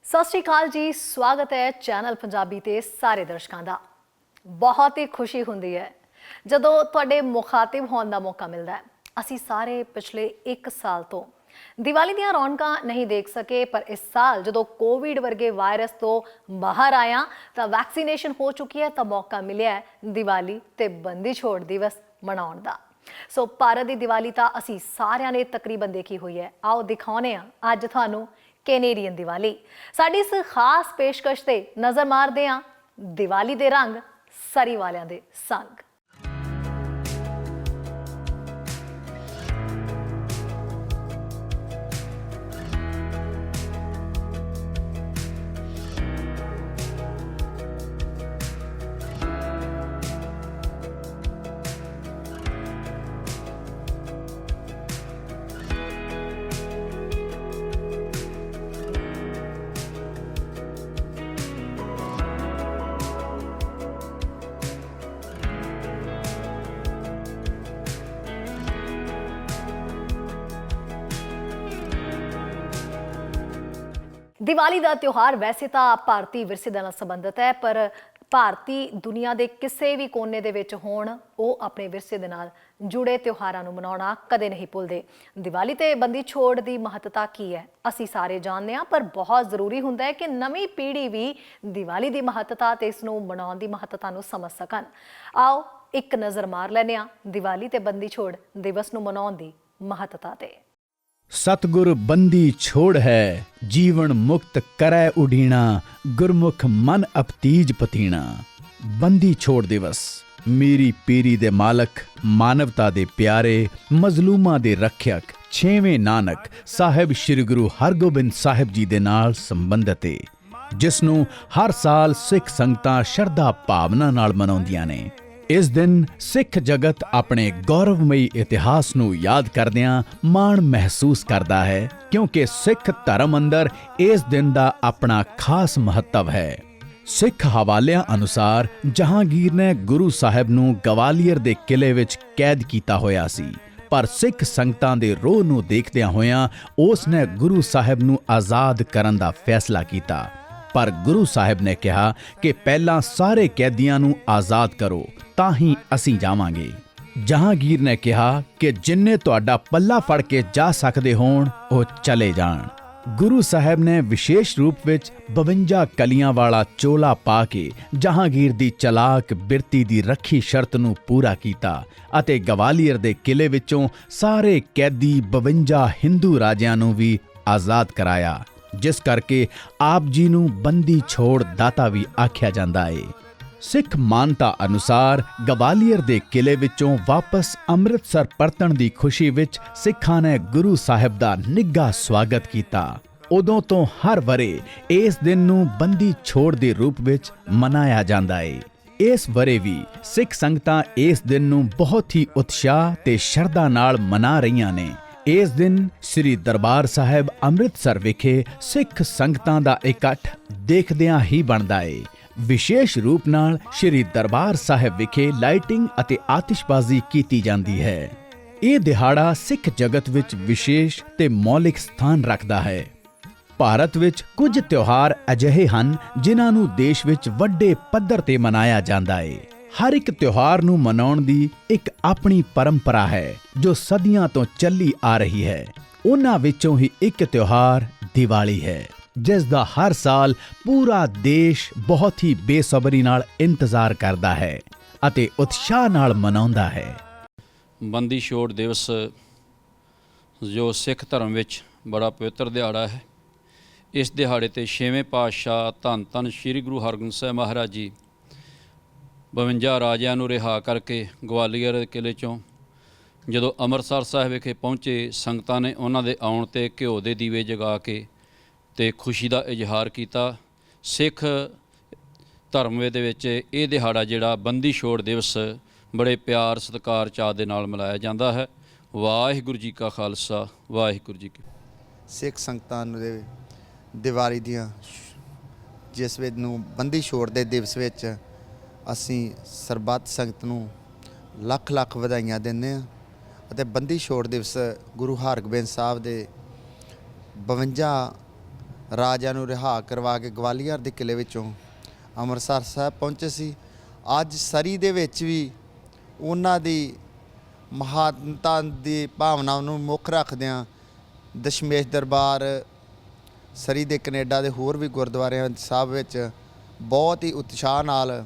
ਸਤਿ ਸ਼੍ਰੀ ਅਕਾਲ ਜੀ। ਸਵਾਗਤ ਹੈ ਚੈਨਲ ਪੰਜਾਬੀ ਤੇ ਸਾਰੇ ਦਰਸ਼ਕਾਂ ਦਾ। ਬਹੁਤ ਹੀ ਖੁਸ਼ੀ ਹੁੰਦੀ ਹੈ ਜਦੋਂ ਤੁਹਾਡੇ ਮੁਖਾਤਿਬ ਹੋਣ ਦਾ ਮੌਕਾ ਮਿਲਦਾ ਹੈ। ਅਸੀਂ ਸਾਰੇ ਪਿਛਲੇ 1 ਸਾਲ ਤੋਂ ਦੀਵਾਲੀ ਦੀਆਂ ਰੌਣਕਾਂ ਨਹੀਂ ਦੇਖ ਸਕੇ, ਪਰ ਇਸ ਸਾਲ ਜਦੋਂ ਕੋਵਿਡ ਵਰਗੇ ਵਾਇਰਸ ਤੋਂ ਬਾਹਰ ਆਇਆ ਤਾਂ ਵੈਕਸੀਨੇਸ਼ਨ ਹੋ ਚੁੱਕੀ ਹੈ, ਤਾਂ ਮੌਕਾ ਮਿਲਿਆ ਹੈ ਦੀਵਾਲੀ ਤੇ ਬੰਦੀ ਛੋੜ ਦਿਵਸ ਮਨਾਉਣ ਦਾ। ਸੋ ਭਾਰਤ ਦੀ ਦੀਵਾਲੀ ਤਾਂ ਅਸੀਂ ਸਾਰਿਆਂ ਨੇ ਤਕਰੀਬਨ ਦੇਖੀ ਹੋਈ ਹੈ। ਆਓ ਦਿਖਾਉਂਦੇ ਹਾਂ ਅੱਜ ਤੁਹਾਨੂੰ ਕੈਨੇਡੀਅਨ ਦੀਵਾਲੀ। ਸਾਡੀ ਇਸ ਖਾਸ ਪੇਸ਼ਕਸ਼ ਤੇ ਨਜ਼ਰ ਮਾਰਦੇ ਹਾਂ ਦੀਵਾਲੀ ਦੇ ਰੰਗ ਸਰੀ ਵਾਲਿਆਂ ਦੇ ਸੰਗ। ਦੀਵਾਲੀ ਦਾ ਤਿਉਹਾਰ ਵੈਸੇ ਤਾਂ ਭਾਰਤੀ ਵਿਰਸੇ ਨਾਲ ਸੰਬੰਧਿਤ ਹੈ, ਪਰ ਭਾਰਤੀ ਦੁਨੀਆ ਦੇ ਕਿਸੇ ਵੀ ਕੋਨੇ ਦੇ ਵਿੱਚ ਹੋਣ, ਉਹ ਆਪਣੇ ਵਿਰਸੇ ਦੇ ਨਾਲ ਜੁੜੇ ਤਿਉਹਾਰਾਂ ਨੂੰ ਮਨਾਉਣਾ ਕਦੇ ਨਹੀਂ ਭੁੱਲਦੇ। ਦੀਵਾਲੀ ਤੇ ਬੰਦੀ ਛੋੜ ਦੀ ਮਹੱਤਤਾ ਕੀ ਹੈ ਅਸੀਂ ਸਾਰੇ ਜਾਣਦੇ ਹਾਂ, ਪਰ ਬਹੁਤ ਜ਼ਰੂਰੀ ਹੁੰਦਾ ਹੈ ਕਿ ਨਵੀਂ ਪੀੜ੍ਹੀ ਵੀ ਦੀਵਾਲੀ ਦੀ ਮਹੱਤਤਾ ਤੇ ਇਸ ਨੂੰ ਮਨਾਉਣ ਦੀ ਮਹੱਤਤਾ ਨੂੰ ਸਮਝ ਸਕਣ। ਆਓ ਇੱਕ ਨਜ਼ਰ ਮਾਰ ਲੈਂਦੇ ਹਾਂ ਦੀਵਾਲੀ ਤੇ ਬੰਦੀ ਛੋੜ ਦਿਵਸ ਨੂੰ ਮਨਾਉਣ ਦੀ ਮਹੱਤਤਾ ਤੇ। सतगुर बंदी छोड़ है जीवन मुक्त करै उडीना गुरमुख मन अपतीज पतीना। बंदी छोड़ दिवस मेरी पीरी दे मालक मानवता दे प्यारे मजलूमां दे रखियक छेवें नानक साहिब श्री गुरु हरगोबिंद साहिब जी दे नाल संबंधित है, जिस नूं हर साल सिख संगतां शरधा भावना नाल मनाउंदियां ने। इस दिन सिख जगत अपने गौरवमयी इतिहास नूं याद करदियां माण महसूस करदा है, क्योंकि सिख धर्म अंदर इस दिन दा अपना खास महत्व है। सिख हवालियां अनुसार जहांगीर ने गुरु साहिब नूं गवालियर दे किले विच कैद कीता होया सी, पर सिख संगतां दे रोह नूं देखदियां होयां उस ने गुरु साहिब नूं आज़ाद करन दा फैसला कीता। पर गुरु साहिब ने कहा कि पहला सारे कैदियां नूं आज़ाद करो तां ही असीं जावांगे। जहांगीर ने कहा कि जिन्ने तुहाडा पल्ला फड़ के जा सकदे होण ओह चले जाण। गुरु साहिब ने विशेष रूप विच 52 कलियां वाला चोला पा के जहांगीर दी चलाक बिरती दी रखी शर्त नूं पूरा कीता अते गवालियर दे किले विचों सारे कैदी 52 हिंदू राजियां नूं भी आज़ाद कराया, जिस करके आप जी नूं बंदी छोड़ दाता भी आख्या जांदा है। सिख मानता अनुसार गवालियर दे किले विचों वापस अमृतसर परतण दी खुशी विच सिखां ने गुरु साहिब दा निੱਘਾ स्वागत कीता। उदों तो हर वरे इस दिन नूं बंदी छोड़ दे रूप विच मनाया जांदा है। इस वरे भी सिख संगतां इस दिन नूं बहुत ही उत्साह ते शरधा नाल मना रहीआं ने। इस दिन श्री दरबार साहिब अमृतसर विखे सिख संगतां दा इकट्ठ देखदियां ही बनदा है। विशेष रूप नाल श्री दरबार साहिब विखे लाइटिंग अते आतिशबाजी कीती जांदी है। ये दिहाड़ा सिख जगत विच विशेष ते मौलिक स्थान रखदा है। ਭਾਰਤ ਵਿੱਚ ਕੁਝ ਤਿਉਹਾਰ ਅਜਿਹੇ ਹਨ ਜਿਨ੍ਹਾਂ ਨੂੰ ਦੇਸ਼ ਵਿੱਚ ਵੱਡੇ ਪੱਧਰ ਤੇ ਮਨਾਇਆ ਜਾਂਦਾ ਹੈ। ਹਰ ਇੱਕ ਤਿਉਹਾਰ ਨੂੰ ਮਨਾਉਣ ਦੀ ਇੱਕ ਆਪਣੀ ਪਰੰਪਰਾ ਹੈ ਜੋ ਸਦੀਆਂ ਤੋਂ ਚੱਲੀ ਆ ਰਹੀ ਹੈ। ਉਹਨਾਂ ਵਿੱਚੋਂ ਹੀ ਇੱਕ ਤਿਉਹਾਰ ਦੀਵਾਲੀ ਹੈ, ਜਿਸ ਦਾ ਹਰ ਸਾਲ ਪੂਰਾ ਦੇਸ਼ ਬਹੁਤ ਹੀ ਬੇਸਬਰੀ ਨਾਲ ਇੰਤਜ਼ਾਰ ਕਰਦਾ ਹੈ ਅਤੇ ਉਤਸ਼ਾਹ ਨਾਲ ਮਨਾਉਂਦਾ ਹੈ। ਬੰਦੀ ਛੋੜ ਦਿਵਸ ਜੋ ਸਿੱਖ ਧਰਮ ਵਿੱਚ ਬੜਾ ਪਵਿੱਤਰ ਦਿਹਾੜਾ ਹੈ। ਇਸ ਦਿਹਾੜੇ 'ਤੇ 6ਵੇਂ ਪਾਤਸ਼ਾਹ ਧੰਨ ਧੰਨ ਸ਼੍ਰੀ ਗੁਰੂ ਹਰਗੋਬਿੰਦ ਸਾਹਿਬ ਮਹਾਰਾਜ ਜੀ 52 ਰਾਜਿਆਂ ਨੂੰ ਰਿਹਾ ਕਰਕੇ ਗਵਾਲੀਅਰ ਦੇ ਕਿਲੇ 'ਚੋਂ ਜਦੋਂ ਅੰਮ੍ਰਿਤਸਰ ਸਾਹਿਬ ਵਿਖੇ ਪਹੁੰਚੇ, ਸੰਗਤਾਂ ਨੇ ਉਹਨਾਂ ਦੇ ਆਉਣ 'ਤੇ ਘਿਓ ਦੇ ਦੀਵੇ ਜਗਾ ਕੇ ਤੇ ਖੁਸ਼ੀ ਦਾ ਇਜ਼ਹਾਰ ਕੀਤਾ। ਸਿੱਖ ਧਰਮ ਦੇ ਵਿੱਚ ਇਹ ਦਿਹਾੜਾ ਜਿਹੜਾ ਬੰਦੀ ਛੋੜ ਦਿਵਸ ਬੜੇ ਪਿਆਰ ਸਤਿਕਾਰ ਚਾਅ ਦੇ ਨਾਲ ਮਨਾਇਆ ਜਾਂਦਾ ਹੈ। ਵਾਹਿਗੁਰੂ ਜੀ ਕਾ ਖਾਲਸਾ, ਵਾਹਿਗੁਰੂ ਜੀ ਕੀ ਸਿੱਖ ਸੰਗਤਾਂ ਦੇ ਦੀਵਾਲੀ ਦੀਆਂ ਜਿਸ ਵਿੱਚ ਨੂੰ ਬੰਦੀ ਛੋੜ ਦੇ ਦਿਵਸ ਵਿੱਚ ਅਸੀਂ ਸਰਬੱਤ ਸੰਗਤ ਨੂੰ ਲੱਖ ਲੱਖ ਵਧਾਈਆਂ ਦਿੰਦੇ ਹਾਂ ਅਤੇ ਬੰਦੀ ਛੋੜ ਦਿਵਸ ਗੁਰੂ ਹਰਗੋਬਿੰਦ ਸਾਹਿਬ ਦੇ 52 ਰਾਜਿਆਂ ਨੂੰ ਰਿਹਾ ਕਰਵਾ ਕੇ ਗਵਾਲੀਅਰ ਦੇ ਕਿਲੇ ਵਿੱਚੋਂ ਅੰਮ੍ਰਿਤਸਰ ਸਾਹਿਬ ਪਹੁੰਚੇ ਸੀ। ਅੱਜ ਸਰੀ ਦੇ ਵਿੱਚ ਵੀ ਉਹਨਾਂ ਦੀ ਮਹਾਨਤਾ ਦੀ ਭਾਵਨਾ ਨੂੰ ਮੁੱਖ ਰੱਖਦਿਆਂ ਦਸ਼ਮੇਸ਼ ਦਰਬਾਰ ਸਰੀ ਦੇ ਕੈਨੇਡਾ ਦੇ ਹੋਰ ਵੀ ਗੁਰਦੁਆਰਿਆਂ ਸਾਹਿਬ ਵਿੱਚ ਬਹੁਤ ਹੀ ਉਤਸ਼ਾਹ ਨਾਲ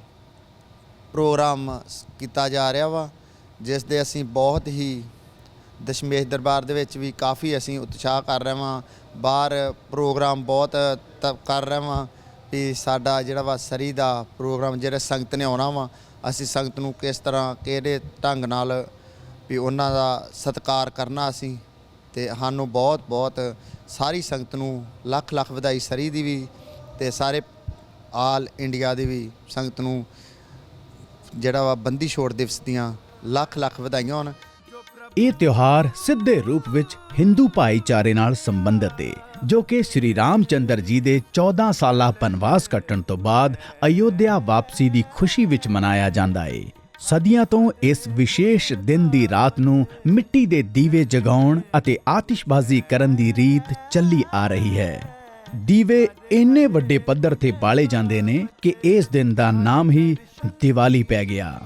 ਪ੍ਰੋਗਰਾਮ ਕੀਤਾ ਜਾ ਰਿਹਾ ਵਾ, ਜਿਸ ਦੇ ਅਸੀਂ ਬਹੁਤ ਹੀ ਦਸ਼ਮੇਸ਼ ਦਰਬਾਰ ਦੇ ਵਿੱਚ ਵੀ ਕਾਫੀ ਅਸੀਂ ਉਤਸ਼ਾਹ ਕਰ ਰਹੇ ਹਾਂ। ਬਾਹਰ ਪ੍ਰੋਗਰਾਮ ਬਹੁਤ ਕਰ ਰਹੇ ਹਾਂ ਵੀ ਸਾਡਾ ਜਿਹੜਾ ਵਾ ਸਰੀ ਦਾ ਪ੍ਰੋਗਰਾਮ ਜਿਹੜੇ ਸੰਗਤ ਨੇ ਆਉਣਾ ਵਾ, ਅਸੀਂ ਸੰਗਤ ਨੂੰ ਕਿਸ ਤਰ੍ਹਾਂ ਕਿਹੜੇ ਢੰਗ ਨਾਲ ਵੀ ਉਹਨਾਂ ਦਾ ਸਤਿਕਾਰ ਕਰਨਾ ਅਸੀਂ, ਤੇ ਸਾਨੂੰ ਬਹੁਤ ਬਹੁਤ ਸਾਰੀ ਸੰਗਤ ਨੂੰ ਲੱਖ ਲੱਖ ਵਧਾਈ ਸਰੀ ਦੀ ਵੀ ਤੇ ਸਾਰੇ ਆਲ ਇੰਡੀਆ ਦੀ ਵੀ ਸੰਗਤ ਨੂੰ ਜਿਹੜਾ ਵਾ ਬੰਦੀ ਛੋੜ ਦਿਵਸ ਦੀਆਂ ਲੱਖ ਲੱਖ ਵਧਾਈਆਂ ਹੋਣ। ਇਹ ਤਿਉਹਾਰ ਸਿੱਧੇ ਰੂਪ ਵਿੱਚ ਹਿੰਦੂ ਭਾਈਚਾਰੇ ਨਾਲ ਸੰਬੰਧਿਤ ਹੈ, ਜੋ ਕਿ ਸ਼੍ਰੀ ਰਾਮਚੰਦਰ ਜੀ ਦੇ 14 ਸਾਲਾ ਬਨਵਾਸ ਕੱਟਣ ਤੋਂ ਬਾਅਦ ਅਯੋਧਿਆ ਵਾਪਸੀ ਦੀ ਖੁਸ਼ੀ ਵਿੱਚ ਮਨਾਇਆ ਜਾਂਦਾ ਹੈ। ਸਦੀਆਂ ਤੋਂ ਇਸ ਵਿਸ਼ੇਸ਼ ਦਿਨ ਦੀ ਰਾਤ ਨੂੰ ਮਿੱਟੀ ਦੇ ਦੀਵੇ ਜਗਾਉਣ ਅਤੇ ਆਤਿਸ਼ਬਾਜ਼ੀ ਕਰਨ ਦੀ ਰੀਤ ਚੱਲੀ ਆ ਰਹੀ ਹੈ। ਦੀਵੇ ਇੰਨੇ ਵੱਡੇ ਪੱਧਰ ਤੇ ਬਾਲੇ ਜਾਂਦੇ ਨੇ ਕਿ ਇਸ ਦਿਨ ਦਾ ਨਾਮ ਹੀ ਦੀਵਾਲੀ ਪੈ ਗਿਆ।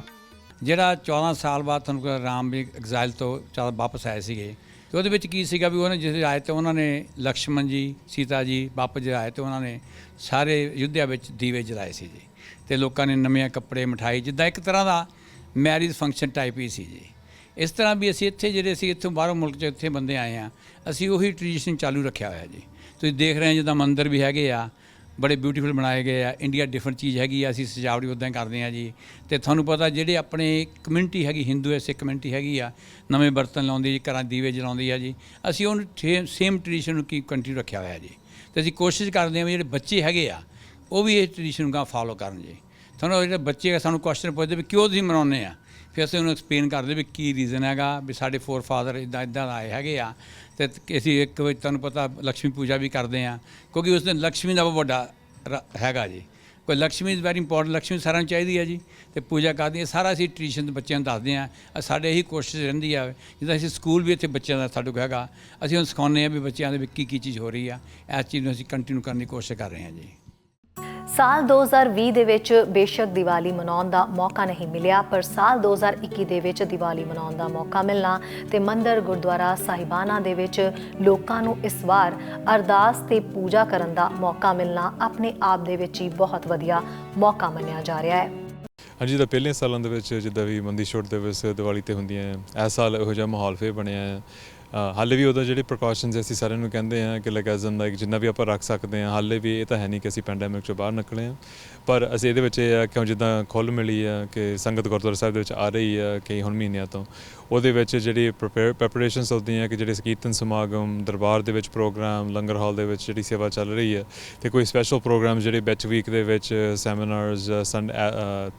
ਜਿਹੜਾ 14 ਸਾਲ ਬਾਅਦ ਤੁਹਾਨੂੰ ਪਤਾ ਰਾਮ ਵੀ ਐਗਜ਼ਾਈਲ ਤੋਂ ਵਾਪਸ ਆਏ ਸੀਗੇ, ਤੇ ਉਹਦੇ ਵਿੱਚ ਕੀ ਸੀਗਾ ਵੀ ਉਹਨੇ ਜਿਸ ਆਏ ਤੇ ਉਹਨਾਂ ਨੇ ਲਕਸ਼ਮਣ ਜੀ, ਸੀਤਾ ਜੀ ਵਾਪਸ ਜਿਹੜੇ ਆਏ ਤੇ ਉਹਨਾਂ ਨੇ ਸਾਰੇ ਅਯੁੱਧਿਆ ਵਿੱਚ ਦੀਵੇ ਜਲਾਏ ਸੀ ਜੀ, ਤੇ ਲੋਕਾਂ ਨੇ ਨਵੇਂ ਕੱਪੜੇ, ਮਠਾਈ, ਜਿੱਦਾਂ ਇੱਕ ਤਰ੍ਹਾਂ ਦਾ ਮੈਰਿਜ ਫੰਕਸ਼ਨ ਟਾਈਪ ਹੀ ਸੀ ਜੀ। ਇਸ ਤਰ੍ਹਾਂ ਵੀ ਅਸੀਂ ਇੱਥੇ ਜਿਹੜੇ ਸੀ ਇੱਥੋਂ ਬਾਹਰੋਂ ਮੁਲਕ 'ਚ ਇੱਥੇ ਬੰਦੇ ਆਏ ਹਾਂ, ਅਸੀਂ ਉਹੀ ਟ੍ਰੈਡੀਸ਼ਨ ਚਾਲੂ ਰੱਖਿਆ ਹੋਇਆ ਜੀ। ਤੁਸੀਂ ਦੇਖ ਰਹੇ ਹੋ ਜਿੱਦਾਂ ਮੰਦਿਰ ਵੀ ਹੈਗੇ ਆ, ਬੜੇ ਬਿਊਟੀਫੁਲ ਬਣਾਏ ਗਏ ਆ। ਇੰਡੀਆ ਡਿਫਰੈਂਟ ਚੀਜ਼ ਹੈਗੀ ਆ, ਅਸੀਂ ਸਜਾਵਟ ਵੀ ਉੱਦਾਂ ਹੀ ਕਰਦੇ ਹਾਂ ਜੀ। ਤੇ ਤੁਹਾਨੂੰ ਪਤਾ ਜਿਹੜੇ ਆਪਣੇ ਕਮਿਊਨਿਟੀ ਹੈਗੀ, ਹਿੰਦੂ ਸਿੱਖ ਕਮਿਊਨਿਟੀ ਹੈਗੀ ਆ, ਨਵੇਂ ਬਰਤਨ ਲਾਉਂਦੀ ਜੀ, ਘਰਾਂ ਦੀਵੇ ਜਲਾਉਂਦੀ ਆ ਜੀ। ਅਸੀਂ ਉਹਨੂੰ ਸੇਮ ਟ੍ਰੈਡੀਸ਼ਨ ਨੂੰ ਕੰਟੀਨਿਊ ਰੱਖਿਆ ਹੋਇਆ ਜੀ। ਤੇ ਅਸੀਂ ਕੋਸ਼ਿਸ਼ ਕਰਦੇ ਹਾਂ ਵੀ ਜਿਹੜੇ ਬੱਚੇ ਹੈਗੇ ਆ ਉਹ ਵੀ ਇਹ ਟ੍ਰੈਡੀਸ਼ਨ ਨੂੰ ਫਾਲੋ ਕਰਨ ਜੀ। ਤੁਹਾਨੂੰ ਜਿਹੜੇ ਬੱਚੇ ਸਾਨੂੰ ਕੁਐਸਚਨ ਪੁੱਛਦੇ ਵੀ ਕਿਉਂ ਤੁਸੀਂ ਮਨਾਉਂਦੇ ਆ, ਫਿਰ ਅਸੀਂ ਉਹਨੂੰ ਐਕਸਪਲੇਨ ਕਰਦੇ ਵੀ ਕੀ ਰੀਜ਼ਨ ਹੈਗਾ, ਵੀ ਸਾਡੇ ਫੋਰ ਫਾਦਰ ਇੱਦਾਂ ਆਏ ਹੈਗੇ ਆ। ਤੇ ਅਸੀਂ ਇੱਕ ਵਾਰ ਤੁਹਾਨੂੰ ਪਤਾ ਲਕਸ਼ਮੀ ਪੂਜਾ ਵੀ ਕਰਦੇ ਹਾਂ, ਕਿਉਂਕਿ ਉਸ ਦਿਨ ਲਕਸ਼ਮੀ ਦਾ ਬਹੁਤ ਵੱਡਾ ਹੈਗਾ ਜੀ। ਕੋਈ Lakshmi is very important, Lakshmi ਸਾਰਿਆਂ ਨੂੰ ਚਾਹੀਦੀ ਹੈ ਜੀ, ਤੇ ਪੂਜਾ ਕਰਦੇ ਹਾਂ। ਸਾਰਾ ਅਸੀਂ ਟ੍ਰੈਡੀਸ਼ਨ ਬੱਚਿਆਂ ਨੂੰ ਦੱਸਦੇ ਹਾਂ। ਸਾਡੇ ਇਹੀ ਕੋਸ਼ਿਸ਼ ਰਹਿੰਦੀ ਆ, ਜਿੱਦਾਂ ਅਸੀਂ ਸਕੂਲ ਵੀ ਇੱਥੇ ਬੱਚਿਆਂ ਦਾ ਸਾਡੇ ਕੋਲ ਹੈਗਾ, ਅਸੀਂ ਉਹਨੂੰ ਸਿਖਾਉਂਦੇ ਹਾਂ ਵੀ ਬੱਚਿਆਂ ਦੇ ਵਿੱਚ ਕੀ ਚੀਜ਼ ਹੋ ਰਹੀ ਆ। ਇਸ ਚੀਜ਼ ਨੂੰ ਅਸੀਂ ਕੰਟੀਨਿਊ ਕਰਨ ਦੀ ਕੋਸ਼ਿਸ਼ ਕਰ ਰਹੇ ਹਾਂ ਜੀ। ਸਾਲ 2020 ਦੇ ਵਿੱਚ ਬੇਸ਼ੱਕ ਦੀਵਾਲੀ ਮਨਾਉਣ ਦਾ ਮੌਕਾ ਨਹੀਂ ਮਿਲਿਆ, ਪਰ ਸਾਲ 2021 ਦੇ ਵਿੱਚ ਦੀਵਾਲੀ ਮਨਾਉਣ ਦਾ ਮੌਕਾ ਮਿਲਣਾ ਤੇ ਮੰਦਿਰ ਗੁਰਦੁਆਰਾ ਸਾਹਿਬਾਨਾਂ ਦੇ ਵਿੱਚ ਲੋਕਾਂ ਨੂੰ ਇਸ ਵਾਰ ਅਰਦਾਸ ਤੇ ਪੂਜਾ ਕਰਨ ਦਾ ਮੌਕਾ ਮਿਲਣਾ ਆਪਣੇ ਆਪ ਦੇ ਵਿੱਚ ਹੀ ਬਹੁਤ ਵਧੀਆ ਮੌਕਾ ਮੰਨਿਆ ਜਾ ਰਿਹਾ ਹੈ। ਹਾਂਜੀ, ਤਾਂ ਪਹਿਲੇ ਸਾਲਾਂ ਦੇ ਵਿੱਚ ਜਿੱਦਾਂ ਵੀ ਬੰਦੀ ਛੋੜ ਦਿਵਸ ਦੀਵਾਲੀ 'ਤੇ ਹੁੰਦੀਆਂ, ਇਸ ਸਾਲ ਇਹੋ ਜਿਹਾ ਮਾਹੌਲ ਫਿਰ ਬਣਿਆ ਹੈ। ਹਾਲੇ ਵੀ ਉਹਦਾ ਜਿਹੜੇ ਪ੍ਰੀਕਾਸ਼ਨਸ ਅਸੀਂ ਸਾਰਿਆਂ ਨੂੰ ਕਹਿੰਦੇ ਹਾਂ ਕਿ ਲਾਈਕ ਐਜ਼ ਇਨ ਲਾਈਕ ਜਿੰਨਾ ਵੀ ਆਪਾਂ ਰੱਖ ਸਕਦੇ ਹਾਂ, ਹਾਲੇ ਵੀ ਇਹ ਤਾਂ ਹੈ ਨਹੀਂ ਕਿ ਅਸੀਂ ਪੈਂਡੈਮਿਕ 'ਚੋਂ ਬਾਹਰ ਨਿਕਲੇ ਹਾਂ, ਪਰ ਅਸੀਂ ਇਹਦੇ ਵਿੱਚ ਇਹ ਆ ਕਿ ਜਿੱਦਾਂ ਖੁੱਲ੍ਹ ਮਿਲੀ ਆ ਕਿ ਸੰਗਤ ਗੁਰਦੁਆਰਾ ਸਾਹਿਬ ਦੇ ਵਿੱਚ ਆ ਰਹੀ ਆ ਕਈ ਹੁਣ ਮਹੀਨਿਆਂ ਤੋਂ, ਉਹਦੇ ਵਿੱਚ ਜਿਹੜੀ ਪ੍ਰੈਪਰੇਸ਼ਨਸ ਹੁੰਦੀਆਂ ਕਿ ਜਿਹੜੇ ਕੀਰਤਨ ਸਮਾਗਮ, ਦਰਬਾਰ ਦੇ ਵਿੱਚ ਪ੍ਰੋਗਰਾਮ, ਲੰਗਰ ਹਾਲ ਦੇ ਵਿੱਚ ਜਿਹੜੀ ਸੇਵਾ ਚੱਲ ਰਹੀ ਹੈ, ਅਤੇ ਕੋਈ ਸਪੈਸ਼ਲ ਪ੍ਰੋਗਰਾਮ ਜਿਹੜੇ ਵਿੱਚ ਵੀਕ ਦੇ ਵਿੱਚ ਸੈਮੀਨਾਰਸ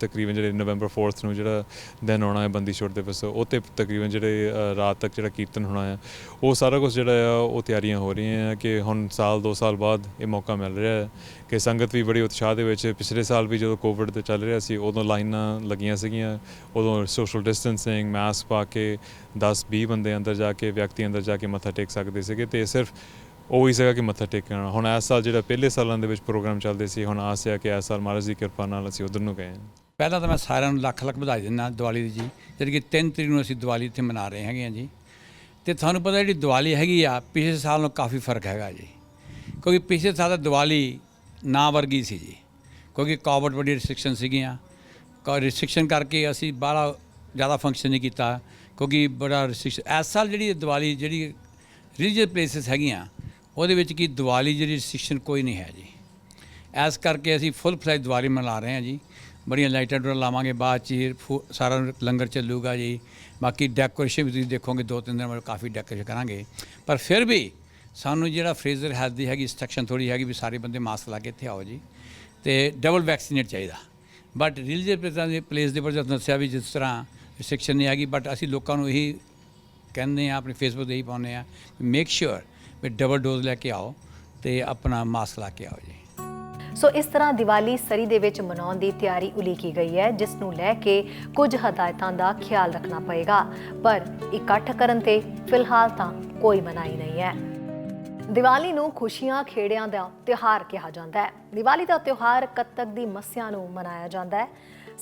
ਤਕਰੀਬਨ ਜਿਹੜੇ ਨਵੰਬਰ 4 ਨੂੰ ਜਿਹੜਾ ਦਿਨ ਆਉਣਾ ਹੈ ਬੰਦੀ ਛੋੜ ਦਿਵਸ, ਉਹ 'ਤੇ ਤਕਰੀਬਨ ਜਿਹੜੇ ਰਾਤ ਤੱਕ ਜਿਹੜਾ ਕੀਰਤਨ ਹੋਣਾ ਹੈ, ਉਹ ਸਾਰਾ ਕੁਛ ਜਿਹੜਾ ਆ ਉਹ ਤਿਆਰੀਆਂ ਹੋ ਰਹੀਆਂ ਆ ਕਿ ਹੁਣ ਸਾਲ 2 ਸਾਲ ਬਾਅਦ ਇਹ ਮੌਕਾ ਮਿਲ ਰਿਹਾ ਹੈ ਕਿ ਸੰਗਤ ਵੀ ਬੜੀ ਉਤਸ਼ਾਹ ਦੇ ਵਿੱਚ। ਪਿਛਲੇ ਸਾਲ ਵੀ ਜਦੋਂ ਕੋਵਿਡ 'ਤੇ ਚੱਲ ਰਿਹਾ ਸੀ, ਉਦੋਂ ਲਾਈਨਾਂ ਲੱਗੀਆਂ ਸੀਗੀਆਂ, ਉਦੋਂ ਸੋਸ਼ਲ ਡਿਸਟੈਂਸਿੰਗ, ਮਾਸਕ ਪਾ ਕੇ 10-20 ਬੰਦੇ ਅੰਦਰ ਜਾ ਕੇ, ਵਿਅਕਤੀ ਅੰਦਰ ਜਾ ਕੇ ਮੱਥਾ ਟੇਕ ਸਕਦੇ ਸੀਗੇ, ਅਤੇ ਸਿਰਫ ਉਹ ਹੀ ਸੀਗਾ ਕਿ ਮੱਥਾ ਟੇਕਣਾ। ਹੁਣ ਇਸ ਸਾਲ ਜਿਹੜਾ ਪਹਿਲੇ ਸਾਲਾਂ ਦੇ ਵਿੱਚ ਪ੍ਰੋਗਰਾਮ ਚੱਲਦੇ ਸੀ, ਹੁਣ ਆਸ ਹੈ ਕਿ ਇਸ ਸਾਲ ਮਹਾਰਾਜ ਦੀ ਕਿਰਪਾ ਨਾਲ ਅਸੀਂ ਉੱਧਰ ਨੂੰ ਗਏ ਹਾਂ। ਪਹਿਲਾਂ ਤਾਂ ਮੈਂ ਸਾਰਿਆਂ ਨੂੰ ਲੱਖ ਲੱਖ ਵਧਾਈ ਦਿੰਦਾ ਦੀਵਾਲੀ ਦੀ ਜੀ, ਜਿਹੜੀ ਕਿ 3 ਤਰੀਕ ਨੂੰ ਅਸੀਂ ਦੀਵਾਲੀ ਇੱਥੇ ਮਨਾ ਰਹੇ ਹੈਗੇ ਹਾਂ ਜੀ। ਅਤੇ ਤੁਹਾਨੂੰ ਪਤਾ ਜਿਹੜੀ ਦੀਵਾਲੀ ਹੈਗੀ ਆ, ਪਿਛਲੇ ਸਾਲ ਨਾਲੋਂ ਕਾਫੀ ਫਰਕ ਹੈਗਾ ਜੀ, ਕਿਉਂਕਿ ਪਿਛਲੇ ਸਾਲ ਤਾਂ ਦੀਵਾਲੀ ਨਾ ਵਰਗੀ ਸੀ ਜੀ, ਕਿਉਂਕਿ ਕੋਵਿਡ ਬੜੀ ਰਿਸਟ੍ਰਿਕਸ਼ਨ ਸੀਗੀਆਂ। ਰਿਸਟ੍ਰਿਕਸ਼ਨ ਕਰਕੇ ਅਸੀਂ ਬੜਾ ਜ਼ਿਆਦਾ ਫੰਕਸ਼ਨ ਨਹੀਂ ਕੀਤਾ, ਕਿਉਂਕਿ ਬੜਾ ਰਿਸਟ੍ਰਿਕਸ਼ਨ। ਇਸ ਸਾਲ ਜਿਹੜੀ ਦੀਵਾਲੀ ਜਿਹੜੀ ਰਿਲੀਜੀਅਸ ਪਲੇਸਿਸ ਹੈਗੀਆਂ, ਉਹਦੇ ਵਿੱਚ ਕੀ ਦੀਵਾਲੀ ਜਿਹੜੀ ਰਿਸਟ੍ਰਿਕਸ਼ਨ ਕੋਈ ਨਹੀਂ ਹੈ ਜੀ। ਇਸ ਕਰਕੇ ਅਸੀਂ ਫੁੱਲ ਫਲੈਜ ਦੀਵਾਲੀ ਮਨਾ ਰਹੇ ਹਾਂ ਜੀ। ਬੜੀਆਂ ਲਾਈਟਾਂ ਡੋਰਾਂ ਲਾਵਾਂਗੇ, ਬਾਅਦ 'ਚ ਸਾਰਾ ਲੰਗਰ ਚੱਲੂਗਾ ਜੀ। ਬਾਕੀ ਡੈਕੋਰੇਸ਼ਨ ਵੀ ਤੁਸੀਂ ਦੇਖੋਗੇ 2-3 ਦਿਨ ਬਾਅਦ ਕਾਫੀ ਡੈਕੋਰੇਸ਼ਨ ਕਰਾਂਗੇ, ਪਰ ਫਿਰ ਵੀ ਸਾਨੂੰ ਜਿਹੜਾ ਫਰੇਜ਼ਰ ਹੈਲਥ ਦੀ ਹੈਗੀ ਇੰਸਟਰਕਸ਼ਨ ਥੋੜ੍ਹੀ ਹੈਗੀ ਵੀ ਸਾਰੇ ਬੰਦੇ ਮਾਸਕ ਲਾ ਕੇ ਇੱਥੇ ਆਓ ਜੀ, ਅਤੇ ਡਬਲ ਵੈਕਸੀਨੇਟ ਚਾਹੀਦਾ। ਬਟ ਰਿਲੀਜੀਅਸ ਪਲੇਸ ਦੇ ਉੱਪਰ ਜਦ ਦੱਸਿਆ ਵੀ ਜਿਸ ਤਰ੍ਹਾਂ ਰਿਸਟ੍ਰਿਕਸ਼ਨ ਨਹੀਂ ਹੈਗੀ, ਬਟ ਅਸੀਂ ਲੋਕਾਂ ਨੂੰ ਇਹੀ ਕਹਿੰਦੇ ਹਾਂ, ਆਪਣੇ ਫੇਸਬੁੱਕ 'ਤੇ ਇਹੀ ਪਾਉਂਦੇ ਹਾਂ, ਮੇਕ ਸ਼ੋਰ ਵੀ ਡਬਲ ਡੋਜ਼ ਲੈ ਕੇ ਆਓ ਅਤੇ ਆਪਣਾ ਮਾਸਕ ਲਾ ਕੇ ਆਓ ਜੀ। ਸੋ ਇਸ ਤਰ੍ਹਾਂ ਦੀਵਾਲੀ ਸਰੀ ਦੇ ਵਿੱਚ ਮਨਾਉਣ ਦੀ ਤਿਆਰੀ ਉਲੀਕੀ ਗਈ ਹੈ, ਜਿਸ ਨੂੰ ਲੈ ਕੇ ਕੁਝ ਹਦਾਇਤਾਂ ਦਾ ਖਿਆਲ ਰੱਖਣਾ ਪਏਗਾ, ਪਰ ਇਕੱਠ ਕਰਨ ਤੇ ਫਿਲਹਾਲ ਤਾਂ ਕੋਈ ਮਨਾਹੀ ਨਹੀਂ ਹੈ। ਦੀਵਾਲੀ ਨੂੰ ਖੁਸ਼ੀਆਂ ਖੇੜਿਆਂ ਦਾ ਤਿਉਹਾਰ ਕਿਹਾ ਜਾਂਦਾ ਹੈ। ਦੀਵਾਲੀ ਦਾ ਤਿਉਹਾਰ ਕੱਤਕ ਦੀ ਮੱਸਿਆ ਨੂੰ ਮਨਾਇਆ ਜਾਂਦਾ ਹੈ।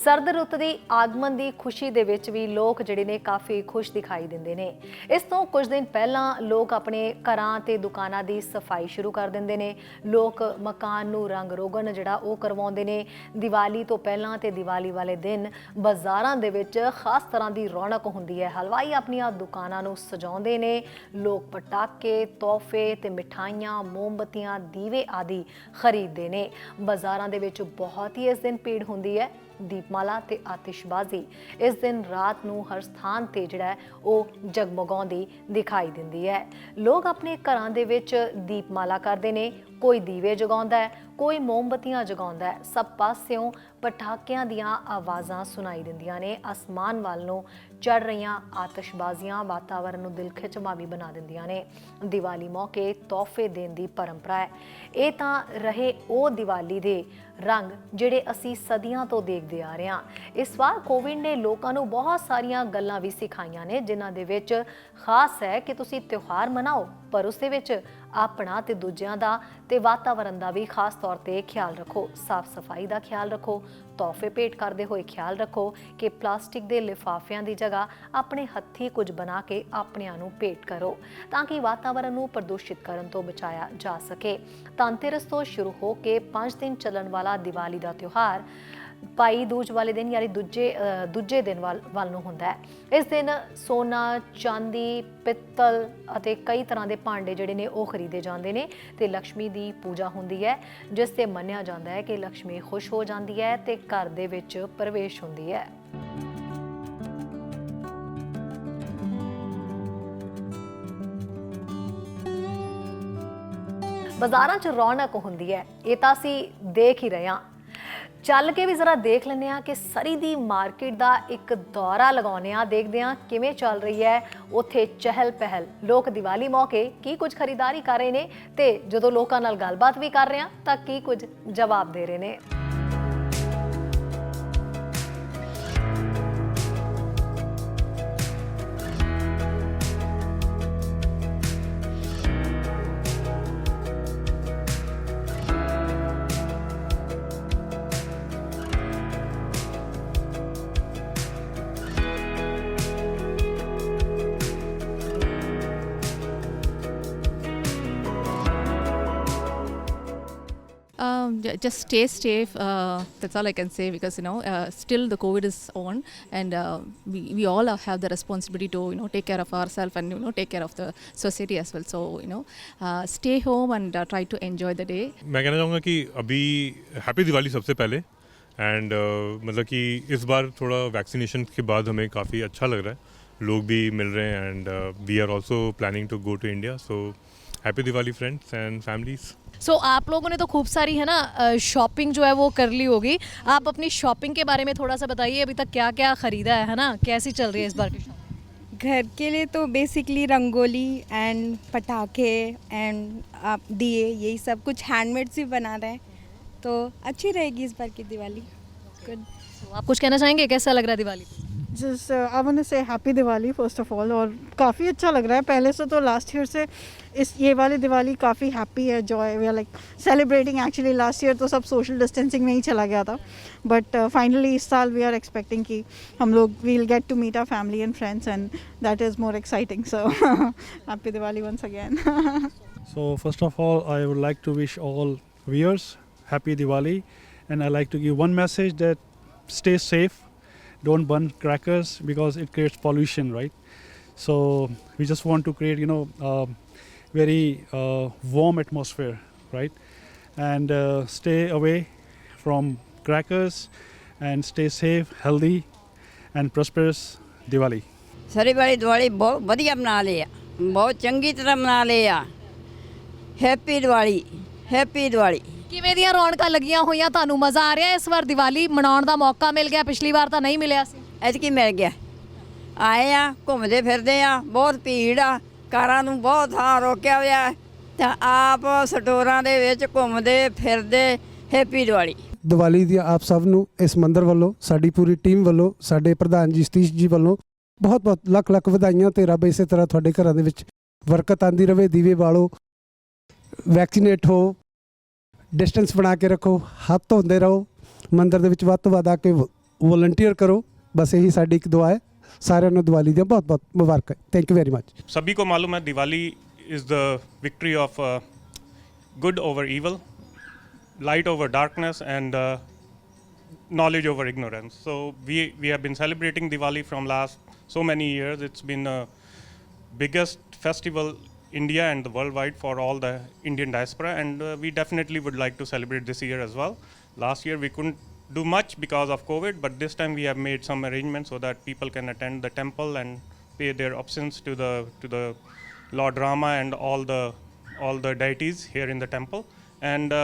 ਸਰਦ ਰੁੱਤ ਦੀ ਆਗਮਨ ਦੀ ਖੁਸ਼ੀ ਦੇ ਵਿੱਚ ਵੀ ਲੋਕ ਜਿਹੜੇ ਨੇ ਕਾਫੀ ਖੁਸ਼ ਦਿਖਾਈ ਦਿੰਦੇ ਨੇ। ਇਸ ਤੋਂ ਕੁਝ ਦਿਨ ਪਹਿਲਾਂ ਲੋਕ ਆਪਣੇ ਘਰਾਂ ਤੇ ਦੁਕਾਨਾਂ ਦੀ ਸਫਾਈ ਸ਼ੁਰੂ ਕਰ ਦਿੰਦੇ ਨੇ। ਲੋਕ ਮਕਾਨ ਨੂੰ ਰੰਗ ਰੋਗਨ ਜਿਹੜਾ ਉਹ ਕਰਵਾਉਂਦੇ ਨੇ। ਦੀਵਾਲੀ ਤੋਂ ਪਹਿਲਾਂ ਤੇ ਦੀਵਾਲੀ ਵਾਲੇ ਦਿਨ ਬਾਜ਼ਾਰਾਂ ਦੇ ਵਿੱਚ ਖਾਸ ਤਰ੍ਹਾਂ ਦੀ ਰੌਣਕ ਹੁੰਦੀ ਹੈ। ਹਲਵਾਈ ਆਪਣੀਆਂ ਦੁਕਾਨਾਂ ਨੂੰ ਸਜਾਉਂਦੇ ਨੇ। ਲੋਕ ਪਟਾਕੇ, ਤੋਹਫੇ ਤੇ ਮਿਠਾਈਆਂ, ਮੋਮਬੱਤੀਆਂ, ਦੀਵੇ ਆਦਿ ਖਰੀਦਦੇ ਨੇ। ਬਾਜ਼ਾਰਾਂ ਦੇ ਵਿੱਚ ਬਹੁਤ ਹੀ ਇਸ ਦਿਨ ਭੀੜ ਹੁੰਦੀ ਹੈ। ਦੀਪਮਾਲਾ ਤੇ ਆਤਿਸ਼ਬਾਜ਼ੀ ਇਸ ਦਿਨ ਰਾਤ ਨੂੰ ਹਰ ਸਥਾਨ ਤੇ ਜਿਹੜਾ ਉਹ ਜਗਮਗਾਉਂਦੀ ਦਿਖਾਈ ਦਿੰਦੀ ਹੈ। ਲੋਕ ਆਪਣੇ ਘਰਾਂ ਦੇ ਵਿੱਚ ਦੀਪਮਾਲਾ ਕਰਦੇ ਨੇ। ਕੋਈ ਦੀਵੇ ਜਗਾਉਂਦਾ ਹੈ, ਕੋਈ ਮੋਮਬੱਤੀਆਂ ਜਗਾਉਂਦਾ ਹੈ। ਸਭ ਪਾਸਿਓਂ ਪਟਾਕਿਆਂ ਦੀਆਂ ਆਵਾਜ਼ਾਂ ਸੁਣਾਈ ਦਿੰਦੀਆਂ ਨੇ। ਅਸਮਾਨ ਵੱਲ ਨੂੰ ਚੜ ਰਹੀਆਂ ਆਤਿਸ਼ਬਾਜ਼ੀਆਂ ਵਾਤਾਵਰਨ ਨੂੰ ਦਿਲਖਿਚਵਾਵੀ ਬਣਾ ਦਿੰਦੀਆਂ ਨੇ। ਦੀਵਾਲੀ ਮੌਕੇ ਤੋਹਫੇ ਦੇਣ ਦੀ ਪਰੰਪਰਾ ਹੈ। ਇਹ ਤਾਂ ਰਹੇ ਉਹ ਦੀਵਾਲੀ ਦੇ ਰੰਗ ਜਿਹੜੇ ਅਸੀਂ ਸਦੀਆਂ ਤੋਂ ਦੇਖਦੇ ਆ ਰਹੇ ਹਾਂ। ਇਸ ਵਾਰ ਕੋਵਿਡ ਨੇ ਲੋਕਾਂ ਨੂੰ ਬਹੁਤ ਸਾਰੀਆਂ ਗੱਲਾਂ ਵੀ ਸਿਖਾਈਆਂ ਨੇ, ਜਿਨ੍ਹਾਂ ਦੇ ਵਿੱਚ ਖਾਸ ਹੈ ਕਿ ਤੁਸੀਂ ਤਿਉਹਾਰ ਮਨਾਓ, ਪਰ ਉਸ ਦੇ ਵਿੱਚ ਆਪਣਾ ਤੇ ਦੂਜਿਆਂ ਦਾ ਤੇ ਵਾਤਾਵਰਨ ਦਾ ਵੀ ਖਾਸ ਤੌਰ ਤੇ ਖਿਆਲ ਰੱਖੋ। ਸਾਫ਼ ਸਫਾਈ ਦਾ ਖਿਆਲ ਰੱਖੋ। ਤੋਹਫੇ ਭੇਟ ਕਰਦੇ ਹੋਏ ਖਿਆਲ ਰੱਖੋ ਕਿ ਪਲਾਸਟਿਕ ਦੇ ਲਿਫਾਫਿਆਂ ਦੀ ਜਗ੍ਹਾ ਆਪਣੇ ਹੱਥੀਂ ਕੁਝ ਬਣਾ ਕੇ ਆਪਣਿਆਂ ਨੂੰ ਭੇਟ ਕਰੋ, ਤਾਂ ਕਿ ਵਾਤਾਵਰਨ ਨੂੰ ਪ੍ਰਦੂਸ਼ਿਤ ਕਰਨ ਤੋਂ ਬਚਾਇਆ ਜਾ ਸਕੇ। ਧਨਤੇਰਸ ਤੋਂ ਸ਼ੁਰੂ ਹੋ ਕੇ 5 ਦਿਨ ਚੱਲਣ ਵਾਲਾ ਦੀਵਾਲੀ ਦਾ ਤਿਉਹਾਰ ਭਾਈ ਦੂਜ ਵਾਲੇ ਦਿਨ ਯਾਨੀ ਦੂਜੇ ਦਿਨ ਵੱਲ ਨੂੰ ਹੁੰਦਾ ਹੈ। ਇਸ ਦਿਨ ਸੋਨਾ, ਚਾਂਦੀ, ਪਿੱਤਲ ਅਤੇ ਕਈ ਤਰ੍ਹਾਂ ਦੇ ਭਾਂਡੇ ਜਿਹੜੇ ਨੇ ਉਹ ਖਰੀਦੇ ਜਾਂਦੇ ਨੇ ਤੇ ਲక్ష్ਮੀ ਦੀ ਪੂਜਾ ਹੁੰਦੀ ਹੈ, ਜਿਸ ਤੇ ਮੰਨਿਆ ਜਾਂਦਾ ਹੈ ਕਿ ਲక్ష్ਮੀ ਖੁਸ਼ ਹੋ ਜਾਂਦੀ ਹੈ ਤੇ ਘਰ ਦੇ ਵਿੱਚ ਪ੍ਰਵੇਸ਼ ਹੁੰਦੀ ਹੈ। ਬਾਜ਼ਾਰਾਂ 'ਚ ਰੌਣਕ ਹੁੰਦੀ ਹੈ, ਇਹ ਤਾਂ ਅਸੀਂ ਦੇਖ ਹੀ ਰਹੇ ਹਾਂ। ਚੱਲ ਕੇ ਵੀ ਜ਼ਰਾ ਦੇਖ ਲੈਂਦੇ ਹਾਂ ਕਿ ਸਰੀ ਦੀ ਮਾਰਕੀਟ ਦਾ ਇੱਕ ਦੌਰਾ ਲਗਾਉਂਦੇ ਹਾਂ, ਦੇਖਦੇ ਹਾਂ ਕਿਵੇਂ ਚੱਲ ਰਹੀ ਹੈ ਉੱਥੇ ਚਹਿਲ ਪਹਿਲ। ਲੋਕ ਦੀਵਾਲੀ ਮੌਕੇ ਕੀ ਕੁਝ ਖਰੀਦਦਾਰੀ ਕਰ ਰਹੇ ਨੇ ਤੇ ਜਦੋਂ ਲੋਕਾਂ ਨਾਲ ਗੱਲਬਾਤ ਵੀ ਕਰ ਰਹੇ ਹਾਂ ਤਾਂ ਕੀ ਕੁਝ ਜਵਾਬ ਦੇ ਰਹੇ ਨੇ। Just stay safe. That's all I can say, because still the COVID is on, and we all have the responsibility to take care of ourselves and take care of the society as well. So stay home and try to enjoy the day. मैं कहना चाहूँगा कि अभी happy Diwali सबसे पहले, and मतलब कि इस बार थोड़ा वैक्सीनेशन के बाद हमें काफ़ी अच्छा लग रहा है, लोग भी मिल रहे हैं, and we are also planning to go to India. So happy Diwali friends and families. So आप लोगों ने तो खूब सारी है ना शॉपिंग जो है वो कर ली होगी। आप अपनी शॉपिंग के बारे में थोड़ा सा बताइए, अभी तक क्या क्या ख़रीदा है ना, कैसी चल रही है इस बार की शॉपिंग? घर के लिए तो बेसिकली रंगोली एंड पटाखे एंड आप दिए, यही सब कुछ हैंडमेड्स भी बना रहे हैं, तो अच्छी रहेगी इस बार की दिवाली. गुड. आप कुछ कहना चाहेंगे, कैसा लग रहा है Diwali? Just I want to say happy Diwali first of all. और काफ़ी अच्छा लग रहा है पहले से तो लास्ट ईयर से ये वाली दिवाली काफ़ी हैप्पी है, joy. We are like celebrating. Actually last year तो सब सोशल डिस्टेंसिंग में ही चला गया था, बट फाइनली इस साल वी आर एक्सपेक्टिंग कि हम लोग will get to meet our family and friends, and that is more exciting. So happy Diwali once again. So first of all, I would like to wish all viewers happy Diwali, and I like to give one message that stay safe. Don't burn crackers because it creates pollution, right? So we just want to create, very warm atmosphere, right? And stay away from crackers and stay safe, healthy, and prosperous Diwali. ਸਾਰੀ ਵਾਲੀ ਦੀਵਾਲੀ ਬਹੁਤ ਵਧੀਆ ਮਨਾ ਲਈ ਆ, ਬਹੁਤ ਚੰਗੀ ਤਰ੍ਹਾਂ ਮਨਾ ਲਈ ਆ. Happy Diwali, happy Diwali. ਕਿਵੇਂ ਦੀਆਂ ਰੌਣਕਾਂ ਲੱਗੀਆਂ ਹੋਈਆਂ, ਤੁਹਾਨੂੰ ਮਜ਼ਾ ਆ ਰਿਹਾ ਇਸ ਵਾਰ ਦੀਵਾਲੀ ਮਨਾਉਣ ਦਾ ਮੌਕਾ ਮਿਲ ਗਿਆ? ਪਿਛਲੀ ਵਾਰ ਤਾਂ ਨਹੀਂ ਮਿਲਿਆ ਸੀ। ਐਤਕੀ ਮਿਲ ਗਿਆ. ਆਏ ਆ, ਘੁੰਮਦੇ ਫਿਰਦੇ ਆ, ਬਹੁਤ ਭੀੜ ਆ, ਕਾਰਾਂ ਨੂੰ ਬਹੁਤ ਥਾਂ ਰੋਕਿਆ ਹੋਇਆ ਤਾਂ ਆਪ ਸਟੋਰਾਂ ਦੇ ਵਿੱਚ ਘੁੰਮਦੇ ਫਿਰਦੇ. ਹੈਪੀ ਦੀਵਾਲੀ. ਦੀਵਾਲੀ ਦੀਆਂ ਆਪ ਸਭ ਨੂੰ ਇਸ ਮੰਦਰ ਵੱਲੋਂ, ਸਾਡੀ ਪੂਰੀ ਟੀਮ ਵੱਲੋਂ, ਸਾਡੇ ਪ੍ਰਧਾਨ ਜੀ ਸਤੀਸ਼ ਜੀ ਵੱਲੋਂ ਬਹੁਤ ਬਹੁਤ ਲੱਖ ਲੱਖ ਵਧਾਈਆਂ, ਤੇ ਰੱਬ ਇਸੇ ਤਰ੍ਹਾਂ ਤੁਹਾਡੇ ਘਰਾਂ ਦੇ ਵਿੱਚ ਬਰਕਤ ਆਂਦੀ ਰਵੇ. ਦੀਵੇ ਬਾਲੋ, ਵੈਕਸੀਨੇਟ ਹੋ, ਡਿਸਟੈਂਸ ਬਣਾ ਕੇ ਰੱਖੋ, ਹੱਥ ਧੋਂਦੇ ਰਹੋ, ਮੰਦਿਰ ਦੇ ਵਿੱਚ ਵੱਧ ਤੋਂ ਵੱਧ ਆ ਕੇ ਵੋਲੰਟੀਅਰ ਕਰੋ। बस यही साड़ी एक दुआ है। सारे ने दिवाली दी बहुत बहुत मुबारक। Thank you very much. सभी को मालूम है Diwali is the victory of good over evil, light over darkness, and knowledge over ignorance. So we have been celebrating Diwali from last so many years. It's been the biggest festival India and the worldwide for all the Indian diaspora, and we definitely would like to celebrate this year as well. Last year we couldn't do much because of COVID, but this time we have made some arrangements so that people can attend the temple and pay their obeisance to the Lord Rama and all the deities here in the temple. And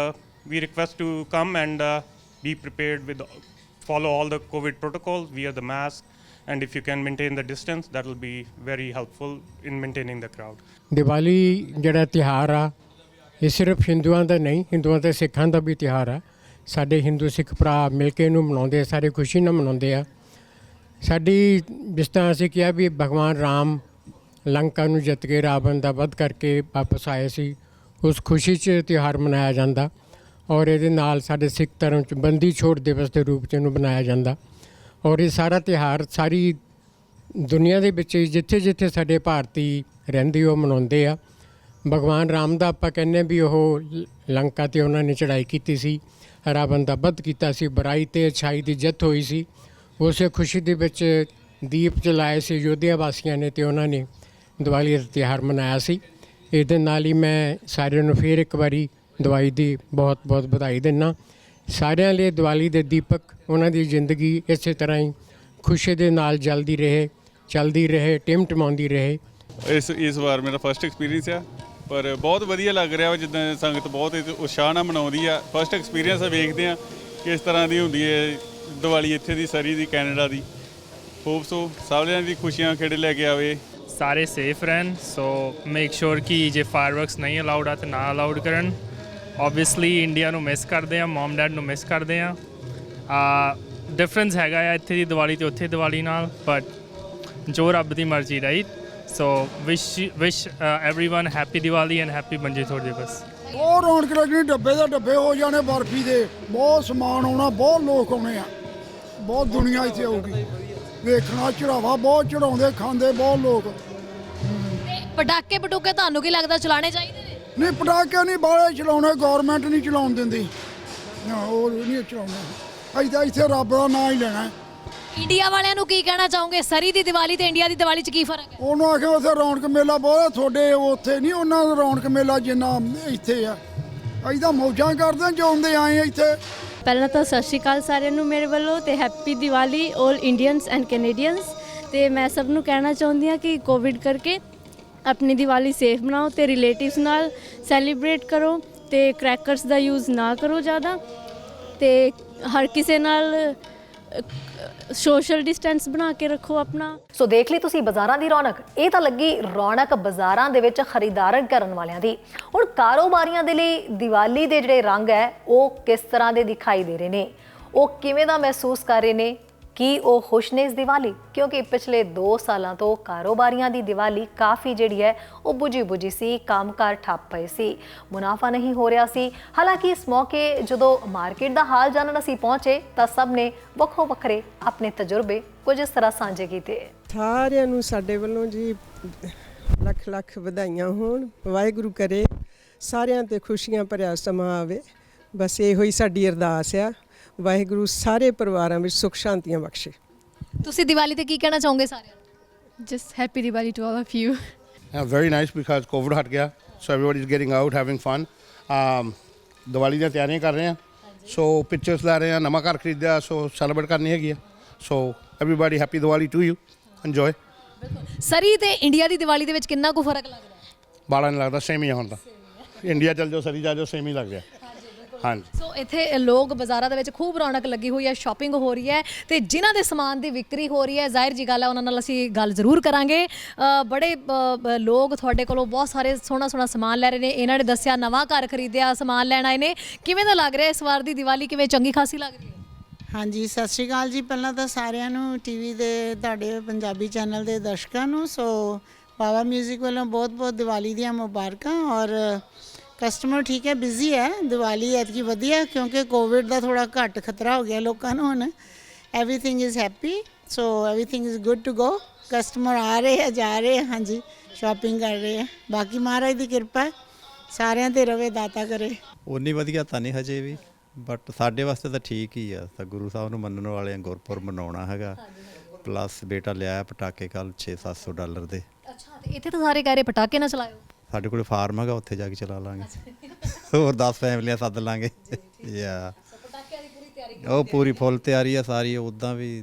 we request to come and be prepared with follow all the COVID protocols, wear the mask, and if you can maintain the distance, that will be very helpful in maintaining the crowd. Diwali ਜਿਹੜਾ ਤਿਉਹਾਰ ਆ ਇਹ ਸਿਰਫ ਹਿੰਦੂਆਂ ਦਾ ਨਹੀਂ, ਹਿੰਦੂਆਂ ਤੇ ਸਿੱਖਾਂ ਦਾ ਵੀ ਤਿਉਹਾਰ ਆ। ਸਾਡੇ ਹਿੰਦੂ ਸਿੱਖ ਭਰਾ ਮਿਲ ਕੇ ਇਹਨੂੰ ਮਨਾਉਂਦੇ ਆ, ਸਾਰੇ ਖੁਸ਼ੀ ਨਾਲ ਮਨਾਉਂਦੇ ਆ। ਸਾਡੀ ਜਿਸ ਤਰ੍ਹਾਂ ਅਸੀਂ ਕਿਹਾ ਵੀ ਭਗਵਾਨ ਰਾਮ ਲੰਕਾ ਨੂੰ ਜਿੱਤ ਕੇ ਰਾਵਣ ਦਾ ਵੱਧ ਕਰਕੇ ਵਾਪਸ ਆਏ ਸੀ, ਉਸ ਖੁਸ਼ੀ 'ਚ ਤਿਉਹਾਰ ਮਨਾਇਆ ਜਾਂਦਾ। ਔਰ ਇਹਦੇ ਨਾਲ ਸਾਡੇ ਸਿੱਖ ਧਰਮ 'ਚ ਬੰਦੀ ਛੋੜ ਦਿਵਸ ਦੇ ਰੂਪ 'ਚ ਇਹਨੂੰ ਮਨਾਇਆ ਜਾਂਦਾ। ਔਰ ਇਹ ਸਾਰਾ ਤਿਉਹਾਰ ਸਾਰੀ ਦੁਨੀਆ ਦੇ ਵਿੱਚ ਜਿੱਥੇ ਜਿੱਥੇ ਸਾਡੇ ਭਾਰਤੀ ਰਹਿੰਦੇ ਉਹ ਮਨਾਉਂਦੇ ਆ। ਭਗਵਾਨ ਰਾਮ ਦਾ ਆਪਾਂ ਕਹਿੰਦੇ ਵੀ ਉਹ ਲੰਕਾ 'ਤੇ ਉਹਨਾਂ ਨੇ ਚੜ੍ਹਾਈ ਕੀਤੀ ਸੀ, ਰਾਵਣ ਦਾ ਵੱਧ ਕੀਤਾ ਸੀ, ਬੁਰਾਈ 'ਤੇ ਅੱਛਾਈ ਦੀ ਜਿੱਤ ਹੋਈ ਸੀ। ਉਸੇ ਖੁਸ਼ੀ ਦੇ ਵਿੱਚ ਦੀਪ ਜਲਾਏ ਸੀ ਅਯੋਧਿਆ ਵਾਸੀਆਂ ਨੇ ਅਤੇ ਉਹਨਾਂ ਨੇ ਦੀਵਾਲੀ ਦਾ ਤਿਉਹਾਰ ਮਨਾਇਆ ਸੀ। ਇਹਦੇ ਨਾਲ ਹੀ ਮੈਂ ਸਾਰਿਆਂ ਨੂੰ ਫਿਰ ਇੱਕ ਵਾਰੀ ਦੀਵਾਲੀ ਦੀ ਬਹੁਤ ਬਹੁਤ ਵਧਾਈ ਦਿੰਦਾ। ਸਾਰਿਆਂ ਲਈ ਦੀਵਾਲੀ ਦੇ ਦੀਪਕ ਉਹਨਾਂ ਦੀ ਜ਼ਿੰਦਗੀ ਇਸੇ ਤਰ੍ਹਾਂ ਹੀ ਖੁਸ਼ੀ ਦੇ ਨਾਲ ਜਲਦੀ ਰਹੇ, ਚਲਦੀ ਰਹੇ, ਟਿਮਟਮਾਉਂਦੀ ਰਹੇ। ਇਸ ਵਾਰ ਮੇਰਾ ਫਸਟ ਐਕਸਪੀਰੀਅੰਸ ਆ, ਪਰ ਬਹੁਤ ਵਧੀਆ ਲੱਗ ਰਿਹਾ ਵਾ। ਜਿੱਦਾਂ ਸੰਗਤ ਬਹੁਤ ਉਤਸ਼ਾਹ ਨਾਲ ਮਨਾਉਂਦੀ ਆ। ਫਸਟ ਐਕਸਪੀਰੀਅੰਸ ਆ, ਵੇਖਦੇ ਆ ਕਿਸ ਤਰ੍ਹਾਂ ਦੀ ਹੁੰਦੀ ਹੈ ਦੀਵਾਲੀ ਇੱਥੇ ਦੀ, ਸਰੀ ਦੀ, ਕੈਨੇਡਾ ਦੀ। ਹੋਪ ਸੋ ਸਾਰਿਆਂ ਦੀ ਖੁਸ਼ੀਆਂ ਖੇੜੇ ਲੈ ਕੇ ਆਵੇ। ਸਾਰੇ ਸੇਫ ਰਹਿਣ। ਸੋ ਮੇਕ ਸ਼ੋਰ ਕਿ ਜੇ ਫਾਇਰਵਰਕਸ ਨਹੀਂ ਅਲਾਉਡ ਆ ਤਾਂ ਨਾ ਅਲਾਉਡ ਕਰਨ। ਓਬਵੀਅਸਲੀ ਇੰਡੀਆ ਨੂੰ ਮਿਸ ਕਰਦੇ ਆ, ਮਮ ਡੈਡ ਨੂੰ ਮਿਸ ਕਰਦੇ ਆ। ਡਿਫਰੈਂਸ ਹੈਗਾ ਆ ਇੱਥੇ ਦੀ ਦੀਵਾਲੀ ਅਤੇ ਉੱਥੇ ਦੀਵਾਲੀ ਨਾਲ, ਬਟ ਜੋ ਰੱਬ ਦੀ ਮਰਜ਼ੀ, right. So wish everyone happy Diwali and happy Bandi Chhor ਦਿਵਸ। ਬਹੁਤ ਰੌਣਕ ਲੱਗਣੀ, ਡੱਬੇ ਦੇ ਡੱਬੇ ਹੋ ਜਾਣੇ ਬਰਫੀ ਦੇ, ਬਹੁਤ ਸਮਾਨ ਆਉਣਾ, ਬਹੁਤ ਲੋਕ ਆਉਣੇ ਆ, ਬਹੁਤ ਦੁਨੀਆ ਇੱਥੇ ਆਊਗੀ ਵੇਖਣਾ। ਚੜਾਵਾ ਬਹੁਤ ਚੜਾਉਂਦੇ, ਖਾਂਦੇ ਬਹੁਤ ਲੋਕ। ਪਟਾਕੇ ਪਟੂਕੇ ਤੁਹਾਨੂੰ ਕੀ ਲੱਗਦਾ ਚਲਾਣੇ ਚਾਹੀਦੇ ਨੇ? ਨਹੀਂ, ਪਟਾਕੇ ਨਹੀਂ ਬਾਹਲੇ ਚਲਾਉਣੇ, ਗੌਰਮੈਂਟ ਨਹੀਂ ਚਲਾਉਣ ਦਿੰਦੀ। ਉਹ ਨਹੀਂ ਚਲਾਉਣਾ, ਅਸੀਂ ਤਾਂ ਇੱਥੇ ਰੱਬ ਦਾ ਨਾਂ ਹੀ ਲੈਣਾ। ਇੰਡੀਆ ਵਾਲਿਆਂ ਨੂੰ ਕੀ ਕਹਿਣਾ ਚਾਹੋਗੇ? ਸਰੀ ਦੀ ਦੀਵਾਲੀ ਤੇ ਇੰਡੀਆ ਦੀ ਦੀਵਾਲੀ 'ਚ ਕੀ ਫਰਕ ਹੈ? ਉਹਨੂੰ ਆਖਿਆ ਉੱਥੇ ਰੌਣਕ ਮੇਲਾ ਬਹੁਤ, ਤੁਹਾਡੇ ਉੱਥੇ ਨਹੀਂ ਉਹਨਾਂ ਦਾ ਰੌਣਕ ਮੇਲਾ ਜਿੰਨਾ ਇੱਥੇ ਆ। ਅਸੀਂ ਤਾਂ ਮੌਜਾਂ ਕਰਦੇ ਜਿਉਂਦੇ ਆਏ ਇੱਥੇ। ਪਹਿਲਾਂ ਤਾਂ ਸਤਿ ਸ਼੍ਰੀ ਅਕਾਲ ਸਾਰਿਆਂ ਨੂੰ ਮੇਰੇ ਵੱਲੋਂ, ਤੇ happy Diwali all Indians and Canadians. ਤੇ ਮੈਂ ਸਭ ਨੂੰ ਕਹਿਣਾ ਚਾਹੁੰਦੀ ਹਾਂ ਕਿ ਕੋਵਿਡ ਕਰਕੇ ਆਪਣੀ ਦੀਵਾਲੀ ਸੇਫ ਬਣਾਓ ਤੇ ਰਿਲੇਟਿਵਸ ਨਾਲ ਸੈਲੀਬ੍ਰੇਟ ਕਰੋ, ਤੇ ਕ੍ਰੈਕਰਸ ਦਾ ਯੂਜ਼ ਨਾ ਕਰੋ ਜ਼ਿਆਦਾ, ਤੇ ਹਰ ਕਿਸੇ ਨਾਲ ਸੋਸ਼ਲ ਡਿਸਟੈਂਸ ਬਣਾ ਕੇ ਰੱਖੋ ਆਪਣਾ। ਸੋ ਦੇਖ ਲਈ ਤੁਸੀਂ ਬਾਜ਼ਾਰਾਂ ਦੀ ਰੌਣਕ। ਇਹ ਤਾਂ ਲੱਗੀ ਰੌਣਕ ਬਾਜ਼ਾਰਾਂ ਦੇ ਵਿੱਚ ਖਰੀਦਾਰਨ ਕਰਨ ਵਾਲਿਆਂ ਦੀ। ਹੁਣ ਕਾਰੋਬਾਰੀਆਂ ਦੇ ਲਈ ਦੀਵਾਲੀ ਦੇ ਜਿਹੜੇ ਰੰਗ ਹੈ ਉਹ ਕਿਸ ਤਰ੍ਹਾਂ ਦੇ ਦਿਖਾਈ ਦੇ ਰਹੇ ਨੇ, ਉਹ ਕਿਵੇਂ ਦਾ ਮਹਿਸੂਸ ਕਰ ਰਹੇ ਨੇ, ਕੀ ਉਹ ਖੁਸ਼ ਨੇ ਇਸ ਦੀਵਾਲੀ? ਕਿਉਂਕਿ ਪਿਛਲੇ 2 ਸਾਲਾਂ ਤੋਂ ਕਾਰੋਬਾਰੀਆਂ ਦੀ ਦੀਵਾਲੀ ਕਾਫੀ ਜਿਹੜੀ ਹੈ ਉਹ ਬੁਝੀ ਸੀ, ਕੰਮਕਾਰ ਠੱਪ ਪਏ ਸੀ, ਮੁਨਾਫਾ ਨਹੀਂ ਹੋ ਰਿਹਾ ਸੀ। ਹਾਲਾਂਕਿ ਇਸ ਮੌਕੇ ਜਦੋਂ ਮਾਰਕੀਟ ਦਾ ਹਾਲ ਜਾਣਨ ਅਸੀਂ ਪਹੁੰਚੇ ਤਾਂ ਸਭ ਨੇ ਵੱਖੋ ਵੱਖਰੇ ਆਪਣੇ ਤਜਰਬੇ ਕੁਝ ਇਸ ਤਰ੍ਹਾਂ ਸਾਂਝੇ ਕੀਤੇ। ਸਾਰਿਆਂ ਨੂੰ ਸਾਡੇ ਵੱਲੋਂ ਜੀ ਲੱਖ ਲੱਖ ਵਧਾਈਆਂ ਹੋਣ। ਵਾਹਿਗੁਰੂ ਕਰੇ ਸਾਰਿਆਂ ਤੇ ਖੁਸ਼ੀਆਂ ਭਰਿਆ ਸਮਾਂ ਆਵੇ। ਬਸ ਇਹੋ ਹੀ ਸਾਡੀ ਅਰਦਾਸ ਆ, ਵਾਹਿਗੁਰੂ ਸਾਰੇ ਪਰਿਵਾਰਾਂ ਵਿੱਚ ਸੁੱਖ ਸ਼ਾਂਤੀਆਂ ਬਖਸ਼ੇ। ਤੁਸੀਂ ਦੀਵਾਲੀ ਤੇ ਕੀ ਕਹਿਣਾ ਚਾਹੋਗੇ ਸਾਰਿਆਂ ਨੂੰ? Just happy Diwali to all of you. Very nice because COVID ਹਟ ਗਿਆ, so everybody is getting out having fun. Diwali ਦੀਆਂ ਤਿਆਰੀਆਂ ਕਰ ਰਹੇ ਹਾਂ, ਸੋ ਪਿਕਚਰਸ ਲੈ ਰਹੇ ਹਾਂ, ਨਵਾਂ ਘਰ ਖਰੀਦਿਆ, ਸੋ ਸੈਲੀਬ੍ਰੇਟ ਕਰਨੀ ਹੈਗੀ ਆ। ਸੋ everybody happy Diwali to you, enjoy। ਸਰੀ ਤੇ ਇੰਡੀਆ ਦੀ ਦੀਵਾਲੀ ਦੇ ਵਿੱਚ ਕਿੰਨਾ ਕੁ ਫਰਕ ਲੱਗਦਾ ਹੈ? ਬਾਲਾ ਨਹੀਂ ਲੱਗਦਾ, ਸੇਮ ਹੀ ਆ ਹੁਣ ਤਾਂ। ਇੰਡੀਆ ਚੱਲ ਜਾਓ, ਸਰੀ ਜਾ ਜਾਓ, ਸੇਮ ਹੀ ਲੱਗ ਰਿਹਾ। ਹਾਂਜੀ। ਸੋ ਇੱਥੇ ਲੋਕ ਬਾਜ਼ਾਰਾਂ ਦੇ ਵਿੱਚ ਖੂਬ ਰੌਣਕ ਲੱਗੀ ਹੋਈ ਹੈ, ਸ਼ਾਪਿੰਗ ਹੋ ਰਹੀ ਹੈ, ਤੇ ਜਿਨ੍ਹਾਂ ਦੇ ਸਮਾਨ ਦੀ ਵਿਕਰੀ ਹੋ ਰਹੀ ਹੈ ਜ਼ਾਹਿਰ ਜੀ ਗੱਲ ਹੈ ਉਹਨਾਂ ਨਾਲ ਅਸੀਂ ਗੱਲ ਜ਼ਰੂਰ ਕਰਾਂਗੇ। ਬੜੇ ਲੋਕ ਤੁਹਾਡੇ ਕੋਲੋਂ ਬਹੁਤ ਸਾਰੇ ਸੋਹਣਾ ਸਮਾਨ ਲੈ ਰਹੇ ਨੇ। ਇਹਨਾਂ ਨੇ ਦੱਸਿਆ ਨਵਾਂ ਘਰ ਖਰੀਦਿਆ, ਸਮਾਨ ਲੈਣ ਆਏ ਨੇ। ਕਿਵੇਂ ਦਾ ਲੱਗ ਰਿਹਾ ਇਸ ਵਾਰ ਦੀ ਦੀਵਾਲੀ? ਕਿਵੇਂ ਚੰਗੀ ਖਾਸੀ ਲੱਗ ਰਹੀ ਹੈ? ਹਾਂਜੀ, ਸਤਿ ਸ਼੍ਰੀ ਅਕਾਲ ਜੀ। ਪਹਿਲਾਂ ਤਾਂ ਸਾਰਿਆਂ ਨੂੰ ਟੀਵੀ ਦੇ ਤੁਹਾਡੇ ਪੰਜਾਬੀ ਚੈਨਲ ਦੇ ਦਰਸ਼ਕਾਂ ਨੂੰ ਸੋ ਬਾਵਾ ਮਿਊਜ਼ਿਕ ਵੱਲੋਂ ਬਹੁਤ ਬਹੁਤ ਦੀਵਾਲੀ ਦੀਆਂ ਮੁਬਾਰਕਾਂ। ਔਰ ਕਸਟਮਰ ਠੀਕ ਹੈ, ਬਿਜ਼ੀ ਹੈ। ਦੀਵਾਲੀ ਐਤਕੀ ਵਧੀਆ ਕਿਉਂਕਿ ਕੋਵਿਡ ਦਾ ਥੋੜਾ ਘੱਟ ਖਤਰਾ ਹੋ ਗਿਆ ਲੋਕਾਂ ਨੂੰ ਹੁਣ। Everything is happy, so everything is good to go. Customer ਆ ਰਹੇ ਹੈ, ਜਾ ਰਹੇ ਹੈ, ਹਾਂਜੀ ਸ਼ਾਪਿੰਗ ਕਰ ਰਹੇ ਹੈ। ਬਾਕੀ ਮਹਾਰਾਜ ਦੀ ਕਿਰਪਾ ਹੈ, ਸਾਰਿਆਂ ਤੇ ਰਵੇ, ਦਾਤਾ ਕਰੇ। ਉਨੀ ਵਧੀਆ ਤਾਂ ਨਹੀਂ ਹਜੇ ਵੀ, ਬਟ ਸਾਡੇ ਵਾਸਤੇ ਤਾਂ ਠੀਕ ਹੀ ਆ। ਤਾਂ ਗੁਰੂ ਸਾਹਿਬ ਨੂੰ ਮੰਨਣ ਵਾਲਿਆਂ ਗੁਰਪੁਰਬ ਮਨਾਉਣਾ ਹੈਗਾ। ਪਲੱਸ ਬੇਟਾ ਲਿਆਇਆ ਪਟਾਕੇ ਕੱਲ $600-700 ਦੇ। ਅੱਛਾ, ਤੇ ਇੱਥੇ ਤਾਂ ਸਾਰੇ ਕਹਿ ਰਹੇ ਪਟਾਕੇ ਨਾ ਚਲਾਇਓ। ਸਾਡੇ ਕੋਲ ਫਾਰਮ ਹੈਗਾ, ਉੱਥੇ ਜਾ ਕੇ ਚਲਾ ਲਾਂਗੇ। ਹੋਰ 10 ਫੈਮਲੀਆਂ ਸੱਦ ਲਾਂਗੇ। ਯਾ ਉਹ ਪੂਰੀ ਫੁੱਲ ਤਿਆਰੀ ਆ ਸਾਰੀ ਉੱਦਾਂ ਵੀ,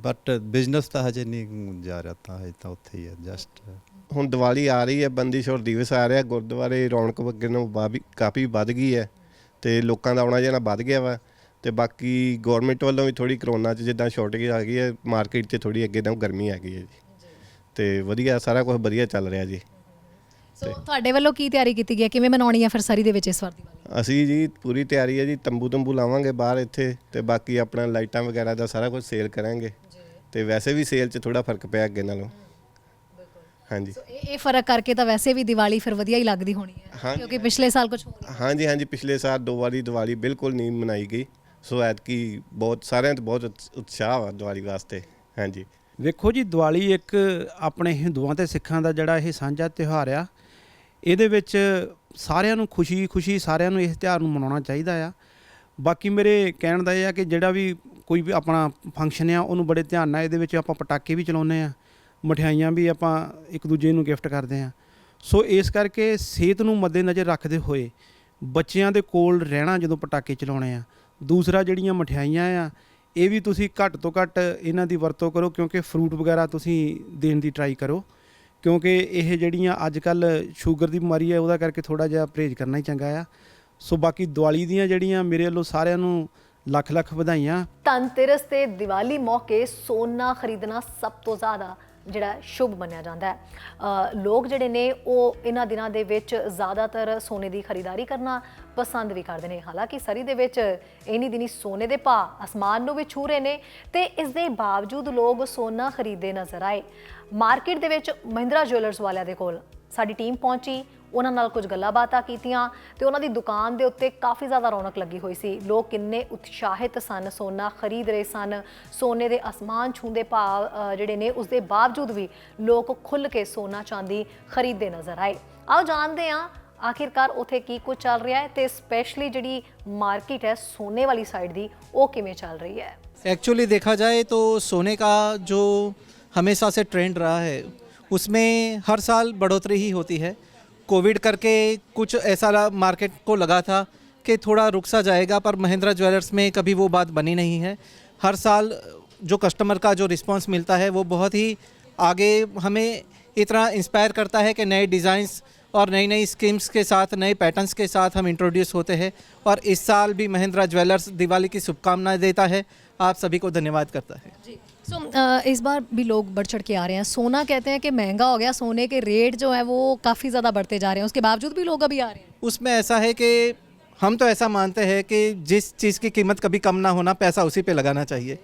ਬਟ ਬਿਜ਼ਨਸ ਤਾਂ ਹਜੇ ਨਹੀਂ ਜਾ ਰਿਹਾ, ਤਾਂ ਹਜੇ ਤਾਂ ਉੱਥੇ ਹੀ ਹੈ ਜਸਟ। ਹੁਣ ਦੀਵਾਲੀ ਆ ਰਹੀ ਹੈ, ਬੰਦੀ ਛੋੜ ਦਿਵਸ ਆ ਰਿਹਾ, ਗੁਰਦੁਆਰੇ ਰੌਣਕ ਅੱਗੇ ਨੂੰ ਕਾਫੀ ਵੱਧ ਗਈ ਹੈ ਅਤੇ ਲੋਕਾਂ ਦਾ ਆਉਣਾ ਜਾਣਾ ਵੱਧ ਗਿਆ ਵਾ। ਅਤੇ ਬਾਕੀ ਗੌਰਮੈਂਟ ਵੱਲੋਂ ਵੀ ਥੋੜ੍ਹੀ ਕਰੋਨਾ 'ਚ ਜਿੱਦਾਂ ਸ਼ਾਰਟੇਜ ਆ ਗਈ ਹੈ, ਮਾਰਕੀਟ 'ਚ ਥੋੜ੍ਹੀ ਅੱਗੇ ਨਾਲੋਂ ਗਰਮੀ ਆ ਗਈ ਹੈ ਜੀ। ਅਤੇ ਵਧੀਆ, ਸਾਰਾ ਕੁਝ ਵਧੀਆ ਚੱਲ ਰਿਹਾ ਜੀ। ਸੋ ਤੁਹਾਡੇ ਵੱਲੋਂ ਕੀ ਤਿਆਰੀ ਕੀਤੀ ਗਈ ਹੈ, ਕਿਵੇਂ ਮਨਾਉਣੀ ਹੈ ਫਿਰ ਸਰੀ ਦੇ ਵਿੱਚ ਇਸ ਵਾਰ ਦੀਵਾਲੀ? ਅਸੀਂ ਜੀ ਪੂਰੀ ਤਿਆਰੀ ਹੈ ਜੀ, ਤੰਬੂ ਲਾਵਾਂਗੇ ਬਾਹਰ ਇੱਥੇ, ਅਤੇ ਬਾਕੀ ਆਪਣਾ ਲਾਈਟਾਂ ਵਗੈਰਾ ਦਾ ਸਾਰਾ ਕੁਝ ਸੇਲ ਕਰਾਂਗੇ। ਅਤੇ ਵੈਸੇ ਵੀ ਸੇਲ 'ਚ ਥੋੜ੍ਹਾ ਫਰਕ ਪਿਆ ਅੱਗੇ ਨਾਲੋਂ। ਹਾਂਜੀ, ਇਹ ਫਰਕ ਕਰਕੇ ਤਾਂ ਵੈਸੇ ਵੀ ਦੀਵਾਲੀ ਫਿਰ ਵਧੀਆ ਹੀ ਲੱਗਦੀ ਹੋਣੀ ਹੈ, ਕਿਉਂਕਿ ਪਿਛਲੇ ਸਾਲ ਕੁਝ ਹੋਰ। ਹਾਂਜੀ, ਪਿਛਲੇ ਸਾਲ 2 ਵਾਰੀ ਦੀਵਾਲੀ ਬਿਲਕੁਲ ਨਹੀਂ ਮਨਾਈ ਗਈ। ਸੋ ਐਤਕੀ ਬਹੁਤ ਸਾਰਿਆਂ 'ਚ ਬਹੁਤ ਉਤਸ਼ਾਹ ਵਾ ਦੀਵਾਲੀ ਵਾਸਤੇ। ਹਾਂਜੀ, ਵੇਖੋ ਜੀ, ਦੀਵਾਲੀ ਇੱਕ ਆਪਣੇ ਹਿੰਦੂਆਂ ਤੇ ਸਿੱਖਾਂ ਦਾ ਜਿਹੜਾ ਇਹ ਸਾਂਝਾ ਤਿਉਹਾਰ ਆ। ਇਹਦੇ ਵਿੱਚ ਸਾਰਿਆਂ ਨੂੰ ਖੁਸ਼ੀ ਸਾਰਿਆਂ ਨੂੰ ਇਸ ਤਿਉਹਾਰ ਨੂੰ ਮਨਾਉਣਾ ਚਾਹੀਦਾ ਆ। ਬਾਕੀ ਮੇਰੇ ਕਹਿਣ ਦਾ ਇਹ ਆ ਕਿ ਜਿਹੜਾ ਵੀ ਕੋਈ ਵੀ ਆਪਣਾ ਫੰਕਸ਼ਨ ਆ ਉਹਨੂੰ ਬੜੇ ਧਿਆਨ ਨਾਲ, ਇਹਦੇ ਵਿੱਚ ਆਪਾਂ ਪਟਾਕੇ ਵੀ ਚਲਾਉਂਦੇ ਆ, ਮਠਿਆਈਆਂ ਵੀ ਆਪਾਂ ਇੱਕ ਦੂਜੇ ਨੂੰ ਗਿਫਟ ਕਰਦੇ ਆ। ਸੋ ਇਸ ਕਰਕੇ ਸਿਹਤ ਨੂੰ ਮੱਦੇਨਜ਼ਰ ਰੱਖਦੇ ਹੋਏ ਬੱਚਿਆਂ ਦੇ ਕੋਲ ਰਹਿਣਾ ਜਦੋਂ ਪਟਾਕੇ ਚਲਾਉਣੇ ਆ। ਦੂਸਰਾ, ਜਿਹੜੀਆਂ ਮਠਿਆਈਆਂ ਆ ਇਹ ਵੀ ਤੁਸੀਂ ਘੱਟ ਤੋਂ ਘੱਟ ਇਹਨਾਂ ਦੀ ਵਰਤੋਂ ਕਰੋ, ਕਿਉਂਕਿ ਫਰੂਟ ਵਗੈਰਾ ਤੁਸੀਂ ਦੇਣ ਦੀ ਟਰਾਈ ਕਰੋ, ਕਿਉਂਕਿ ਇਹ ਜਿਹੜੀਆਂ ਅੱਜ ਕੱਲ੍ਹ ਸ਼ੂਗਰ ਦੀ ਬਿਮਾਰੀ ਹੈ ਉਹਦਾ ਕਰਕੇ ਥੋੜ੍ਹਾ ਜਿਹਾ ਪਰਹੇਜ਼ ਕਰਨਾ ਹੀ ਚੰਗਾ ਆ। ਸੋ ਬਾਕੀ ਦੀਵਾਲੀ ਦੀਆਂ ਜਿਹੜੀਆਂ ਮੇਰੇ ਵੱਲੋਂ ਸਾਰਿਆਂ ਨੂੰ ਲੱਖ ਵਧਾਈਆਂ। ਧਨਤੇਰਸ ਤੇ ਦੀਵਾਲੀ ਮੌਕੇ ਸੋਨਾ ਖਰੀਦਣਾ ਸਭ ਤੋਂ ਜ਼ਿਆਦਾ ਜਿਹੜਾ ਸ਼ੁਭ ਮੰਨਿਆ ਜਾਂਦਾ ਹੈ। ਲੋਕ ਜਿਹੜੇ ਨੇ ਉਹ ਇਹਨਾਂ ਦਿਨਾਂ ਦੇ ਵਿੱਚ ਜ਼ਿਆਦਾਤਰ ਸੋਨੇ ਦੀ ਖਰੀਦਾਰੀ ਕਰਨਾ ਪਸੰਦ ਵੀ ਕਰਦੇ ਨੇ। ਹਾਲਾਂਕਿ ਸਰੀ ਦੇ ਵਿੱਚ ਇਨੀ ਦਿਨੀ ਸੋਨੇ ਦੇ ਭਾਅ ਅਸਮਾਨ ਨੂੰ ਵੀ ਛੂ ਰਹੇ ਨੇ, ਤੇ ਇਸ ਦੇ ਬਾਵਜੂਦ ਲੋਕ ਸੋਨਾ ਖਰੀਦਦੇ ਨਜ਼ਰ ਆਏ। ਮਾਰਕੀਟ ਦੇ ਵਿੱਚ ਮਹਿੰਦਰਾ ਜੁਐਲਰਸ ਵਾਲਿਆਂ ਦੇ ਕੋਲ ਸਾਡੀ ਟੀਮ ਪਹੁੰਚੀ, ਉਹਨਾਂ ਨਾਲ ਕੁਝ ਗੱਲਾਂ ਬਾਤਾਂ ਕੀਤੀਆਂ, ਤੇ ਉਹਨਾਂ ਦੀ ਦੁਕਾਨ ਦੇ ਉੱਤੇ ਕਾਫੀ ਜ਼ਿਆਦਾ ਰੌਣਕ ਲੱਗੀ ਹੋਈ ਸੀ। ਲੋਕ ਕਿੰਨੇ ਉਤਸ਼ਾਹਿਤ ਸਨ, ਸੋਨਾ ਖਰੀਦ ਰਹੇ ਸਨ। ਸੋਨੇ ਦੇ ਅਸਮਾਨ ਛੂੰਦੇ ਭਾਅ ਜਿਹੜੇ ਨੇ ਉਸ ਦੇ ਬਾਵਜੂਦ ਵੀ ਲੋਕ ਖੁੱਲ੍ਹ ਕੇ ਸੋਨਾ ਚਾਂਦੀ ਖਰੀਦਦੇ ਨਜ਼ਰ ਆਏ। ਆਓ ਜਾਣਦੇ ਹਾਂ ਆਖਿਰਕਾਰ ਉੱਥੇ ਕੀ ਕੁਝ ਚੱਲ ਰਿਹਾ ਹੈ, ਤੇ ਸਪੈਸ਼ਲੀ ਜਿਹੜੀ ਮਾਰਕੀਟ ਹੈ सोने वाली साइड दी वो किमें चल रही है। एक्चुअली देखा जाए तो सोने का जो हमेशा से ट्रेंड रहा है उसमें हर साल बढ़ोतरी ही होती है। कोविड करके कुछ ऐसा मार्केट को लगा था कि थोड़ा रुक सा जाएगा, पर महिंद्रा ज्वेलर्स में कभी वो बात बनी नहीं है। हर साल जो कस्टमर का जो रिस्पांस मिलता है वो बहुत ही आगे हमें इतना इंस्पायर करता है कि नए डिज़ाइंस और नई नई स्कीम्स के साथ, नए पैटर्न्स के साथ हम इंट्रोड्यूस होते हैं। और इस साल भी महिंद्रा ज्वेलर्स दिवाली की शुभकामनाएं देता है, आप सभी को धन्यवाद करता है जी। इस बार भी लोग बढ़ चढ़ के आ रहे हैं। सोना कहते हैं कि महंगा हो गया, सोने के रेट जो है वो काफ़ी ज़्यादा बढ़ते जा रहे हैं, उसके बावजूद भी लोग अभी आ रहे हैं। उसमें ऐसा है कि हम तो ऐसा मानते हैं कि जिस चीज़ की कीमत कभी कम ना होना, पैसा उसी पे लगाना चाहिए।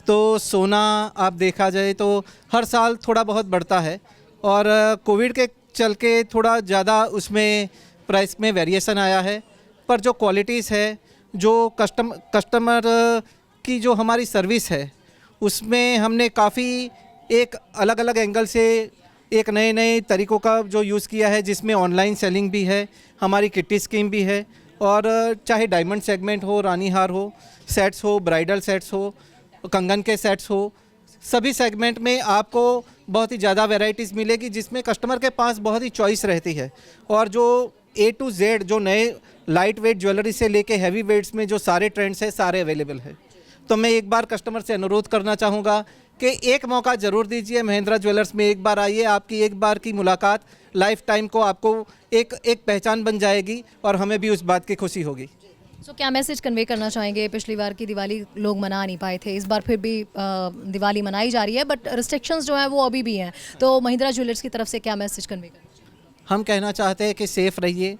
तो सोना आप देखा जाए तो हर साल थोड़ा बहुत बढ़ता है, और कोविड के चल के थोड़ा ज़्यादा उसमें प्राइस में वेरिएशन आया है। पर जो क्वालिटीज़ है, जो कस्टमर की जो हमारी सर्विस है, उसमें हमने काफ़ी एक अलग अलग एंगल से एक नए नए तरीक़ों का जो यूज़ किया है, जिसमें ऑनलाइन सेलिंग भी है, हमारी किट्टी स्कीम भी है। और चाहे डायमंड सेगमेंट हो, रानी हार हो, सेट्स हो, ब्राइडल सेट्स हो, कंगन के सेट्स हो, सभी सेगमेंट में आपको बहुत ही ज़्यादा वैरायटीज़ मिलेगी, जिसमें कस्टमर के पास बहुत ही चॉइस रहती है। और जो A to Z जो नए लाइट वेट ज्वेलरी से लेके हैवी वेट्स में जो सारे ट्रेंड्स हैं, सारे अवेलेबल है। तो मैं एक बार कस्टमर से अनुरोध करना चाहूँगा कि एक मौका ज़रूर दीजिए, महिंद्रा ज्वेलर्स में एक बार आइए। आपकी एक बार की मुलाकात लाइफ टाइम को आपको एक पहचान बन जाएगी, और हमें भी उस बात की खुशी होगी। सो क्या मैसेज कन्वे करना चाहेंगे? पिछली बार की दिवाली लोग मना नहीं पाए थे, इस बार फिर भी दिवाली मनाई जा रही है, बट रिस्ट्रिक्शंस जो हैं वो अभी भी हैं। तो महिंद्रा ज्वेलर्स की तरफ से क्या मैसेज कन्वे करें? हम कहना चाहते हैं कि सेफ़ रहिए,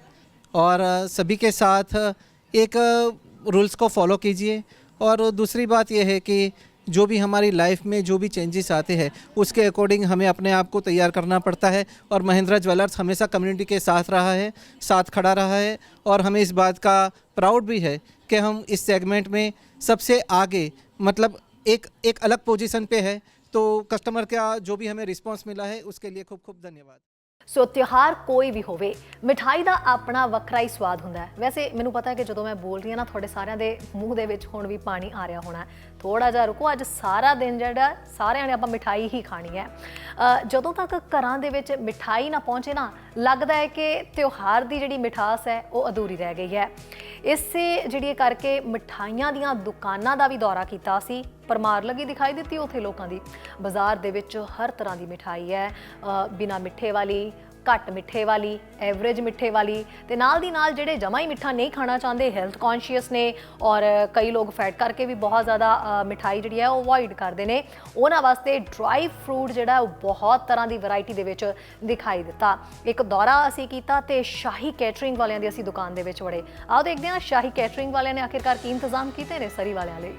और सभी के साथ एक रूल्स को फॉलो कीजिए। और दूसरी बात यह है कि जो भी हमारी लाइफ में जो भी चेंजेस आते हैं उसके अकॉर्डिंग हमें अपने आप को तैयार करना पड़ता है। और महिंद्रा ज्वेलर्स हमेशा कम्युनिटी के साथ रहा है, साथ खड़ा रहा है, और हमें इस बात का प्राउड भी है कि हम इस सेगमेंट में सबसे आगे, मतलब एक अलग पोजीशन पे है। तो कस्टमर का जो भी हमें रिस्पांस मिला है उसके लिए खूब खूब धन्यवाद। ਸੋ ਤਿਉਹਾਰ ਕੋਈ ਵੀ ਹੋਵੇ, ਮਿਠਾਈ ਦਾ ਆਪਣਾ ਵੱਖਰਾ ਹੀ ਸਵਾਦ ਹੁੰਦਾ ਹੈ। ਵੈਸੇ ਮੈਨੂੰ ਪਤਾ ਹੈ ਕਿ ਜਦੋਂ ਮੈਂ ਬੋਲ ਰਹੀ ਹਾਂ ਨਾ, ਤੁਹਾਡੇ ਸਾਰਿਆਂ ਦੇ ਮੂੰਹ ਦੇ ਵਿੱਚ ਹੁਣ ਵੀ ਪਾਣੀ ਆ ਰਿਹਾ ਹੋਣਾ। ਥੋੜਾ ਜਿਹਾ ਰੁਕੋ, ਅੱਜ ਸਾਰਾ ਦਿਨ ਜਿਹੜਾ ਸਾਰਿਆਂ ਨੇ ਆਪਾਂ ਮਿਠਾਈ ਹੀ ਖਾਣੀ ਹੈ। ਜਦੋਂ ਤੱਕ ਘਰਾਂ ਦੇ ਵਿੱਚ ਮਿਠਾਈ ਨਾ ਪਹੁੰਚੇ ਨਾ, ਲੱਗਦਾ ਹੈ ਕਿ ਤਿਉਹਾਰ ਦੀ ਜਿਹੜੀ ਮਿਠਾਸ ਹੈ ਉਹ ਅਧੂਰੀ ਰਹਿ ਗਈ ਹੈ। ਇਸੇ ਜਿਹੜੀ ਕਰਕੇ ਮਿਠਾਈਆਂ ਦੀਆਂ ਦੁਕਾਨਾਂ ਦਾ ਵੀ ਦੌਰਾ ਕੀਤਾ ਸੀ। ਪਰਮਾਰ ਲੱਗੀ ਦਿਖਾਈ ਦਿੱਤੀ ਉੱਥੇ ਲੋਕਾਂ ਦੀ। ਬਾਜ਼ਾਰ ਦੇ ਵਿੱਚ ਹਰ ਤਰ੍ਹਾਂ ਦੀ ਮਿਠਾਈ ਹੈ, ਬਿਨਾਂ ਮਿੱਠੇ ਵਾਲੀ, ਘੱਟ ਮਿੱਠੇ ਵਾਲੀ, ਐਵਰੇਜ ਮਿੱਠੇ ਵਾਲੀ, ਤੇ ਨਾਲ ਦੀ ਨਾਲ ਜਿਹੜੇ ਜਮਾ ਹੀ ਮਿੱਠਾ ਨਹੀਂ ਖਾਣਾ ਚਾਹੁੰਦੇ, ਹੈਲਥ ਕੌਨਸ਼ੀਅਸ ਨੇ, ਔਰ ਕਈ ਲੋਕ ਫੈਟ ਕਰਕੇ ਵੀ ਬਹੁਤ ਜ਼ਿਆਦਾ ਮਿਠਾਈ ਜਿਹੜੀ ਹੈ ਉਹ ਅਵੋਇਡ ਕਰਦੇ ਨੇ, ਉਹਨਾਂ ਵਾਸਤੇ ਡਰਾਈ ਫਰੂਟ ਜਿਹੜਾ ਉਹ ਬਹੁਤ ਤਰ੍ਹਾਂ ਦੀ ਵੈਰਾਈਟੀ ਦੇ ਵਿੱਚ ਦਿਖਾਈ ਦਿੱਤਾ। ਇੱਕ ਦੌਰਾ ਅਸੀਂ ਕੀਤਾ ਤੇ ਸ਼ਾਹੀ ਕੈਟਰਿੰਗ ਵਾਲਿਆਂ ਦੀ ਅਸੀਂ ਦੁਕਾਨ ਦੇ ਵਿੱਚ ਵੜੇ। ਆਓ ਦੇਖਦੇ ਹਾਂ ਸ਼ਾਹੀ ਕੈਟਰਿੰਗ ਵਾਲਿਆਂ ਨੇ ਆਖਿਰਕਾਰ ਕੀ ਇੰਤਜ਼ਾਮ ਕੀਤੇ ਨੇ ਸਰੀ ਵਾਲਿਆਂ ਲਈ।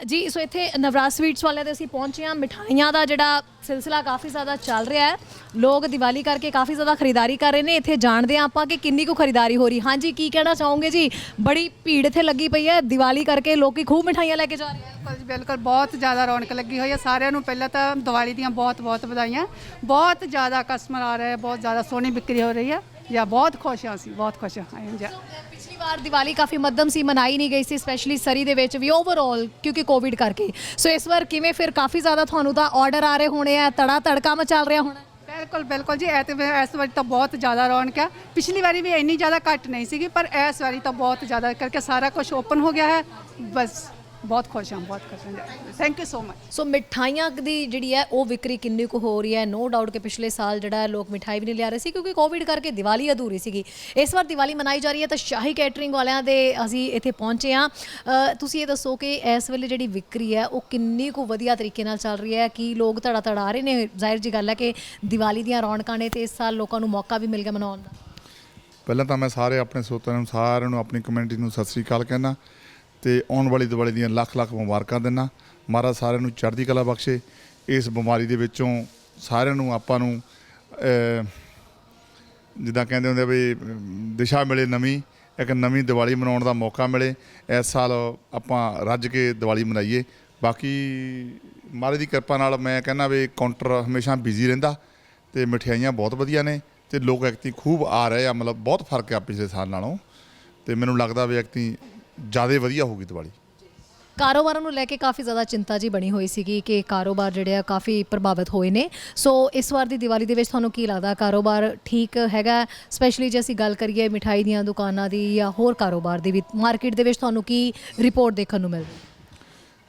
ਜੀ ਸੋ ਇੱਥੇ ਨਵਰਾਜ ਸਵੀਟਸ ਵਾਲਿਆਂ ਦੇ ਅਸੀਂ ਪਹੁੰਚੇ ਹਾਂ। ਮਿਠਾਈਆਂ ਦਾ ਜਿਹੜਾ ਸਿਲਸਿਲਾ ਕਾਫੀ ਜ਼ਿਆਦਾ ਚੱਲ ਰਿਹਾ ਹੈ, ਲੋਕ ਦੀਵਾਲੀ ਕਰਕੇ ਕਾਫੀ ਜ਼ਿਆਦਾ ਖਰੀਦਾਰੀ ਕਰ ਰਹੇ ਨੇ। ਇੱਥੇ ਜਾਣਦੇ ਹਾਂ ਆਪਾਂ ਕਿ ਕਿੰਨੀ ਕੁ ਖਰੀਦਾਰੀ ਹੋ ਰਹੀ। ਹਾਂਜੀ, ਕੀ ਕਹਿਣਾ ਚਾਹੋਗੇ ਜੀ? ਬੜੀ ਭੀੜ ਇੱਥੇ ਲੱਗੀ ਪਈ ਹੈ ਦੀਵਾਲੀ ਕਰਕੇ, ਲੋਕੀ ਖੂਬ ਮਿਠਾਈਆਂ ਲੈ ਕੇ ਜਾ ਰਹੇ ਹਨ। ਬਿਲਕੁਲ ਬਹੁਤ ਜ਼ਿਆਦਾ ਰੌਣਕ ਲੱਗੀ ਹੋਈ ਹੈ। ਸਾਰਿਆਂ ਨੂੰ ਪਹਿਲਾਂ ਤਾਂ ਦੀਵਾਲੀ ਦੀਆਂ ਬਹੁਤ ਬਹੁਤ ਵਧਾਈਆਂ। ਬਹੁਤ ਜ਼ਿਆਦਾ ਕਸਟਮਰ ਆ ਰਹੇ, ਬਹੁਤ ਜ਼ਿਆਦਾ ਸੋਹਣੀ ਵਿਕਰੀ ਹੋ ਰਹੀ ਹੈ। ਜਾਂ ਬਹੁਤ ਖੁਸ਼ ਹਾਂ ਅਸੀਂ, ਬਹੁਤ ਖੁਸ਼ ਹਾਂ। ਪਿਛਲੀ ਵਾਰ ਦੀਵਾਲੀ ਕਾਫੀ ਮੱਧਮ ਸੀ, ਮਨਾਈ ਨਹੀਂ ਗਈ ਸੀ, ਸਪੈਸ਼ਲੀ ਸਰੀ ਦੇ ਵਿੱਚ ਵੀ ਓਵਰਆਲ ਕਿਉਂਕਿ ਕੋਵਿਡ ਕਰਕੇ। ਸੋ ਇਸ ਵਾਰ ਕਿਵੇਂ ਫਿਰ ਕਾਫੀ ਜ਼ਿਆਦਾ ਤੁਹਾਨੂੰ ਤਾਂ ਆਰਡਰ ਆ ਰਹੇ ਹੋਣੇ ਆ, ਤੜਕਾ ਮਚਲ ਰਿਹਾ ਹੋਣਾ? ਬਿਲਕੁਲ ਬਿਲਕੁਲ ਜੀ, ਇਸ ਵਾਰੀ ਤਾਂ ਬਹੁਤ ਜ਼ਿਆਦਾ ਰੌਣਕ ਹੈ। ਪਿਛਲੀ ਵਾਰੀ ਵੀ ਇੰਨੀ ਜ਼ਿਆਦਾ ਘੱਟ ਨਹੀਂ ਸੀਗੀ, ਪਰ ਇਸ ਵਾਰੀ ਤਾਂ ਬਹੁਤ ਜ਼ਿਆਦਾ ਕਰਕੇ ਸਾਰਾ ਕੁਝ ਓਪਨ ਹੋ ਗਿਆ ਹੈ। ਬਸ ਬਹੁਤ ਖੁਸ਼ ਹਾਂ, ਬਹੁਤ ਖੁਸ਼ ਹਾਂ। Thank you so much. So ਮਿਠਾਈਆਂ ਦੀ ਜਿਹੜੀ ਹੈ ਉਹ ਵਿਕਰੀ ਕਿੰਨੀ ਕੁ ਹੋ ਰਹੀ ਹੈ? ਨੋ ਡਾਊਟ ਕਿ ਪਿਛਲੇ ਸਾਲ ਜਿਹੜਾ ਲੋਕ ਮਿਠਾਈ ਵੀ ਨਹੀਂ ਲਿਆ ਰਹੇ ਸੀ ਕਿਉਂਕਿ ਕੋਵਿਡ ਕਰਕੇ ਦੀਵਾਲੀ ਅਧੂਰੀ ਸੀਗੀ। ਇਸ ਵਾਰ ਦੀਵਾਲੀ ਮਨਾਈ ਜਾ ਰਹੀ ਹੈ ਤਾਂ ਸ਼ਾਹੀ ਕੈਟਰਿੰਗ ਵਾਲਿਆਂ ਦੇ ਅਸੀਂ ਇੱਥੇ ਪਹੁੰਚੇ ਹਾਂ। ਤੁਸੀਂ ਇਹ ਦੱਸੋ ਕਿ ਇਸ ਵੇਲੇ ਜਿਹੜੀ ਵਿਕਰੀ ਹੈ ਉਹ ਕਿੰਨੀ ਕੁ ਵਧੀਆ ਤਰੀਕੇ ਨਾਲ ਚੱਲ ਰਹੀ ਹੈ? ਕੀ ਲੋਕ ਧੜਾ ਆ ਰਹੇ ਨੇ? ਜ਼ਾਹਿਰ ਜੀ ਗੱਲ ਹੈ ਕਿ ਦੀਵਾਲੀ ਦੀਆਂ ਰੌਣਕਾਂ ਨੇ ਤੇ ਇਸ ਸਾਲ ਲੋਕਾਂ ਨੂੰ ਮੌਕਾ ਵੀ ਮਿਲ ਗਿਆ ਮਨਾਉਣ ਦਾ। ਪਹਿਲਾਂ ਤਾਂ ਮੈਂ ਸਾਰੇ ਆਪਣੇ ਸਰੋਤਿਆਂ ਨੂੰ, ਸਾਰਿਆਂ ਨੂੰ, ਆਪਣੀ ਕਮਿਊਨਿਟੀ ਨੂੰ ਸਤਿ ਸ੍ਰੀ ਅਕਾਲ ਕਹਿੰਦਾ ਤੇ ਆਉਣ ਵਾਲੀ ਦੀਵਾਲੀ ਦੀਆਂ ਲੱਖ ਲੱਖ ਮੁਬਾਰਕਾਂ ਦਿੰਦਾ। ਮਹਾਰਾਜ ਸਾਰਿਆਂ ਨੂੰ ਚੜ੍ਹਦੀ ਕਲਾ ਬਖਸ਼ੇ। ਇਸ ਬਿਮਾਰੀ ਦੇ ਵਿੱਚੋਂ ਸਾਰਿਆਂ ਨੂੰ, ਆਪਾਂ ਨੂੰ ਜਿੱਦਾਂ ਕਹਿੰਦੇ ਹੁੰਦੇ ਵੀ ਦਿਸ਼ਾ ਮਿਲੇ, ਇੱਕ ਨਵੀਂ ਦੀਵਾਲੀ ਮਨਾਉਣ ਦਾ ਮੌਕਾ ਮਿਲੇ। ਇਸ ਸਾਲ ਆਪਾਂ ਰੱਜ ਕੇ ਦੀਵਾਲੀ ਮਨਾਈਏ। ਬਾਕੀ ਮਹਾਰਾਜ ਦੀ ਕਿਰਪਾ ਨਾਲ ਮੈਂ ਕਹਿੰਦਾ ਵੀ ਕਾਊਂਟਰ ਹਮੇਸ਼ਾ ਬਿਜ਼ੀ ਰਹਿੰਦਾ ਤੇ ਮਠਿਆਈਆਂ ਬਹੁਤ ਵਧੀਆ ਨੇ ਤੇ ਲੋਕ ਐਕਤੀ ਖੂਬ ਆ ਰਹੇ ਆ। ਮਤਲਬ ਬਹੁਤ ਫਰਕ ਆ ਪਿਛਲੇ ਸਾਲ ਨਾਲੋਂ ਤੇ ਮੈਨੂੰ ਲੱਗਦਾ ਵੀ ਐਕਤੀ ਜ਼ਿਆਦਾ ਵਧੀਆ ਹੋਊਗੀ ਦੀਵਾਲੀ। ਕਾਰੋਬਾਰਾਂ ਨੂੰ ਲੈ ਕੇ ਕਾਫੀ ਜ਼ਿਆਦਾ ਚਿੰਤਾ ਜੀ ਬਣੀ ਹੋਈ ਸੀਗੀ ਕਿ ਕਾਰੋਬਾਰ ਜਿਹੜੇ ਆ ਕਾਫੀ ਪ੍ਰਭਾਵਿਤ ਹੋਏ ਨੇ। ਸੋ ਇਸ ਵਾਰ ਦੀ ਦੀਵਾਲੀ ਦੇ ਵਿੱਚ ਤੁਹਾਨੂੰ ਕੀ ਲੱਗਦਾ, ਕਾਰੋਬਾਰ ਠੀਕ ਹੈਗਾ? ਸਪੈਸ਼ਲੀ ਜੇ ਅਸੀਂ ਗੱਲ ਕਰੀਏ ਮਿਠਾਈ ਦੀਆਂ ਦੁਕਾਨਾਂ ਦੀ ਜਾਂ ਹੋਰ ਕਾਰੋਬਾਰ ਦੀ ਵੀ, ਮਾਰਕੀਟ ਦੇ ਵਿੱਚ ਤੁਹਾਨੂੰ ਕੀ ਰਿਪੋਰਟ ਦੇਖਣ ਨੂੰ ਮਿਲਦੀ?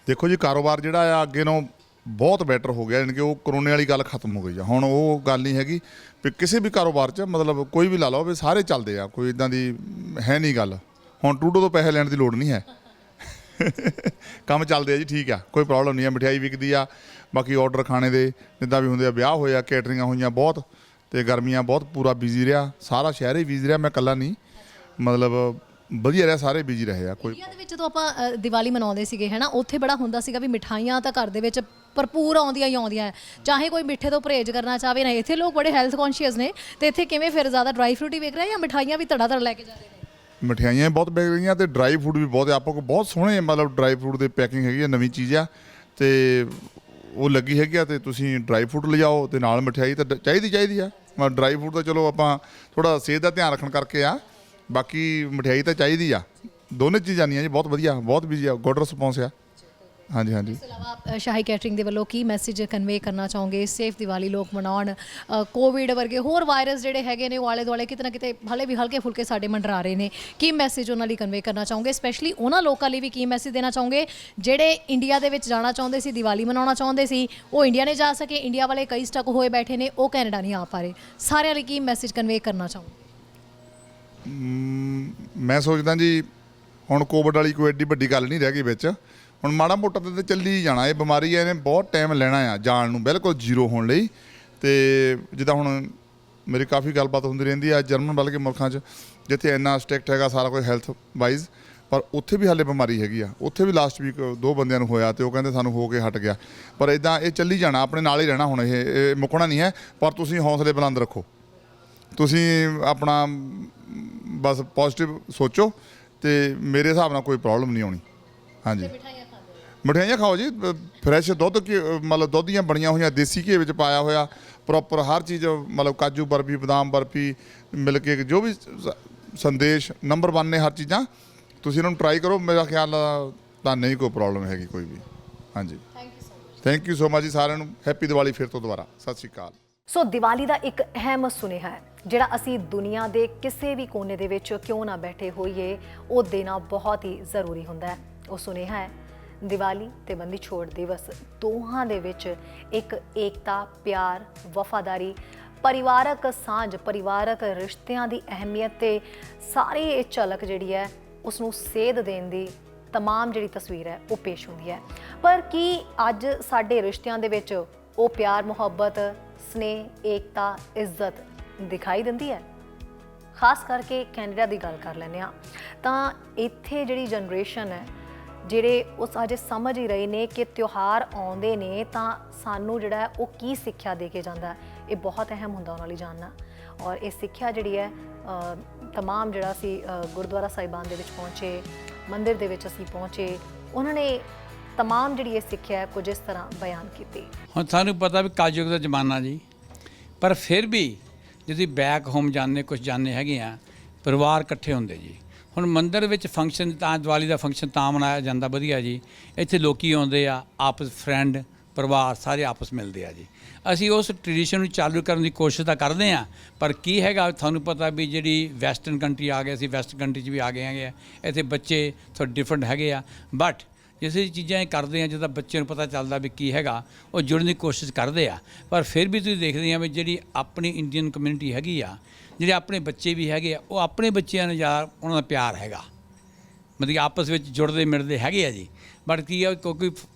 ਦੇਖੋ ਜੀ, ਕਾਰੋਬਾਰ ਜਿਹੜਾ ਆ ਅੱਗੇ ਨਾਲੋਂ ਬਹੁਤ ਬੈਟਰ ਹੋ ਗਿਆ। ਯਾਨੀ ਕਿ ਉਹ ਕਰੋਨੇ ਵਾਲੀ ਗੱਲ ਖਤਮ ਹੋ ਗਈ ਆ। ਹੁਣ ਉਹ ਗੱਲ ਨਹੀਂ ਹੈਗੀ ਵੀ ਕਿਸੇ ਵੀ ਕਾਰੋਬਾਰ 'ਚ, ਮਤਲਬ ਕੋਈ ਵੀ ਲਾ ਲਓ ਵੀ ਸਾਰੇ ਚੱਲਦੇ ਆ, ਕੋਈ ਇੱਦਾਂ ਦੀ ਹੈ ਨਹੀਂ ਗੱਲ। ਹੁਣ ਟੂਡੋ ਤੋਂ ਪੈਸੇ ਲੈਣ ਦੀ ਲੋੜ ਨਹੀਂ ਹੈ, ਕੰਮ ਚੱਲਦੇ ਆ ਜੀ, ਠੀਕ ਆ, ਕੋਈ ਪ੍ਰੋਬਲਮ ਨਹੀਂ ਆ। ਮਠਿਆਈ ਵਿਕਦੀ ਆ। ਬਾਕੀ ਆਰਡਰ ਖਾਣੇ ਦੇ ਜਿੱਦਾਂ ਵੀ ਹੁੰਦੇ ਆ, ਵਿਆਹ ਹੋਇਆ, ਕੈਟਰਿੰਗਾਂ ਹੋਈਆਂ ਬਹੁਤ, ਤੇ ਗਰਮੀਆਂ ਬਹੁਤ ਪੂਰਾ ਬਿਜ਼ੀ ਰਿਹਾ। ਸਾਰਾ ਸ਼ਹਿਰ ਹੀ ਬਿਜ਼ੀ ਰਿਹਾ, ਮੈਂ ਇਕੱਲਾ ਨਹੀਂ, ਮਤਲਬ ਵਧੀਆ ਰਿਹਾ, ਸਾਰੇ ਬਿਜ਼ੀ ਰਹੇ ਆ। ਕੋਈ ਦੇ ਵਿੱਚ ਜਦੋਂ ਆਪਾਂ ਦੀਵਾਲੀ ਮਨਾਉਂਦੇ ਸੀਗੇ ਹੈ ਨਾ, ਉੱਥੇ ਬੜਾ ਹੁੰਦਾ ਸੀਗਾ ਵੀ ਮਿਠਾਈਆਂ ਤਾਂ ਘਰ ਦੇ ਵਿੱਚ ਭਰਪੂਰ ਆਉਂਦੀਆਂ ਹੀ ਆਉਂਦੀਆਂ, ਚਾਹੇ ਕੋਈ ਮਿੱਠੇ ਤੋਂ ਪਰਹੇਜ਼ ਕਰਨਾ ਚਾਹਵੇ ਨਾ। ਇੱਥੇ ਲੋਕ ਬੜੇ ਹੈਲਥ ਕੌਨਸ਼ੀਅਸ ਨੇ ਤੇ ਇੱਥੇ ਕਿਵੇਂ ਫਿਰ ਜ਼ਿਆਦਾ ਡਰਾਈ ਫਰੂਟ ਹੀ ਵਿਕ ਰਿਹਾ ਜਾਂ ਮਿਠਾਈਆਂ ਵੀ ਧੜਾ ਲੈ ਕੇ ਜਾ ਰਹੇ ਨੇ? ਮਠਿਆਈਆਂ ਬਹੁਤ ਵਿਕ ਰਹੀਆਂ ਤੇ ਡਰਾਈ ਫਰੂਟ ਵੀ ਬਹੁਤ। ਆਪਾਂ ਕੋਲ ਬਹੁਤ ਸੋਹਣੇ ਮਤਲਬ ਡਰਾਈ ਫਰੂਟ ਦੇ ਪੈਕਿੰਗ ਹੈਗੀ ਆ, ਨਵੀਂ ਚੀਜ਼ ਆ ਤੇ ਉਹ ਲੱਗੀ ਹੈਗੀ ਆ। ਤੇ ਤੁਸੀਂ ਡਰਾਈ ਫਰੂਟ ਲਿਜਾਓ ਤੇ ਨਾਲ ਮਠਿਆਈ ਤਾਂ ਚਾਹੀਦੀ ਆ। ਡਰਾਈ ਫਰੂਟ ਤਾਂ ਚਲੋ ਆਪਾਂ ਥੋੜਾ ਸਿਹਤ ਦਾ ਧਿਆਨ ਰੱਖਣ ਕਰਕੇ ਆ, ਬਾਕੀ ਮਠਿਆਈ ਤਾਂ ਚਾਹੀਦੀ ਆ। ਦੋਨੇ ਚੀਜ਼ਾਂ ਨਹੀਂ ਆ ਜੀ, ਬਹੁਤ ਵਧੀਆ, ਬਹੁਤ ਬਿਜ਼ੀ ਆ, ਗੁੱਡ ਰਿਸਪੌਂਸ ਆ। ਹਾਂਜੀ ਹਾਂਜੀ। ਇਸ ਇਲਾਵਾ ਸ਼ਾਹੀ ਕੈਟਰਿੰਗ ਦੇ ਵੱਲੋਂ ਕੀ ਮੈਸੇਜ ਕਨਵੇ ਕਰਨਾ ਚਾਹੋਗੇ? ਸੇਫ ਦੀਵਾਲੀ ਲੋਕ ਮਨਾਉਣ, ਕੋਵਿਡ ਵਰਗੇ ਹੋਰ ਵਾਇਰਸ ਜਿਹੜੇ ਹੈਗੇ ਨੇ ਉਹ ਆਲੇ ਦੁਆਲੇ ਕਿਤੇ ਨਾ ਕਿਤੇ ਹਾਲੇ ਵੀ ਹਲਕੇ ਫੁਲਕੇ ਸਾਡੇ ਮੰਡਰਾ ਰਹੇ ਨੇ। ਕੀ ਮੈਸੇਜ ਉਹਨਾਂ ਲਈ ਕਨਵੇ ਕਰਨਾ ਚਾਹੋਗੇ? ਸਪੈਸ਼ਲੀ ਉਹਨਾਂ ਲੋਕਾਂ ਲਈ ਵੀ ਕੀ ਮੈਸੇਜ ਦੇਣਾ ਚਾਹੋਗੇ ਜਿਹੜੇ ਇੰਡੀਆ ਦੇ ਵਿੱਚ ਜਾਣਾ ਚਾਹੁੰਦੇ ਸੀ, ਦੀਵਾਲੀ ਮਨਾਉਣਾ ਚਾਹੁੰਦੇ ਸੀ, ਉਹ ਇੰਡੀਆ ਨਹੀਂ ਜਾ ਸਕੇ? ਇੰਡੀਆ ਵਾਲੇ ਕਈ ਸਟਕ ਹੋਏ ਬੈਠੇ ਨੇ, ਉਹ ਕੈਨੇਡਾ ਨਹੀਂ ਆ ਪਾ ਰਹੇ। ਸਾਰਿਆਂ ਲਈ ਕੀ ਮੈਸੇਜ ਕਨਵੇ ਕਰਨਾ ਚਾਹੋਗੇ? ਮੈਂ ਸੋਚਦਾ ਜੀ ਹੁਣ ਕੋਵਿਡ ਵਾਲੀ ਕੋਈ ਐਡੀ ਵੱਡੀ ਗੱਲ ਨਹੀਂ ਰਹਿ ਗਈ ਵਿੱਚ। ਹੁਣ ਮਾੜਾ ਮੋਟਾ ਤਾਂ ਚੱਲੀ ਜਾਣਾ, ਇਹ ਬਿਮਾਰੀ ਇਹਨੇ ਬਹੁਤ ਟਾਈਮ ਲੈਣਾ ਆ ਜਾਣ ਨੂੰ, ਬਿਲਕੁਲ ਜ਼ੀਰੋ ਹੋਣ ਲਈ। ਤੇ ਜਿੱਦਾਂ ਹੁਣ ਮੇਰੀ ਕਾਫੀ ਗੱਲਬਾਤ ਹੁੰਦੀ ਰਹਿੰਦੀ ਆ ਜਰਮਨ ਵੱਲ ਕੇ ਮੁਲਕਾਂ 'ਚ, ਜਿੱਥੇ ਇੰਨਾ ਸਟ੍ਰਿਕਟ ਹੈਗਾ ਸਾਰਾ ਕੁਝ ਹੈਲਥ ਵਾਈਜ਼, ਪਰ ਉੱਥੇ ਵੀ ਹਾਲੇ ਬਿਮਾਰੀ ਹੈਗੀ ਆ। ਉੱਥੇ ਵੀ ਲਾਸਟ ਵੀਕ 2 ਬੰਦਿਆਂ ਨੂੰ ਹੋਇਆ ਤੇ ਉਹ ਕਹਿੰਦੇ ਸਾਨੂੰ ਹੋ ਕੇ ਹਟ ਗਿਆ। ਪਰ ਇੱਦਾਂ ਇਹ ਚੱਲੀ ਜਾਣਾ, ਆਪਣੇ ਨਾਲ ਹੀ ਰਹਿਣਾ ਹੁਣ, ਇਹ ਮੁੱਕਣਾ ਨਹੀਂ ਹੈ। ਪਰ ਤੁਸੀਂ ਹੌਸਲੇ ਬੁਲੰਦ ਰੱਖੋ, ਤੁਸੀਂ ਆਪਣਾ ਬਸ ਪੋਜ਼ਿਟਿਵ ਸੋਚੋ, ਤੇ ਮੇਰੇ ਹਿਸਾਬ ਨਾਲ ਕੋਈ ਪ੍ਰੋਬਲਮ ਨਹੀਂ ਆਉਣੀ। ਹਾਂਜੀ, ਮਠਿਆਈਆਂ ਖਾਓ ਜੀ, ਫਰੈਸ਼ ਦੁੱਧ ਮਤਲਬ ਦੁੱਧ ਦੀਆਂ ਬਣੀਆਂ ਹੋਈਆਂ, ਦੇਸੀ ਘੀ ਵਿੱਚ ਪਾਇਆ ਹੋਇਆ, ਪ੍ਰੋਪਰ ਹਰ ਚੀਜ਼, ਮਤਲਬ ਕਾਜੂ ਬਰਫੀ, ਬਦਾਮ ਬਰਫੀ, ਮਿਲ ਕੇ ਜੋ ਵੀ ਸੰਦੇਸ਼ ਨੰਬਰ 1 ਨੇ ਹਰ ਚੀਜ਼ਾਂ, ਤੁਸੀਂ ਇਹਨਾਂ ਨੂੰ ਟਰਾਈ ਕਰੋ। ਮੇਰਾ ਖਿਆਲ ਤਾਂ ਨਹੀਂ ਕੋਈ ਪ੍ਰੋਬਲਮ ਹੈਗੀ ਕੋਈ ਵੀ। ਹਾਂਜੀ, ਥੈਂਕ ਯੂ ਸੋ ਮਚ ਜੀ ਸਾਰਿਆਂ ਨੂੰ। ਹੈਪੀ ਦੀਵਾਲੀ ਫਿਰ ਤੋਂ ਦੁਬਾਰਾ, ਸਤਿ ਸ਼੍ਰੀ ਅਕਾਲ। ਸੋ ਦੀਵਾਲੀ ਦਾ ਇੱਕ ਅਹਿਮ ਸੁਨੇਹਾ ਹੈ ਜਿਹੜਾ ਅਸੀਂ ਦੁਨੀਆ ਦੇ ਕਿਸੇ ਵੀ ਕੋਨੇ ਦੇ ਵਿੱਚ ਕਿਉਂ ਨਾ ਬੈਠੇ ਹੋਈਏ, ਉਹ ਦੇਣਾ ਬਹੁਤ ਹੀ ਜ਼ਰੂਰੀ ਹੁੰਦਾ ਹੈ। ਉਹ ਸੁਨੇਹਾ ਹੈ ਦੀਵਾਲੀ ਤੇ ਬੰਦੀ ਛੋੜ ਦਿਵਸ ਦੋਹਾਂ ਦੇ ਵਿੱਚ ਇੱਕ ਏਕਤਾ, ਪਿਆਰ, ਵਫਾਦਾਰੀ, ਪਰਿਵਾਰਕ ਸਾਂਝ, ਪਰਿਵਾਰਕ ਰਿਸ਼ਤਿਆਂ ਦੀ ਅਹਿਮੀਅਤ ਤੇ ਸਾਰੀ ਇਹ ਝਲਕ ਜਿਹੜੀ ਹੈ ਉਸ ਨੂੰ ਸੇਧ ਦੇਣ ਦੀ तमाम ਜਿਹੜੀ ਤਸਵੀਰ ਹੈ ਉਹ ਪੇਸ਼ ਹੁੰਦੀ ਹੈ। ਪਰ ਕੀ ਅੱਜ ਸਾਡੇ ਰਿਸ਼ਤਿਆਂ ਦੇ ਵਿੱਚ ਉਹ ਪਿਆਰ, ਮੁਹੱਬਤ, स्नेह, एकता, इज्जत दिखाई दिंदी है? खास करके कैनेडा की गल कर लैंदे हां तां इत्थे जिहड़ी जनरेशन है ਜਿਹੜੇ ਉਸ ਅਜੇ ਸਮਝ ਹੀ ਰਹੇ ਨੇ ਕਿ ਤਿਉਹਾਰ ਆਉਂਦੇ ਨੇ ਤਾਂ ਸਾਨੂੰ ਜਿਹੜਾ ਉਹ ਕੀ ਸਿੱਖਿਆ ਦੇ ਕੇ ਜਾਂਦਾ, ਇਹ ਬਹੁਤ ਅਹਿਮ ਹੁੰਦਾ ਉਹਨਾਂ ਲਈ ਜਾਣਨਾ। ਔਰ ਇਹ ਸਿੱਖਿਆ ਜਿਹੜੀ ਹੈ तमाम ਜਿਹੜਾ ਅਸੀਂ ਗੁਰਦੁਆਰਾ ਸਾਹਿਬਾਨ ਦੇ ਵਿੱਚ ਪਹੁੰਚੇ, ਮੰਦਿਰ ਦੇ ਵਿੱਚ ਅਸੀਂ ਪਹੁੰਚੇ, ਉਹਨਾਂ ਨੇ तमाम ਜਿਹੜੀ ਇਹ ਸਿੱਖਿਆ ਕੁਝ ਇਸ ਤਰ੍ਹਾਂ ਬਿਆਨ ਕੀਤੀ। ਹੁਣ ਸਾਨੂੰ ਪਤਾ ਵੀ ਕਲਯੁਗ ਦਾ ਜ਼ਮਾਨਾ ਜੀ, ਪਰ ਫਿਰ ਵੀ ਜਦੋਂ ਬੈਕ ਹੋਮ ਜਾਂਦੇ, ਕੁਝ ਜਾਂਦੇ ਹੈਗੇ ਆ, ਪਰਿਵਾਰ ਇਕੱਠੇ ਹੁੰਦੇ ਜੀ। ਹੁਣ ਮੰਦਿਰ ਵਿੱਚ ਫੰਕਸ਼ਨ ਤਾਂ ਦੀਵਾਲੀ ਦਾ ਫੰਕਸ਼ਨ ਤਾਂ ਮਨਾਇਆ ਜਾਂਦਾ ਵਧੀਆ ਜੀ, ਇੱਥੇ ਲੋਕੀ ਆਉਂਦੇ ਆ, ਆਪਸ ਫਰੈਂਡ, ਪਰਿਵਾਰ ਸਾਰੇ ਆਪਸ ਮਿਲਦੇ ਆ ਜੀ। ਅਸੀਂ ਉਸ ਟ੍ਰੈਡੀਸ਼ਨ ਨੂੰ ਚਾਲੂ ਕਰਨ ਦੀ ਕੋਸ਼ਿਸ਼ ਤਾਂ ਕਰਦੇ ਹਾਂ, ਪਰ ਕੀ ਹੈਗਾ ਤੁਹਾਨੂੰ ਪਤਾ ਵੀ ਜਿਹੜੀ ਵੈਸਟਰਨ ਕੰਟਰੀ ਆ ਗਏ, ਅਸੀਂ ਵੈਸਟਰਨ ਕੰਟਰੀ 'ਚ ਵੀ ਆ ਗਏ ਹੈਗੇ ਆ, ਇੱਥੇ ਬੱਚੇ ਥੋੜ੍ਹੇ ਡਿਫਰੈਂਟ ਹੈਗੇ ਆ, ਬਟ ਜਿਸ ਚੀਜ਼ਾਂ ਇਹ ਕਰਦੇ ਆ ਜਿੱਦਾਂ ਬੱਚਿਆਂ ਨੂੰ ਪਤਾ ਚੱਲਦਾ ਵੀ ਕੀ ਹੈਗਾ, ਉਹ ਜੁੜਨ ਦੀ ਕੋਸ਼ਿਸ਼ ਕਰਦੇ ਆ। ਪਰ ਫਿਰ ਵੀ ਤੁਸੀਂ ਦੇਖਦੇ ਆ ਵੀ ਜਿਹੜੀ ਆਪਣੀ ਇੰਡੀਅਨ ਕਮਿਊਨਿਟੀ ਹੈਗੀ ਆ, ਜਿਹੜੇ ਆਪਣੇ ਬੱਚੇ ਵੀ ਹੈਗੇ ਆ, ਉਹ ਆਪਣੇ ਬੱਚਿਆਂ ਨੂੰ ਯਾਰ ਉਹਨਾਂ ਦਾ ਪਿਆਰ ਹੈਗਾ, ਮਤਲਬ ਕਿ ਆਪਸ ਵਿੱਚ ਜੁੜਦੇ ਮਿਲਦੇ ਹੈਗੇ ਆ ਜੀ। ਬਟ ਕੀ ਆ, ਕਿਉਂਕਿ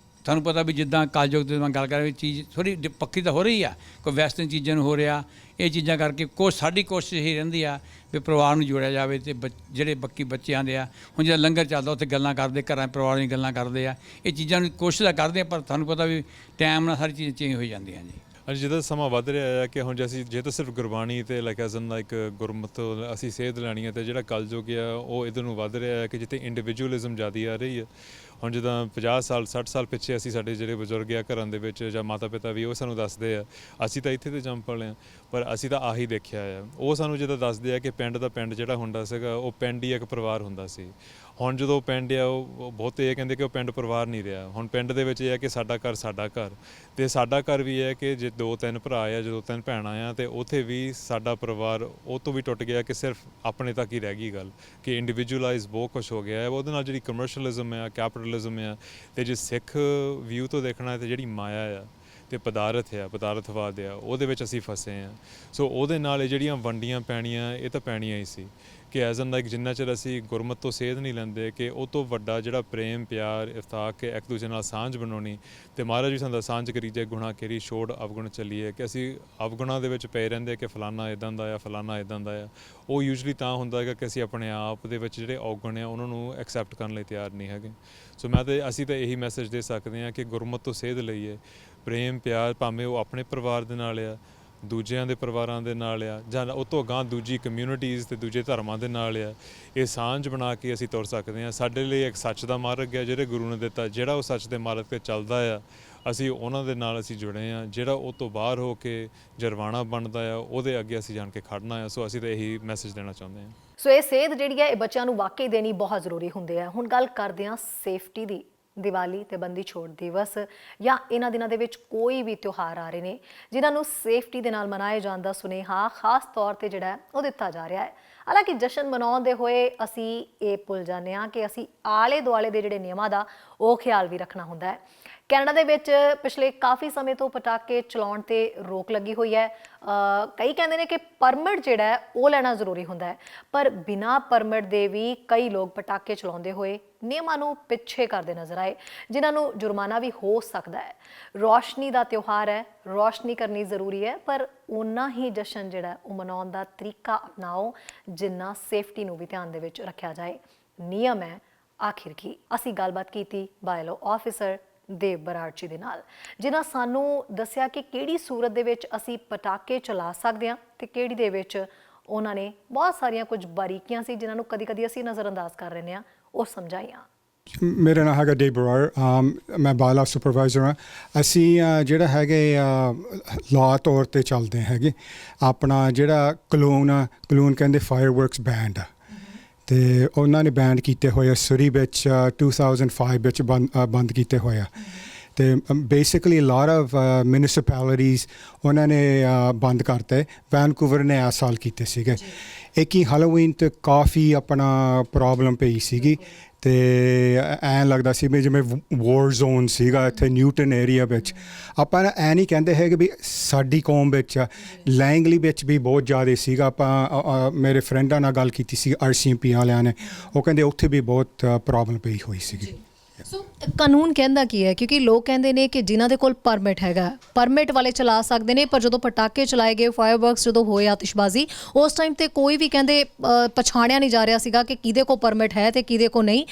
ਤੁਹਾਨੂੰ ਪਤਾ ਵੀ ਜਿੱਦਾਂ ਕਲਯੁਗ ਦੀ ਮੈਂ ਗੱਲ ਕਰ ਰਹੀ, ਚੀਜ਼ ਥੋੜ੍ਹੀ ਪੱਕੀ ਤਾਂ ਹੋ ਰਹੀ ਆ, ਕੋਈ ਵੈਸਟਰਨ ਚੀਜ਼ਾਂ ਨੂੰ ਹੋ ਰਿਹਾ, ਇਹ ਚੀਜ਼ਾਂ ਕਰਕੇ ਸਾਡੀ ਕੋਸ਼ਿਸ਼ ਇਹੀ ਰਹਿੰਦੀ ਆ ਵੀ ਪਰਿਵਾਰ ਨੂੰ ਜੋੜਿਆ ਜਾਵੇ ਅਤੇ ਜਿਹੜੇ ਬਾਕੀ ਬੱਚੇ ਆਉਂਦੇ ਆ, ਹੁਣ ਜਿਹੜਾ ਲੰਗਰ ਚੱਲਦਾ ਉੱਥੇ ਗੱਲਾਂ ਕਰਦੇ, ਘਰਾਂ ਪਰਿਵਾਰ ਦੀਆਂ ਗੱਲਾਂ ਕਰਦੇ ਆ, ਇਹ ਚੀਜ਼ਾਂ ਨੂੰ ਕੋਸ਼ਿਸ਼ ਤਾਂ ਕਰਦੇ ਆ, ਪਰ ਤੁਹਾਨੂੰ ਪਤਾ ਵੀ ਟਾਈਮ ਨਾਲ ਸਾਰੀ ਚੀਜ਼ਾਂ ਚੇਂਜ ਹੋਈ ਜਾਂਦੀਆਂ ਜੀ। ਅੱਜ ਜਿੱਦਾਂ ਸਮਾਂ ਵੱਧ ਰਿਹਾ ਹੈ ਕਿ ਹੁਣ ਜੇ ਤਾਂ ਸਿਰਫ ਗੁਰਬਾਣੀ ਅਤੇ ਲਾਈਕ ਐਜ਼ ਐਨ ਲਾਈਕ ਗੁਰਮਤ ਅਸੀਂ ਸੇਧ ਲੈਣੀ ਹੈ, ਅਤੇ ਜਿਹੜਾ ਕਲਯੁਗ ਆ ਉਹ ਇੱਧਰ ਨੂੰ ਵੱਧ ਰਿਹਾ ਹੈ ਕਿ ਜਿੱਥੇ ਇੰਡੀਵਿਜੂਅਲਿਜ਼ਮ ਜ਼ਿਆਦਾ ਆ ਰਹੀ ਹੈ। ਹੁਣ ਜਿੱਦਾਂ 50 ਸਾਲ 60 ਸਾਲ ਪਿੱਛੇ ਅਸੀਂ ਸਾਡੇ ਜਿਹੜੇ ਬਜ਼ੁਰਗ ਆ ਘਰਾਂ ਦੇ ਵਿੱਚ ਜਾਂ ਮਾਤਾ ਪਿਤਾ ਵੀ ਉਹ ਸਾਨੂੰ ਦੱਸਦੇ ਆ, ਅਸੀਂ ਤਾਂ ਇੱਥੇ ਤੇ ਜੰਮ ਪਲੇ ਹਾਂ, ਪਰ ਅਸੀਂ ਤਾਂ ਆਹੀ ਦੇਖਿਆ ਆ। ਉਹ ਸਾਨੂੰ ਜਿੱਦਾਂ ਦੱਸਦੇ ਆ ਕਿ ਪਿੰਡ ਦਾ ਪਿੰਡ ਜਿਹੜਾ ਹੁੰਦਾ ਸੀਗਾ ਉਹ ਪਿੰਡ ਹੀ ਇੱਕ ਪਰਿਵਾਰ ਹੁੰਦਾ ਸੀ। ਹੁਣ ਜਦੋਂ ਪਿੰਡ ਆ ਉਹ ਬਹੁਤ ਇਹ ਕਹਿੰਦੇ ਕਿ ਉਹ ਪਿੰਡ ਪਰਿਵਾਰ ਨਹੀਂ ਰਿਹਾ। ਹੁਣ ਪਿੰਡ ਦੇ ਵਿੱਚ ਇਹ ਹੈ ਕਿ ਸਾਡਾ ਘਰ ਸਾਡਾ ਘਰ, ਅਤੇ ਸਾਡਾ ਘਰ ਵੀ ਹੈ ਕਿ ਜੇ 2-3 ਭਰਾ ਆ, ਜੇ 2-3 ਭੈਣਾਂ ਆ, ਅਤੇ ਉੱਥੇ ਵੀ ਸਾਡਾ ਪਰਿਵਾਰ ਉਹ ਤੋਂ ਵੀ ਟੁੱਟ ਗਿਆ ਕਿ ਸਿਰਫ ਆਪਣੇ ਤੱਕ ਹੀ ਰਹਿ ਗਈ ਗੱਲ, ਕਿ ਇੰਡੀਵਿਜੂਅਲਾਈਜ਼ ਬਹੁਤ ਕੁਛ ਹੋ ਗਿਆ ਹੈ। ਉਹਦੇ ਨਾਲ ਜਿਹੜੀ ਕਮਰਸ਼ੀਅਲਿਜ਼ਮ ਆ, ਕੈਪੀਟਲਿਜ਼ਮ ਆ, ਅਤੇ ਜੇ ਸਿੱਖ ਵਿਊ ਤੋਂ ਦੇਖਣਾ ਤਾਂ ਜਿਹੜੀ ਮਾਇਆ ਆ ਅਤੇ ਪਦਾਰਥਵਾਦ ਆ, ਉਹਦੇ ਵਿੱਚ ਅਸੀਂ ਫਸੇ ਹਾਂ। ਸੋ ਉਹਦੇ ਨਾਲ ਇਹ ਜਿਹੜੀਆਂ ਵੰਡੀਆਂ ਪੈਣੀਆਂ ਇਹ ਤਾਂ ਪੈਣੀਆਂ ਹੀ ਸੀ ਕਿ ਐਜ਼ ਐਨ ਲਾਈਕ ਜਿੰਨਾ ਚਿਰ ਅਸੀਂ ਗੁਰਮਤ ਤੋਂ ਸੇਧ ਨਹੀਂ ਲੈਂਦੇ ਕਿ ਉਹ ਤੋਂ ਵੱਡਾ ਜਿਹੜਾ ਪ੍ਰੇਮ, ਪਿਆਰ, ਇਫਤਾਕ ਕੇ ਇੱਕ ਦੂਜੇ ਨਾਲ ਸਾਂਝ ਬਣਾਉਣੀ, ਅਤੇ ਮਹਾਰਾਜ ਵੀ ਸਾਨੂੰ ਸਾਂਝ ਕਰੀ ਜੇ ਗੁਣਾ ਕੇਰੀ ਛੋੜ ਅਵਗੁਣ ਚੱਲੀਏ, ਕਿ ਅਸੀਂ ਅਵਗੁਣਾਂ ਦੇ ਵਿੱਚ ਪਏ ਰਹਿੰਦੇ ਕਿ ਫਲਾਨਾ ਇੱਦਾਂ ਦਾ ਆ, ਫਲਾਨਾ ਇੱਦਾਂ ਦਾ ਆ। ਉਹ ਯੂਜਲੀ ਤਾਂ ਹੁੰਦਾ ਹੈਗਾ ਕਿ ਅਸੀਂ ਆਪਣੇ ਆਪ ਦੇ ਵਿੱਚ ਜਿਹੜੇ ਔਗਣ ਆ ਉਹਨਾਂ ਨੂੰ ਐਕਸੈਪਟ ਕਰਨ ਲਈ ਤਿਆਰ ਨਹੀਂ ਹੈਗੇ। ਸੋ ਅਸੀਂ ਤਾਂ ਇਹੀ ਮੈਸੇਜ ਦੇ ਸਕਦੇ ਹਾਂ ਕਿ ਗੁਰਮਤ ਤੋਂ ਸੇਧ ਲਈਏ, ਪ੍ਰੇਮ ਪਿਆਰ, ਭਾਵੇਂ ਉਹ ਆਪਣੇ ਪਰਿਵਾਰ ਦੇ ਨਾਲ ਆ, ਦੂਜਿਆਂ ਦੇ ਪਰਿਵਾਰਾਂ ਦੇ ਨਾਲ ਆ, ਜਾਂ ਉਹ ਤੋਂ ਅਗਾਂਹ ਦੂਜੀ ਕਮਿਊਨਿਟੀਜ਼ ਅਤੇ ਦੂਜੇ ਧਰਮਾਂ ਦੇ ਨਾਲ ਆ, ਇਹ ਸਾਂਝ ਬਣਾ ਕੇ ਅਸੀਂ ਤੁਰ ਸਕਦੇ ਹਾਂ। ਸਾਡੇ ਲਈ ਇੱਕ ਸੱਚ ਦਾ ਮਾਰਗ ਹੈ ਜਿਹੜੇ ਗੁਰੂ ਨੇ ਦਿੱਤਾ, ਜਿਹੜਾ ਉਹ ਸੱਚ ਦੇ ਮਾਰਗ 'ਤੇ ਚੱਲਦਾ ਆ, ਅਸੀਂ ਉਹਨਾਂ ਦੇ ਨਾਲ ਅਸੀਂ ਜੁੜੇ ਹਾਂ। ਜਿਹੜਾ ਉਹ ਤੋਂ ਬਾਹਰ ਹੋ ਕੇ ਜਰਵਾਣਾ ਬਣਦਾ ਆ, ਉਹਦੇ ਅੱਗੇ ਅਸੀਂ ਜਾਣ ਕੇ ਖੜਨਾ ਆ। ਸੋ ਅਸੀਂ ਤਾਂ ਇਹੀ ਮੈਸੇਜ ਦੇਣਾ ਚਾਹੁੰਦੇ ਹਾਂ। ਸੋ ਇਹ ਸੇਧ ਜਿਹੜੀ ਹੈ ਇਹ ਬੱਚਿਆਂ ਨੂੰ ਵਾਕਈ ਦੇਣੀ ਬਹੁਤ ਜ਼ਰੂਰੀ ਹੁੰਦੀ ਹੈ। ਹੁਣ ਗੱਲ ਕਰਦੇ ਹਾਂ ਸੇਫਟੀ ਦੀ। ਦੀਵਾਲੀ ਤੇ ਬੰਦੀ ਛੋੜ ਦਿਵਸ ਜਾਂ ਇਹਨਾਂ ਦਿਨਾਂ ਦੇ ਵਿੱਚ ਕੋਈ ਵੀ ਤਿਉਹਾਰ ਆ ਰਹੇ ਨੇ ਜਿਨ੍ਹਾਂ ਨੂੰ ਸੇਫਟੀ ਦੇ ਨਾਲ ਮਨਾਏ ਜਾਣ ਦਾ ਸੁਨੇਹਾ ਖਾਸ ਤੌਰ ਤੇ ਜਿਹੜਾ ਉਹ ਦਿੱਤਾ ਜਾ ਰਿਹਾ ਹੈ। ਹਾਲਾਂਕਿ ਜਸ਼ਨ ਮਨਾਉਂਦੇ ਹੋਏ ਅਸੀਂ ਇਹ ਭੁੱਲ ਜਾਂਦੇ ਹਾਂ ਕਿ ਅਸੀਂ ਆਲੇ ਦੁਆਲੇ ਦੇ ਜਿਹੜੇ ਨਿਯਮਾਂ ਦਾ ਉਹ ਖਿਆਲ ਵੀ ਰੱਖਣਾ ਹੁੰਦਾ ਹੈ। ਕੈਨੇਡਾ ਦੇ ਵਿੱਚ ਪਿਛਲੇ ਕਾਫੀ ਸਮੇਂ ਤੋਂ ਪਟਾਕੇ ਚਲਾਉਣ ਤੇ ਰੋਕ ਲੱਗੀ ਹੋਈ ਹੈ। ਕਈ ਕਹਿੰਦੇ ਨੇ ਕਿ ਪਰਮਿਟ ਜਿਹੜਾ ਹੈ ਉਹ ਲੈਣਾ ਜ਼ਰੂਰੀ ਹੁੰਦਾ ਹੈ, ਪਰ ਬਿਨਾਂ ਪਰਮਿਟ ਦੇ ਵੀ ਕਈ ਲੋਕ ਪਟਾਕੇ ਚਲਾਉਂਦੇ ਹੋਏ ਨਿਯਮਾਂ ਨੂੰ ਪਿੱਛੇ ਕਰਦੇ ਨਜ਼ਰ ਆਏ, ਜਿਨ੍ਹਾਂ ਨੂੰ ਜੁਰਮਾਨਾ ਵੀ ਹੋ ਸਕਦਾ ਹੈ। ਰੋਸ਼ਨੀ ਦਾ ਤਿਉਹਾਰ ਹੈ, ਰੋਸ਼ਨੀ ਕਰਨੀ ਜ਼ਰੂਰੀ ਹੈ, ਪਰ ਉਨਾ ਹੀ ਜਸ਼ਨ ਜਿਹੜਾ ਉਹ ਮਨਾਉਣ ਦਾ ਤਰੀਕਾ ਅਪਣਾਓ ਜਿੰਨਾ ਸੇਫਟੀ ਨੂੰ ਵੀ ਧਿਆਨ ਦੇ ਵਿੱਚ ਰੱਖਿਆ ਜਾਏ। ਨਿਯਮ ਹੈ ਆਖਿਰ ਕੀ। ਅਸੀਂ ਗੱਲਬਾਤ ਕੀਤੀ ਬਾਇਲੋ ਆਫਿਸਰ ਦੇਵ ਬਰਾੜ ਜੀ ਦੇ ਨਾਲ, ਜਿਨ੍ਹਾਂ ਸਾਨੂੰ ਦੱਸਿਆ ਕਿ ਕਿਹੜੀ ਸੂਰਤ ਦੇ ਵਿੱਚ ਅਸੀਂ ਪਟਾਕੇ ਚਲਾ ਸਕਦੇ ਹਾਂ ਤੇ ਕਿਹੜੀ ਦੇ ਵਿੱਚ ਉਹਨਾਂ ਨੇ ਬਹੁਤ ਸਾਰੀਆਂ ਕੁਝ ਬਾਰੀਕੀਆਂ ਸੀ ਜਿਨ੍ਹਾਂ ਨੂੰ ਕਦੀ-ਕਦੀ ਅਸੀਂ ਨਜ਼ਰਅੰਦਾਜ਼ ਕਰ ਰਹੇ ਹਾਂ, ਉਹ ਸਮਝਾਈਆਂ। ਮੇਰਾ ਨਾਮ ਹੈਗਾ ਦੇਵ ਬਰਾੜ, ਮੈਂ ਬਾਇਲਾ ਸੁਪਰਵਾਈਜ਼ਰ ਹਾਂ। ਅਸੀਂ ਜਿਹੜਾ ਹੈਗੇ ਲਾਅ ਤੌਰ 'ਤੇ ਚੱਲਦੇ ਹੈਗੇ। ਆਪਣਾ ਜਿਹੜਾ ਕਲੂਨ ਕਹਿੰਦੇ ਫਾਇਰਵਰਕਸ ਬੈਂਡ ਆ, ਅਤੇ ਉਹਨਾਂ ਨੇ ਬੈਂਡ ਕੀਤੇ ਹੋਏ ਆ ਸਰੀ ਵਿੱਚ 2005 ਵਿੱਚ ਬੰਦ ਕੀਤੇ ਹੋਏ ਆ। ਅਤੇ ਬੇਸਿਕਲੀ ਲਾਟ ਆਫ ਮਿਊਨਿਸਪੈਲਿਟੀਜ਼ ਉਹਨਾਂ ਨੇ ਬੰਦ ਕਰਤੇ। ਵੈਨਕੂਵਰ ਨੇ ਇਸ ਸਾਲ ਕੀਤੇ ਸੀਗੇ। ਇੱਕ ਹੀ ਹੈਲੋਵੀਨ 'ਤੇ ਕਾਫੀ ਆਪਣਾ ਪ੍ਰੋਬਲਮ ਪਈ ਸੀਗੀ, ਅਤੇ ਐਂ ਲੱਗਦਾ ਸੀ ਵੀ ਜਿਵੇਂ ਵਾਰ ਜ਼ੋਨ ਸੀਗਾ ਇੱਥੇ ਨਿਊਟਨ ਏਰੀਆ ਵਿੱਚ। ਆਪਾਂ ਐਂ ਨਹੀਂ ਕਹਿੰਦੇ ਹੈਗੇ ਵੀ ਸਾਡੀ ਕੌਮ ਵਿੱਚ ਲੈਂਗਲੀ ਵਿੱਚ ਵੀ ਬਹੁਤ ਜ਼ਿਆਦਾ ਸੀਗਾ। ਆਪਾਂ ਮੇਰੇ ਫਰੈਂਡਾਂ ਨਾਲ ਗੱਲ ਕੀਤੀ ਸੀ RCMP ਵਾਲਿਆਂ ਨੇ, ਉਹ ਕਹਿੰਦੇ ਉੱਥੇ ਵੀ ਬਹੁਤ ਪ੍ਰੋਬਲਮ ਪਈ ਹੋਈ ਸੀਗੀ। ਸੋ ਕਾਨੂੰਨ ਕਹਿੰਦਾ ਕੀ ਹੈ? ਕਿਉਂਕਿ ਲੋਕ ਕਹਿੰਦੇ ਨੇ ਕਿ ਜਿਨ੍ਹਾਂ ਦੇ ਕੋਲ ਪਰਮਿਟ ਹੈਗਾ, ਪਰਮਿਟ ਵਾਲੇ ਚਲਾ ਸਕਦੇ ਨੇ, ਪਰ ਜਦੋਂ ਪਟਾਕੇ ਚਲਾਏ ਗਏ, ਫਾਇਰਵਰਕਸ ਜਦੋਂ ਹੋਏ, ਆਤਿਸ਼ਬਾਜ਼ੀ, ਉਸ ਟਾਈਮ ਤੇ ਕੋਈ ਵੀ ਕਹਿੰਦੇ ਪਛਾਣਿਆ ਨਹੀਂ ਜਾ ਰਿਹਾ ਸੀਗਾ ਕਿ ਕਿਹਦੇ ਕੋਲ ਪਰਮਿਟ ਹੈ ਤੇ ਕਿਹਦੇ ਕੋਲ ਨਹੀਂ।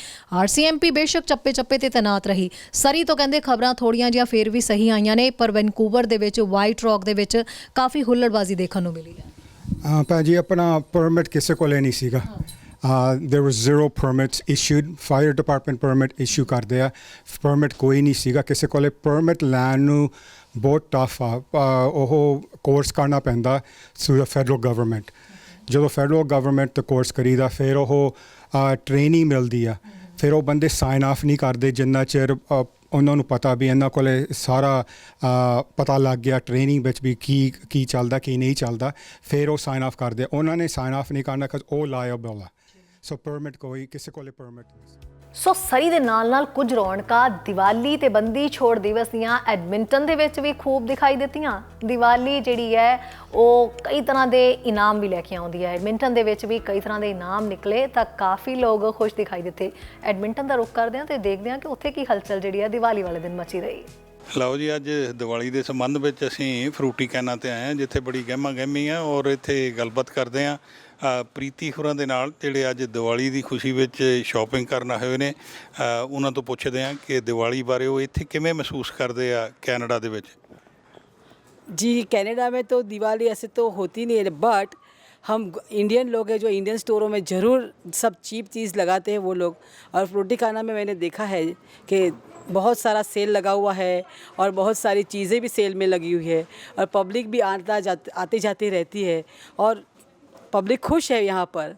RCMP ਬੇਸ਼ੱਕ ਚੱਪੇ ਤੇ ਤੈਨਾਤ ਰਹੀ। ਸਰੀ ਤੋਂ ਕਹਿੰਦੇ ਖਬਰਾਂ ਥੋੜੀਆਂ ਜਿਹੀਆਂ ਫਿਰ ਵੀ ਸਹੀ ਆਈਆਂ ਨੇ, ਪਰ ਵੈਨਕੂਵਰ ਦੇ ਵਿੱਚ, ਵਾਈਟ ਰੌਕ ਦੇ ਵਿੱਚ ਕਾਫੀ ਹੁੱਲੜਬਾਜ਼ੀ ਦੇਖਣ ਨੂੰ ਮਿਲੀ ਹੈ। ਭੈਣ ਜੀ ਆਪਣਾ ਪਰਮਿਟ ਕਿਸੇ ਕੋਲ ਨਹੀਂ ਸੀਗਾ। there was zero permits issued. Fire department permit issue ਕਰਦੇ ਆ, ਪਰਮਿਟ ਕੋਈ ਨਹੀਂ ਸੀਗਾ ਕਿਸੇ ਕੋਲੇ। ਪਰਮਿਟ ਲੈਣ ਨੂੰ ਬਹੁਤ ਟਫ ਆ, ਉਹ ਕੋਰਸ ਕਰਨਾ ਪੈਂਦਾ ਥਰੂ ਦਾ ਫੈਡਰਲ ਗਵਰਨਮੈਂਟ। ਜਦੋਂ ਫੈਡਰਲ ਗਵਰਨਮੈਂਟ ਤੋਂ ਕੋਰਸ ਕਰੀਦਾ ਫਿਰ ਉਹ ਟ੍ਰੇਨਿੰਗ ਮਿਲਦੀ ਆ, ਫਿਰ ਉਹ ਬੰਦੇ ਸਾਈਨ ਆਫ ਨਹੀਂ ਕਰਦੇ ਜਿੰਨਾ ਚਿਰ ਉਹਨਾਂ ਨੂੰ ਪਤਾ ਵੀ ਇਹਨਾਂ ਕੋਲ ਸਾਰਾ ਪਤਾ ਲੱਗ ਗਿਆ ਟ੍ਰੇਨਿੰਗ ਵਿੱਚ ਵੀ ਕੀ ਚੱਲਦਾ ਕੀ ਨਹੀਂ ਚੱਲਦਾ, ਫਿਰ ਉਹ ਸਾਈਨ ਆਫ ਕਰਦੇ। ਉਹਨਾਂ ਨੇ ਸਾਈਨ ਆਫ ਨਹੀਂ ਕਰਨਾ ਕਿਉਂਕਿ ਉਹ ਲਾਇਬਲ ਆ। ਸੋ ਪਰਮਿਟ ਕੋਈ ਕਿਸੇ ਕੋਲੇ ਪਰਮਿਟ ਨਹੀਂ। ਸੋ ਸਰੀ ਦੇ ਨਾਲ ਕੁਝ ਰੌਣਕਾਂ ਦੀਵਾਲੀ ਤੇ ਬੰਦੀ ਛੋੜ ਦਿਵਸ ਦੀਆਂ ਐਡਮਿੰਟਨ ਦੇ ਵਿੱਚ ਵੀ ਖੂਬ ਦਿਖਾਈ ਦਿੱਤੀਆਂ। ਦੀਵਾਲੀ ਜਿਹੜੀ ਹੈ ਉਹ ਕਈ ਤਰ੍ਹਾਂ ਦੇ ਇਨਾਮ ਵੀ ਲੈ ਕੇ ਆਉਂਦੀ ਹੈ। ਐਡਮਿੰਟਨ ਦੇ ਵਿੱਚ ਵੀ ਕਈ ਤਰ੍ਹਾਂ ਦੇ ਇਨਾਮ ਨਿਕਲੇ ਤਾਂ ਕਾਫੀ ਲੋਕ ਖੁਸ਼ ਦਿਖਾਈ ਦਿੱਤੇ। ਐਡਮਿੰਟਨ ਦਾ ਰੁਖ ਕਰਦੇ ਹਾਂ ਤੇ ਦੇਖਦੇ ਹਾਂ ਕਿ ਉੱਥੇ ਕੀ ਹਲਚਲ ਜਿਹੜੀ ਹੈ ਦੀਵਾਲੀ ਵਾਲੇ ਦਿਨ ਮਚੀ ਰਹੀ। ਲਓ ਜੀ, ਅੱਜ ਦੀਵਾਲੀ ਦੇ ਸੰਬੰਧ ਵਿੱਚ ਅਸੀਂ ਫਰੂਟੀ ਕੈਨਾਂ ਤੇ ਆਏ ਹਾਂ, ਜਿੱਥੇ ਬੜੀ ਗਹਿਮਾ ਗਹਿਮੀ ਆ, ਔਰ ਇੱਥੇ ਗੱਲਬਾਤ ਕਰਦੇ ਹਾਂ ਪ੍ਰੀਤੀ ਹੋਰਾਂ ਦੇ ਨਾਲ, ਜਿਹੜੇ ਅੱਜ ਦੀਵਾਲੀ ਦੀ ਖੁਸ਼ੀ ਵਿੱਚ ਸ਼ਾਪਿੰਗ ਕਰਨ ਆਏ ਹੋਏ ਨੇ। ਉਹਨਾਂ ਤੋਂ ਪੁੱਛਦੇ ਹਾਂ ਕਿ ਦੀਵਾਲੀ ਬਾਰੇ ਉਹ ਇੱਥੇ ਕਿਵੇਂ ਮਹਿਸੂਸ ਕਰਦੇ ਆ ਕੈਨੇਡਾ ਦੇ ਵਿੱਚ। जी, कनाडा में तो दिवाली ऐसे तो होती नहीं है, बट हम इंडियन लोग हैं जो इंडियन स्टोरों में ज़रूर सब चीप चीज़ लगाते हैं वो लोग। और फ्रूटी खाना में मैंने देखा है कि बहुत सारा सेल लगा हुआ है और बहुत सारी चीज़ें भी सेल में लगी हुई है, और पब्लिक भी आते जाती रहती है, और पब्लिक खुश है यहाँ पर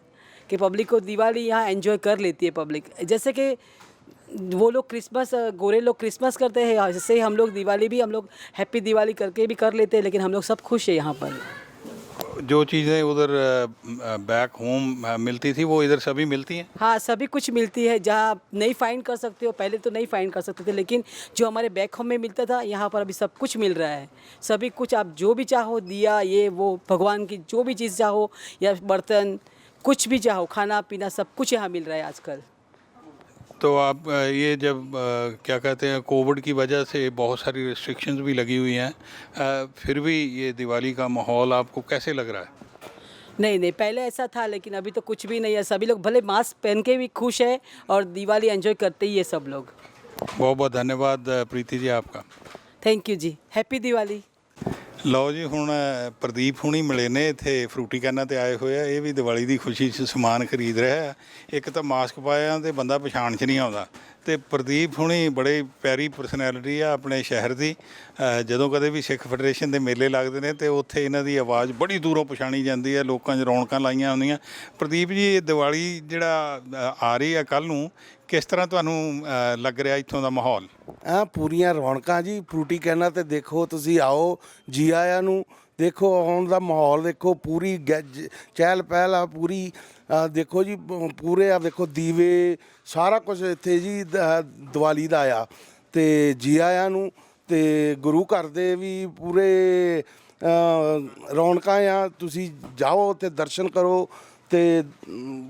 कि पब्लिक को दिवाली यहाँ एंजॉय कर लेती है पब्लिक। जैसे कि वो लोग क्रिसमस, गोरे लोग क्रिसमस करते हैं, जैसे हम लोग दिवाली भी हम लोग हैप्पी दिवाली करके भी कर लेते हैं, लेकिन हम लोग सब खुश है यहाँ पर। जो चीज़ें उधर बैक होम मिलती थी वो इधर सभी मिलती हैं? हाँ, सभी कुछ मिलती है। जहाँ नहीं फाइंड कर सकते हो, पहले तो नहीं फाइंड कर सकते थे, लेकिन जो हमारे बैक होम में मिलता था यहाँ पर अभी सब कुछ मिल रहा है। सभी कुछ आप जो भी चाहो, दिया ये वो भगवान की जो भी चीज़ चाहो, या बर्तन कुछ भी चाहो, खाना पीना सब कुछ यहाँ मिल रहा है आजकल। तो आप ये जब क्या कहते हैं कोविड की वजह से बहुत सारी रिस्ट्रिक्शंस भी लगी हुई हैं, फिर भी ये दिवाली का माहौल आपको कैसे लग रहा है? नहीं, पहले ऐसा था, लेकिन अभी तो कुछ भी नहीं है। सभी लोग भले मास्क पहन के भी खुश है और दिवाली एंजॉय करते ही है सब लोग। बहुत बहुत धन्यवाद प्रीति जी आपका। Thank you ji, happy Diwali. ਲਓ ਜੀ, ਹੁਣ ਪ੍ਰਦੀਪ ਹੁਣੀ ਮਿਲੇ ਨੇ ਇੱਥੇ ਫਰੂਟੀ ਕੈਨਾਂ ਤੇ ਆਏ ਹੋਏ ਆ। ਇਹ ਵੀ ਦੀਵਾਲੀ ਦੀ ਖੁਸ਼ੀ 'ਚ ਸਮਾਨ ਖਰੀਦ ਰਿਹਾ। ਇੱਕ ਤਾਂ ਮਾਸਕ ਪਾਇਆ ਤੇ ਬੰਦਾ ਪਛਾਣ 'ਚ ਨਹੀਂ ਆਉਂਦਾ। ਤੇ ਪ੍ਰਦੀਪ ਹੁਣੀ ਬੜੇ ਪਿਆਰੀ ਪਰਸਨੈਲਿਟੀ ਆ ਆਪਣੇ ਸ਼ਹਿਰ ਦੀ। ਜਦੋਂ ਕਦੇ ਵੀ ਸਿੱਖ ਫੈਡਰੇਸ਼ਨ ਦੇ ਮੇਲੇ ਲੱਗਦੇ ਨੇ ਤੇ ਉੱਥੇ ਇਹਨਾਂ ਦੀ ਆਵਾਜ਼ ਬੜੀ ਦੂਰੋਂ ਪਛਾਣੀ ਜਾਂਦੀ ਹੈ, ਲੋਕਾਂ 'ਚ ਰੌਣਕਾਂ ਲਾਈਆਂ ਹੁੰਦੀਆਂ। ਪ੍ਰਦੀਪ ਜੀ, ਇਹ ਦੀਵਾਲੀ ਜਿਹੜਾ ਆ ਰਹੀ ਆ ਕੱਲ੍ਹ ਨੂੰ, ਕਿਸ ਤਰ੍ਹਾਂ ਤੁਹਾਨੂੰ ਲੱਗ ਰਿਹਾ ਇੱਥੋਂ ਦਾ ਮਾਹੌਲ? ਪੂਰੀਆਂ ਰੌਣਕਾਂ ਜੀ ਫਰੂਟੀ ਕੈਨਾਂ ਤੇ। ਦੇਖੋ ਤੁਸੀਂ ਆਓ, ਜੀ ਆਇਆਂ ਨੂੰ। ਦੇਖੋ ਆਉਣ ਦਾ ਮਾਹੌਲ ਦੇਖੋ, ਪੂਰੀ ਚਹਿਲ ਪਹਿਲ ਆ ਪੂਰੀ। ਦੇਖੋ ਜੀ ਪੂਰੇ ਆ ਦੇਖੋ ਦੀਵੇ, ਸਾਰਾ ਕੁਝ ਇੱਥੇ ਜੀ ਦੀਵਾਲੀ ਦਾ ਆ। ਤੇ ਜੀ ਆਇਆਂ ਨੂੰ। ਤੇ ਗੁਰੂ ਘਰ ਦੇ ਵੀ ਪੂਰੇ ਰੌਣਕਾਂ ਆ। ਤੁਸੀਂ ਜਾਓ ਤੇ ਦਰਸ਼ਨ ਕਰੋ। ਤੇ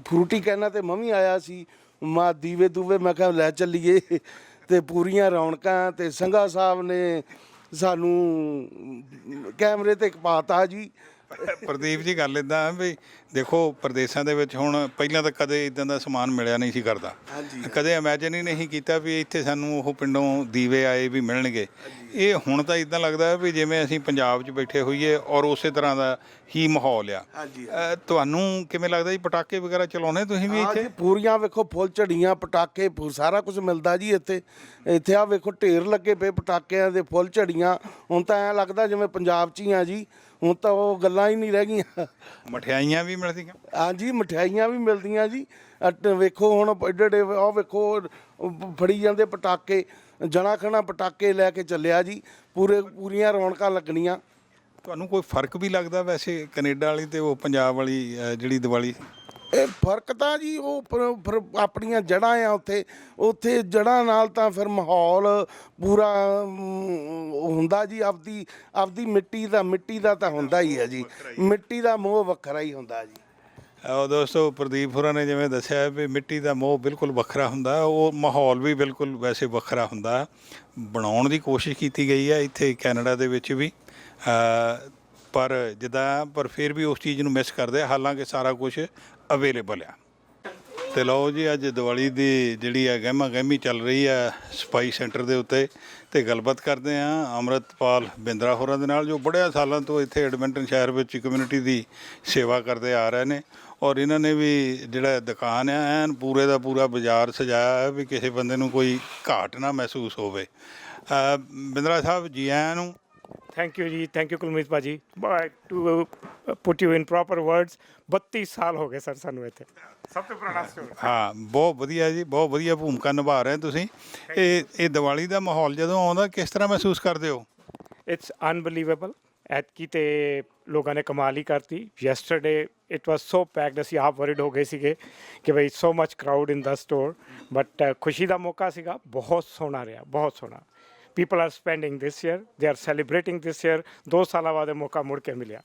ਫਰੂਟੀ ਕੈਨਾਂ ਤੇ ਮੈਂ ਵੀ ਆਇਆ ਸੀ, ਮਾ ਦੀਵੇ ਦੂਵੇ ਮੈਂ ਕਿਹਾ ਲੈ ਚੱਲੀਏ ਤੇ ਪੂਰੀਆਂ ਰੌਣਕਾਂ। ਤੇ ਸੰਘਾ ਸਾਹਿਬ ਨੇ ਸਾਨੂੰ ਕੈਮਰੇ ਤੇ ਪਾਤਾ ਜੀ। ਪ੍ਰਦੀਪ ਜੀ ਗੱਲ ਇਦਾਂ ਵੀ ਦੇਖੋ ਪ੍ਰਦੇਸ਼ਾਂ ਦੇ ਵਿੱਚ ਹੁਣ ਪਹਿਲਾਂ ਤਾਂ ਕਦੇ ਇਦਾਂ ਦਾ ਸਮਾਨ ਮਿਲਿਆ ਨਹੀਂ ਸੀ ਕਰਦਾ, ਕਦੇ ਇਮੈਜਿਨ ਹੀ ਨਹੀਂ ਕੀਤਾ ਵੀ ਇੱਥੇ ਸਾਨੂੰ ਉਹ ਪਿੰਡੋਂ ਦੀਵੇ ਆਏ ਵੀ ਮਿਲਣਗੇ। ਇਹ ਹੁਣ ਤਾਂ ਇਦਾਂ ਲੱਗਦਾ ਵੀ ਜਿਵੇਂ ਅਸੀਂ ਪੰਜਾਬ 'ਚ ਬੈਠੇ ਹੋਈਏ ਔਰ ਉਸੇ ਤਰ੍ਹਾਂ ਦਾ ਹੀ ਮਾਹੌਲ ਆ। ਤੁਹਾਨੂੰ ਕਿਵੇਂ ਲੱਗਦਾ ਜੀ ਪਟਾਕੇ ਵਗੈਰਾ ਚਲਾਉਣੇ ਤੁਸੀਂ ਵੀ ਇੱਥੇ? ਪੂਰੀਆਂ ਵੇਖੋ ਫੁੱਲ ਝੜੀਆਂ ਪਟਾਕੇ ਸਾਰਾ ਕੁਝ ਮਿਲਦਾ ਜੀ ਇੱਥੇ। ਇੱਥੇ ਆ ਵੇਖੋ ਢੇਰ ਲੱਗੇ ਪਏ ਪਟਾਕਿਆਂ ਦੇ, ਫੁੱਲ ਝੜੀਆਂ। ਹੁਣ ਤਾਂ ਐਂ ਲੱਗਦਾ ਜਿਵੇਂ ਪੰਜਾਬ 'ਚ ਹੀ ਆ ਜੀ, ਹੁਣ ਤਾਂ ਉਹ ਗੱਲਾਂ ਹੀ ਨਹੀਂ ਰਹਿ ਗਈਆਂ। ਮਠਿਆਈਆਂ ਵੀ ਮਿਲਦੀਆਂ? ਹਾਂਜੀ ਮਠਿਆਈਆਂ ਵੀ ਮਿਲਦੀਆਂ ਜੀ। ਵੇਖੋ ਹੁਣ ਏਡੇ ਏਡੇ ਉਹ ਵੇਖੋ ਫੜੀ ਜਾਂਦੇ ਪਟਾਕੇ, ਜਣਾ ਖਣਾ ਪਟਾਕੇ ਲੈ ਕੇ ਚੱਲਿਆ ਜੀ। ਪੂਰੀਆਂ ਰੌਣਕਾਂ ਲੱਗਣੀਆਂ। ਤੁਹਾਨੂੰ ਕੋਈ ਫਰਕ ਵੀ ਲੱਗਦਾ ਵੈਸੇ ਕੈਨੇਡਾ ਵਾਲੀ ਤੇ ਉਹ ਪੰਜਾਬ ਵਾਲੀ ਜਿਹੜੀ ਦੀਵਾਲੀ? ਇਹ ਫਰਕ ਤਾਂ ਜੀ ਉਹ ਫਿਰ ਆਪਣੀਆਂ ਜੜ੍ਹਾਂ ਆ ਉੱਥੇ ਜੜ੍ਹਾਂ ਨਾਲ ਤਾਂ ਫਿਰ ਮਾਹੌਲ ਪੂਰਾ ਹੁੰਦਾ ਜੀ। ਆਪਦੀ ਮਿੱਟੀ ਦਾ ਤਾਂ ਹੁੰਦਾ ਹੀ ਹੈ ਜੀ, ਮਿੱਟੀ ਦਾ ਮੋਹ ਵੱਖਰਾ ਹੀ ਹੁੰਦਾ ਜੀ। ਦੋਸਤੋ ਪ੍ਰਦੀਪ ਹੋਰਾਂ ਨੇ ਜਿਵੇਂ ਦੱਸਿਆ ਵੀ ਮਿੱਟੀ ਦਾ ਮੋਹ ਬਿਲਕੁਲ ਵੱਖਰਾ ਹੁੰਦਾ, ਉਹ ਮਾਹੌਲ ਵੀ ਬਿਲਕੁਲ ਵੈਸੇ ਵੱਖਰਾ ਹੁੰਦਾ। ਬਣਾਉਣ ਦੀ ਕੋਸ਼ਿਸ਼ ਕੀਤੀ ਗਈ ਹੈ ਇੱਥੇ ਕੈਨੇਡਾ ਦੇ ਵਿੱਚ ਵੀ, ਪਰ ਫਿਰ ਵੀ ਉਸ ਚੀਜ਼ ਨੂੰ ਮਿਸ ਕਰਦੇ ਆ, ਹਾਲਾਂਕਿ ਸਾਰਾ ਕੁਝ ਅਵੇਲੇਬਲ ਆ। ਤੇ ਲਓ ਜੀ ਅੱਜ ਦੀਵਾਲੀ ਦੀ ਜਿਹੜੀ ਹੈ ਗਹਿਮਾ ਗਹਿਮੀ ਚੱਲ ਰਹੀ ਹੈ ਸਪਾਈ ਸੈਂਟਰ ਦੇ ਉੱਤੇ, ਤੇ ਗੱਲਬਾਤ ਕਰਦੇ ਹਾਂ ਅੰਮ੍ਰਿਤਪਾਲ ਬਿੰਦਰਾ ਹੋਰਾਂ ਦੇ ਨਾਲ, ਜੋ ਬੜਿਆਂ ਸਾਲਾਂ ਤੋਂ ਇੱਥੇ ਐਡਮਿੰਟਨ ਸ਼ਹਿਰ ਵਿੱਚ ਕਮਿਊਨਿਟੀ ਦੀ ਸੇਵਾ ਕਰਦੇ ਆ ਰਹੇ ਨੇ। ਔਰ ਇਹਨਾਂ ਨੇ ਵੀ ਜਿਹੜਾ ਦੁਕਾਨ ਆ ਐਨ ਪੂਰੇ ਦਾ ਪੂਰਾ ਬਾਜ਼ਾਰ ਸਜਾਇਆ ਹੈ ਵੀ ਕਿਸੇ ਬੰਦੇ ਨੂੰ ਕੋਈ ਘਾਟ ਨਾ ਮਹਿਸੂਸ ਹੋਵੇ। ਬਿੰਦਰਾ ਸਾਹਿਬ ਜੀ ਆਇਆਂ ਨੂੰ। Thank you ji, thank you Kulmeet भाजी। To put you in proper words 32 साल हो गए सर सानू इत्थे सब तो पुराना स्टोर। ਹਾਂ ਬਹੁਤ ਵਧੀਆ ਜੀ, ਬਹੁਤ ਵਧੀਆ ਭੂਮਿਕਾ ਨਿਭਾ ਰਹੇ ਤੁਸੀਂ। ਇਹ ਦੀਵਾਲੀ ਦਾ ਮਾਹੌਲ ਜਦੋਂ ਆਉਂਦਾ ਕਿਸ ਤਰ੍ਹਾਂ ਮਹਿਸੂਸ ਕਰਦੇ ਹੋ? It's unbelievable. ਐਤਕੀ ਤੇ ਲੋਕਾਂ ਨੇ ਕਮਾਲ ਹੀ ਕਰਤੀ। Yesterday it was so packed, ਅਸੀਂ ਆਪ ਵਰਿਡ ਹੋ ਗਏ ਸੀਗੇ ਕਿ ਬਈ so much crowd in the store, but ਖੁਸ਼ੀ ਦਾ ਮੌਕਾ ਸੀਗਾ। ਬਹੁਤ ਸੋਹਣਾ ਰਿਹਾ, ਬਹੁਤ ਸੋਹਣਾ। people are spending this year, they are celebrating this year। 2 ਸਾਲਾਂ ਬਾਅਦ ਇਹ ਮੌਕਾ ਮੁੜ ਕੇ ਮਿਲਿਆ।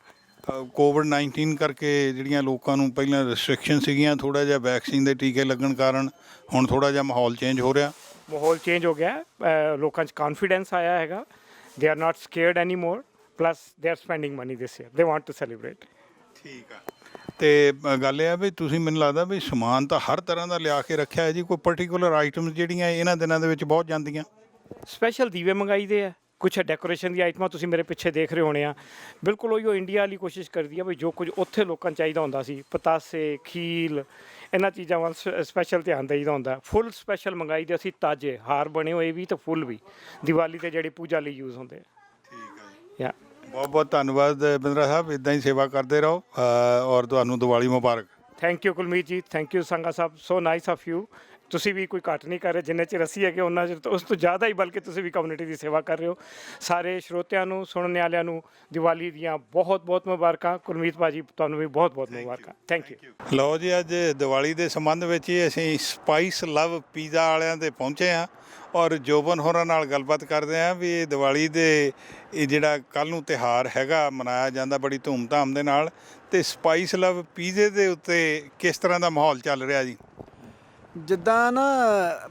ਕੋਵਿਡ-19 ਕਰਕੇ ਜਿਹੜੀਆਂ ਲੋਕਾਂ ਨੂੰ ਪਹਿਲਾਂ ਰਿਸਟ੍ਰਿਕਸ਼ਨ ਸੀਗੀਆਂ, ਥੋੜ੍ਹਾ ਜਿਹਾ ਵੈਕਸੀਨ ਦੇ ਟੀਕੇ ਲੱਗਣ ਕਾਰਨ ਹੁਣ ਥੋੜ੍ਹਾ ਜਿਹਾ ਮਾਹੌਲ ਚੇਂਜ ਹੋ ਰਿਹਾ। ਮਾਹੌਲ ਚੇਂਜ ਹੋ ਗਿਆ, ਲੋਕਾਂ 'ਚ ਕਾਨਫੀਡੈਂਸ ਆਇਆ ਹੈਗਾ। They are not scared any more, plus they are spending money this year, they want to celebrate. ਠੀਕ ਆ। ਤੇ ਗੱਲ ਇਹ ਆ ਵੀ ਤੁਸੀਂ, ਮੈਨੂੰ ਲੱਗਦਾ ਵੀ ਸਮਾਨ ਤਾਂ ਹਰ ਤਰ੍ਹਾਂ ਦਾ ਲਿਆ ਕੇ ਰੱਖਿਆ ਹੈ ਜੀ। ਕੋਈ ਪਰਟੀਕੂਲਰ ਆਈਟਮਸ ਜਿਹੜੀਆਂ ਇਹਨਾਂ ਦਿਨਾਂ ਦੇ ਵਿੱਚ ਬਹੁਤ ਜਾਂਦੀਆਂ? ਸਪੈਸ਼ਲ ਦੀਵੇ ਮੰਗਾਈ ਦੇ ਆ, ਕੁਛ ਡੈਕੋਰੇਸ਼ਨ ਦੀ ਆਈਟਮਾਂ ਤੁਸੀਂ ਮੇਰੇ ਪਿੱਛੇ ਦੇਖ ਰਹੇ ਹੋਣੇ ਆ। ਬਿਲਕੁਲ ਉਹੀ ਇੰਡੀਆ ਵਾਲੀ ਕੋਸ਼ਿਸ਼ ਕਰਦੀ ਆ ਵੀ ਜੋ ਕੁਝ ਉੱਥੇ ਲੋਕਾਂ ਨੂੰ ਚਾਹੀਦਾ ਹੁੰਦਾ ਸੀ, ਪਤਾਸੇ, ਖੀਲ, ਇਹਨਾਂ ਚੀਜ਼ਾਂ ਵੱਲ ਸਪੈਸ਼ਲ ਧਿਆਨ ਦੇਈਦਾ ਹੁੰਦਾ। ਫੁੱਲ ਸਪੈਸ਼ਲ ਮੰਗਾਈ ਦੇ ਅਸੀਂ, ਤਾਜ਼ੇ ਹਾਰ ਬਣੇ ਹੋਏ ਵੀ ਤੇ ਫੁੱਲ ਵੀ, ਦੀਵਾਲੀ ਤੇ ਜਿਹੜੀ ਪੂਜਾ ਲਈ ਯੂਜ਼ ਹੁੰਦੇ ਆ। ਠੀਕ ਹੈ। ਬਹੁਤ ਬਹੁਤ ਧੰਨਵਾਦ ਬਿੰਦਰਾ ਸਾਹਿਬ, ਇੱਦਾਂ ਹੀ ਸੇਵਾ ਕਰਦੇ ਰਹੋ ਔਰ ਤੁਹਾਨੂੰ ਦੀਵਾਲੀ ਮੁਬਾਰਕ। ਥੈਂਕ ਯੂ ਕੁਲਮੀਤ ਜੀ, thank you Sanga Sahib, so nice of you. ਤੁਸੀਂ ਵੀ ਕੋਈ ਘੱਟ ਨਹੀਂ ਕਰ ਰਹੇ, ਜਿੰਨੇ ਚਿਰ ਅਸੀਂ ਹੈਗੇ ਉਹਨਾਂ ਚਿਰ ਉਸ ਤੋਂ ਜ਼ਿਆਦਾ ਹੀ, ਬਲਕਿ ਤੁਸੀਂ ਵੀ ਕਮਿਊਨਿਟੀ ਦੀ ਸੇਵਾ ਕਰ ਰਹੇ ਹੋ। ਸਾਰੇ ਸਰੋਤਿਆਂ ਨੂੰ, ਸੁਣਨ ਵਾਲਿਆਂ ਨੂੰ ਦੀਵਾਲੀ ਦੀਆਂ ਬਹੁਤ ਬਹੁਤ ਮੁਬਾਰਕਾਂ। ਕੁਲਮੀਤ ਭਾਜੀ ਤੁਹਾਨੂੰ ਵੀ ਬਹੁਤ ਬਹੁਤ ਮੁਬਾਰਕਾਂ। Thank you. ਲਓ ਜੀ ਅੱਜ ਦੀਵਾਲੀ ਦੇ ਸੰਬੰਧ ਵਿੱਚ ਹੀ ਅਸੀਂ ਸਪਾਈਸ ਲਵ ਪੀਜ਼ਾ ਵਾਲਿਆਂ ਦੇ ਪਹੁੰਚੇ ਹਾਂ ਔਰ ਜੋਬਨ ਹੋਰਾਂ ਨਾਲ ਗੱਲਬਾਤ ਕਰਦੇ ਹਾਂ ਵੀ ਇਹ ਦੀਵਾਲੀ ਦੇ ਇਹ ਜਿਹੜਾ ਕੱਲ੍ਹ ਨੂੰ ਤਿਉਹਾਰ ਹੈਗਾ ਮਨਾਇਆ ਜਾਂਦਾ ਬੜੀ ਧੂਮਧਾਮ ਦੇ ਨਾਲ, ਤੇ ਸਪਾਈਸ ਲਵ ਪੀਜ਼ੇ ਦੇ ਉੱਤੇ ਕਿਸ ਤਰ੍ਹਾਂ ਦਾ ਮਾਹੌਲ ਚੱਲ ਰਿਹਾ ਜੀ? ਜਿੱਦਾਂ ਨਾ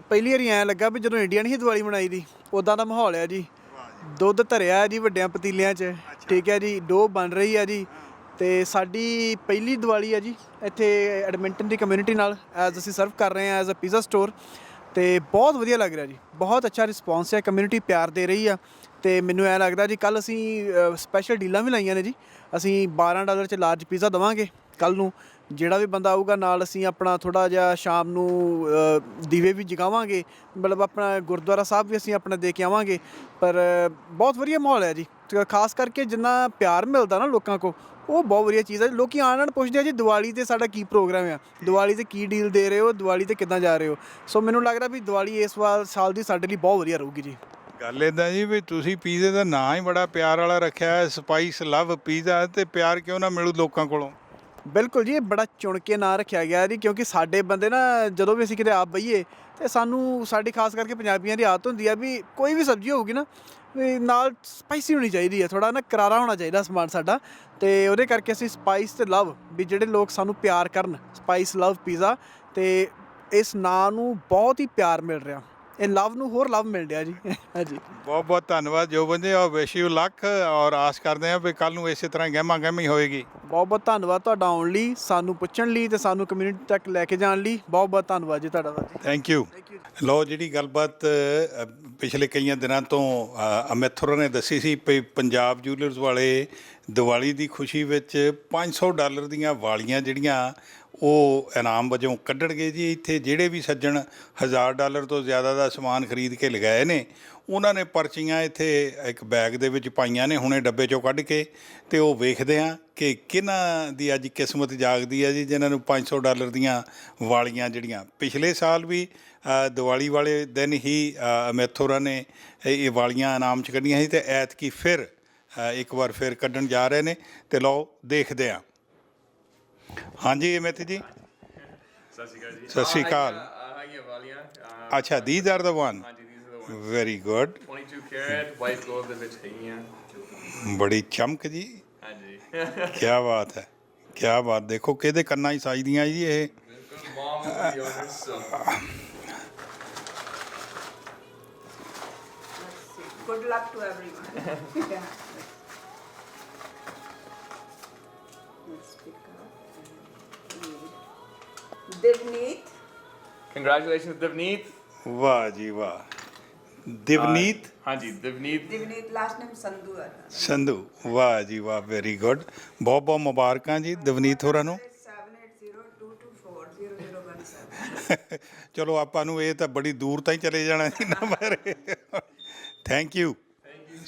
ਪਹਿਲੀ ਵਾਰੀ ਐਂ ਲੱਗਾ ਵੀ ਜਦੋਂ ਇੰਡੀਆ ਨਹੀਂ ਦੀਵਾਲੀ ਮਨਾਈ ਦੀ, ਉੱਦਾਂ ਦਾ ਮਾਹੌਲ ਹੈ ਜੀ। ਦੁੱਧ ਧਰਿਆ ਜੀ ਵੱਡਿਆਂ ਪਤੀਲਿਆਂ 'ਚ, ਠੀਕ ਹੈ ਜੀ। ਡੋ ਬਣ ਰਹੀ ਹੈ ਜੀ, ਤੇ ਸਾਡੀ ਪਹਿਲੀ ਦੀਵਾਲੀ ਹੈ ਜੀ ਇੱਥੇ ਐਡਮਿੰਟਨ ਦੀ ਕਮਿਊਨਿਟੀ ਨਾਲ, ਐਜ਼ ਅਸੀਂ ਸਰਵ ਕਰ ਰਹੇ ਹਾਂ ਐਜ਼ ਅ ਪੀਜ਼ਾ ਸਟੋਰ। ਤੇ ਬਹੁਤ ਵਧੀਆ ਲੱਗ ਰਿਹਾ ਜੀ, ਬਹੁਤ ਅੱਛਾ ਰਿਸਪੌਂਸ ਹੈ, ਕਮਿਊਨਿਟੀ ਪਿਆਰ ਦੇ ਰਹੀ ਆ। ਤੇ ਮੈਨੂੰ ਐਂ ਲੱਗਦਾ ਜੀ ਕੱਲ੍ਹ ਅਸੀਂ ਸਪੈਸ਼ਲ ਡੀਲਾਂ ਵੀ ਲਾਈਆਂ ਨੇ ਜੀ। ਅਸੀਂ $12 'ਚ ਲਾਰਜ ਪੀਜ਼ਾ ਦੇਵਾਂਗੇ ਕੱਲ੍ਹ ਨੂੰ। ਜਿਹੜਾ ਵੀ ਬੰਦਾ ਆਊਗਾ ਨਾਲ ਅਸੀਂ ਆਪਣਾ ਥੋੜ੍ਹਾ ਜਿਹਾ ਸ਼ਾਮ ਨੂੰ ਦੀਵੇ ਵੀ ਜਗਾਵਾਂਗੇ, ਮਤਲਬ ਆਪਣਾ ਗੁਰਦੁਆਰਾ ਸਾਹਿਬ ਵੀ ਅਸੀਂ ਆਪਣਾ ਦੇ ਕੇ ਆਵਾਂਗੇ। ਪਰ ਬਹੁਤ ਵਧੀਆ ਮਾਹੌਲ ਹੈ ਜੀ, ਖਾਸ ਕਰਕੇ ਜਿੰਨਾ ਪਿਆਰ ਮਿਲਦਾ ਨਾ ਲੋਕਾਂ ਕੋਲ, ਉਹ ਬਹੁਤ ਵਧੀਆ ਚੀਜ਼ ਹੈ। ਲੋਕ ਆਣ ਪੁੱਛਦੇ ਆ ਜੀ ਦੀਵਾਲੀ 'ਤੇ ਸਾਡਾ ਕੀ ਪ੍ਰੋਗਰਾਮ ਆ, ਦੀਵਾਲੀ 'ਤੇ ਕੀ ਡੀਲ ਦੇ ਰਹੇ ਹੋ, ਦੀਵਾਲੀ 'ਤੇ ਕਿੱਦਾਂ ਜਾ ਰਹੇ ਹੋ। ਸੋ ਮੈਨੂੰ ਲੱਗਦਾ ਵੀ ਦੀਵਾਲੀ ਇਸ ਸਾਲ ਦੀ ਸਾਡੇ ਲਈ ਬਹੁਤ ਵਧੀਆ ਰਹੂਗੀ ਜੀ। ਗੱਲ ਇੱਦਾਂ ਜੀ ਵੀ ਤੁਸੀਂ ਪੀਜ਼ੇ ਦਾ ਨਾਂ ਹੀ ਬੜਾ ਪਿਆਰ ਵਾਲਾ ਰੱਖਿਆ ਹੈ, ਸਪਾਈਸ ਲਵ ਪੀਜ਼ਾ, ਤੇ ਪਿਆਰ ਕਿਉਂ ਨਾ ਮਿਲੂ ਲੋਕਾਂ ਕੋਲੋਂ? ਬਿਲਕੁਲ ਜੀ, ਇਹ ਬੜਾ ਚੁਣ ਕੇ ਨਾਂ ਰੱਖਿਆ ਗਿਆ ਜੀ, ਕਿਉਂਕਿ ਸਾਡੇ ਬੰਦੇ ਨਾ ਜਦੋਂ ਵੀ ਅਸੀਂ ਕਿਤੇ ਆਪ ਬਈਏ ਤੇ ਸਾਨੂੰ, ਸਾਡੀ ਖਾਸ ਕਰਕੇ ਪੰਜਾਬੀਆਂ ਦੀ ਆਦਤ ਹੁੰਦੀ ਆ ਵੀ ਕੋਈ ਵੀ ਸਬਜ਼ੀ ਹੋਊਗੀ ਨਾ ਵੀ ਨਾਲ ਸਪਾਈਸੀ ਹੋਣੀ ਚਾਹੀਦੀ ਹੈ, ਥੋੜ੍ਹਾ ਨਾ ਕਰਾਰਾ ਹੋਣਾ ਚਾਹੀਦਾ ਸਮਾਨ ਸਾਡਾ। ਤੇ ਉਹਦੇ ਕਰਕੇ ਅਸੀਂ ਸਪਾਈਸ ਤੇ ਲਵ ਵੀ ਜਿਹੜੇ ਲੋਕ ਸਾਨੂੰ ਪਿਆਰ ਕਰਨ, ਸਪਾਈਸ ਲਵ ਪੀਜ਼ਾ। ਤੇ ਇਸ ਨਾਂ ਨੂੰ ਬਹੁਤ ਹੀ ਪਿਆਰ ਮਿਲ ਰਿਹਾ, ਇਹ ਲਵ ਨੂੰ ਹੋਰ ਲਵ ਮਿਲ ਰਿਹਾ ਜੀ। ਹਾਂਜੀ, ਬਹੁਤ ਬਹੁਤ ਧੰਨਵਾਦ ਜੋਬਨ ਜੀ, ਔਰ ਵਿਸ਼ ਯੂ ਲੱਕ, ਔਰ ਆਸ ਕਰਦੇ ਹਾਂ ਵੀ ਕੱਲ ਨੂੰ ਇਸੇ ਤਰ੍ਹਾਂ ਗਹਿਮਾ ਗਹਿਮੀ ਹੋਏਗੀ। ਬਹੁਤ ਬਹੁਤ ਧੰਨਵਾਦ ਤੁਹਾਡਾ ਆਉਣ ਲਈ, ਸਾਨੂੰ ਪੁੱਛਣ ਲਈ ਤੇ ਸਾਨੂੰ ਕਮਿਊਨਿਟੀ ਤੱਕ ਲੈ ਕੇ ਜਾਣ ਲਈ। ਬਹੁਤ ਬਹੁਤ ਧੰਨਵਾਦ ਜੀ ਤੁਹਾਡਾ। Thank you. ਲਓ, ਜਿਹੜੀ ਗੱਲਬਾਤ ਪਿਛਲੇ ਕਈਆਂ ਦਿਨਾਂ ਤੋਂ ਅਮਿਤ ਹੋਰਾਂ ਨੇ ਦੱਸੀ ਸੀ ਵੀ ਪੰਜਾਬ ਜੂਲਰਸ ਵਾਲੇ ਦੀਵਾਲੀ ਦੀ ਖੁਸ਼ੀ ਵਿੱਚ $500 ਦੀਆਂ ਵਾਲੀਆਂ ਜਿਹੜੀਆਂ ਉਹ ਇਨਾਮ ਵਜੋਂ ਕੱਢਣਗੇ ਜੀ। ਇੱਥੇ ਜਿਹੜੇ ਵੀ ਸੱਜਣ $1000 ਤੋਂ ਜ਼ਿਆਦਾ ਦਾ ਸਮਾਨ ਖਰੀਦ ਕੇ ਲਗਾਏ ਨੇ, ਉਹਨਾਂ ਨੇ ਪਰਚੀਆਂ ਇੱਥੇ ਇੱਕ ਬੈਗ ਦੇ ਵਿੱਚ ਪਾਈਆਂ ਨੇ, ਹੁਣੇ ਡੱਬੇ 'ਚੋਂ ਕੱਢ ਕੇ, ਤੇ ਉਹ ਵੇਖਦੇ ਹਾਂ ਕਿ ਕਿਹਨਾਂ ਦੀ ਅੱਜ ਕਿਸਮਤ ਜਾਗਦੀ ਹੈ ਜੀ, ਜਿਨ੍ਹਾਂ ਨੂੰ $500 ਦੀਆਂ ਵਾਲੀਆਂ ਜਿਹੜੀਆਂ ਪਿਛਲੇ ਸਾਲ ਵੀ ਦੀਵਾਲੀ ਵਾਲੇ ਦਿਨ ਹੀ ਅਮਿਤ ਹੋਰਾਂ ਨੇ ਇਹ ਵਾਲੀਆਂ ਇਨਾਮ 'ਚ ਕੱਢੀਆਂ ਸੀ, ਤੇ ਐਤਕੀ ਫਿਰ ਇੱਕ ਵਾਰ ਫਿਰ ਕੱਢਣ ਜਾ ਰਹੇ ਨੇ। ਤੇ ਲਓ ਦੇਖਦੇ ਹਾਂ। ਹਾਂਜੀ ਅਮਿਤ ਜੀ, ਸਤਿ ਸ਼੍ਰੀ ਅਕਾਲ ਜੀ। ਸਤਿ ਸ਼੍ਰੀ ਅਕਾਲ। ਹੈਗੀਆਂ ਵਾਲੀਆਂ। ਅੱਛਾ, these are the one। ਹਾਂਜੀ, these are the one। Very good. 22 carat white gold ਦੇ ਵਿੱਚ ਹੈਗੀਆਂ। ਬੜੀ ਚਮਕ ਜੀ। ਹਾਂਜੀ। ਕੀ ਬਾਤ ਹੈ, ਕੀ ਬਾਤ। ਦੇਖੋ ਕਿਹਦੇ ਕੰਨਾਂ 'ਚ ਸਾਜਦੀਆਂ ਜੀ ਇਹ। Good luck to everyone. Let's pick up. Divneet. Congratulations, Divneet। ਵਾਹ ਜੀ ਵਾਹ। ਦਿਵਨੀਤ। ਹਾਂਜੀ, ਦਿਵਨੀਤ। Divneet, last name Sandhu ਹੈ। ਸੰਧੂ, ਵਾਹ ਜੀ ਵਾਹ, ਵੈਰੀ ਗੁੱਡ। ਬਹੁਤ ਬਹੁਤ ਮੁਬਾਰਕਾਂ ਜੀ ਦਿਵਨੀਤ ਹੋਰਾਂ ਨੂੰ। 7802240017। ਚਲੋ ਆਪਾਂ ਨੂੰ ਇਹ ਤਾਂ ਬੜੀ ਦੂਰ ਤਾਂ ਹੀ ਚਲੇ ਜਾਣਾ ਜੀ number. Thank you,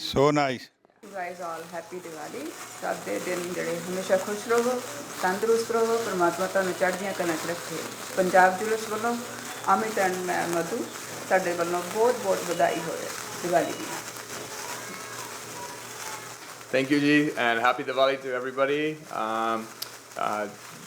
so nice. You guys all happy Diwali। ਸਭ ਦੇ ਦਿਨ ਜਿਹੜੇ ਹਮੇਸ਼ਾ ਖੁਸ਼ ਰਹੋ, ਤੰਦਰੁਸਤ ਰਹੋ, ਪਰਮਾਤਮਾ ਤੁਹਾਨੂੰ ਚੜ੍ਹਦੀਆਂ ਕਲਾਂ 'ਚ ਰੱਖੇ। ਪੰਜਾਬ ਜੁਲਸ ਵੱਲੋਂ ਅਮਿਤ ਐਂਡ ਮੈਂ ਮਧੂ, ਸਾਡੇ ਵੱਲੋਂ ਬਹੁਤ ਬਹੁਤ ਵਧਾਈ ਹੋਵੇ ਦੀਵਾਲੀ ਦੀ। Thank you, Ji, and happy Diwali to everybody.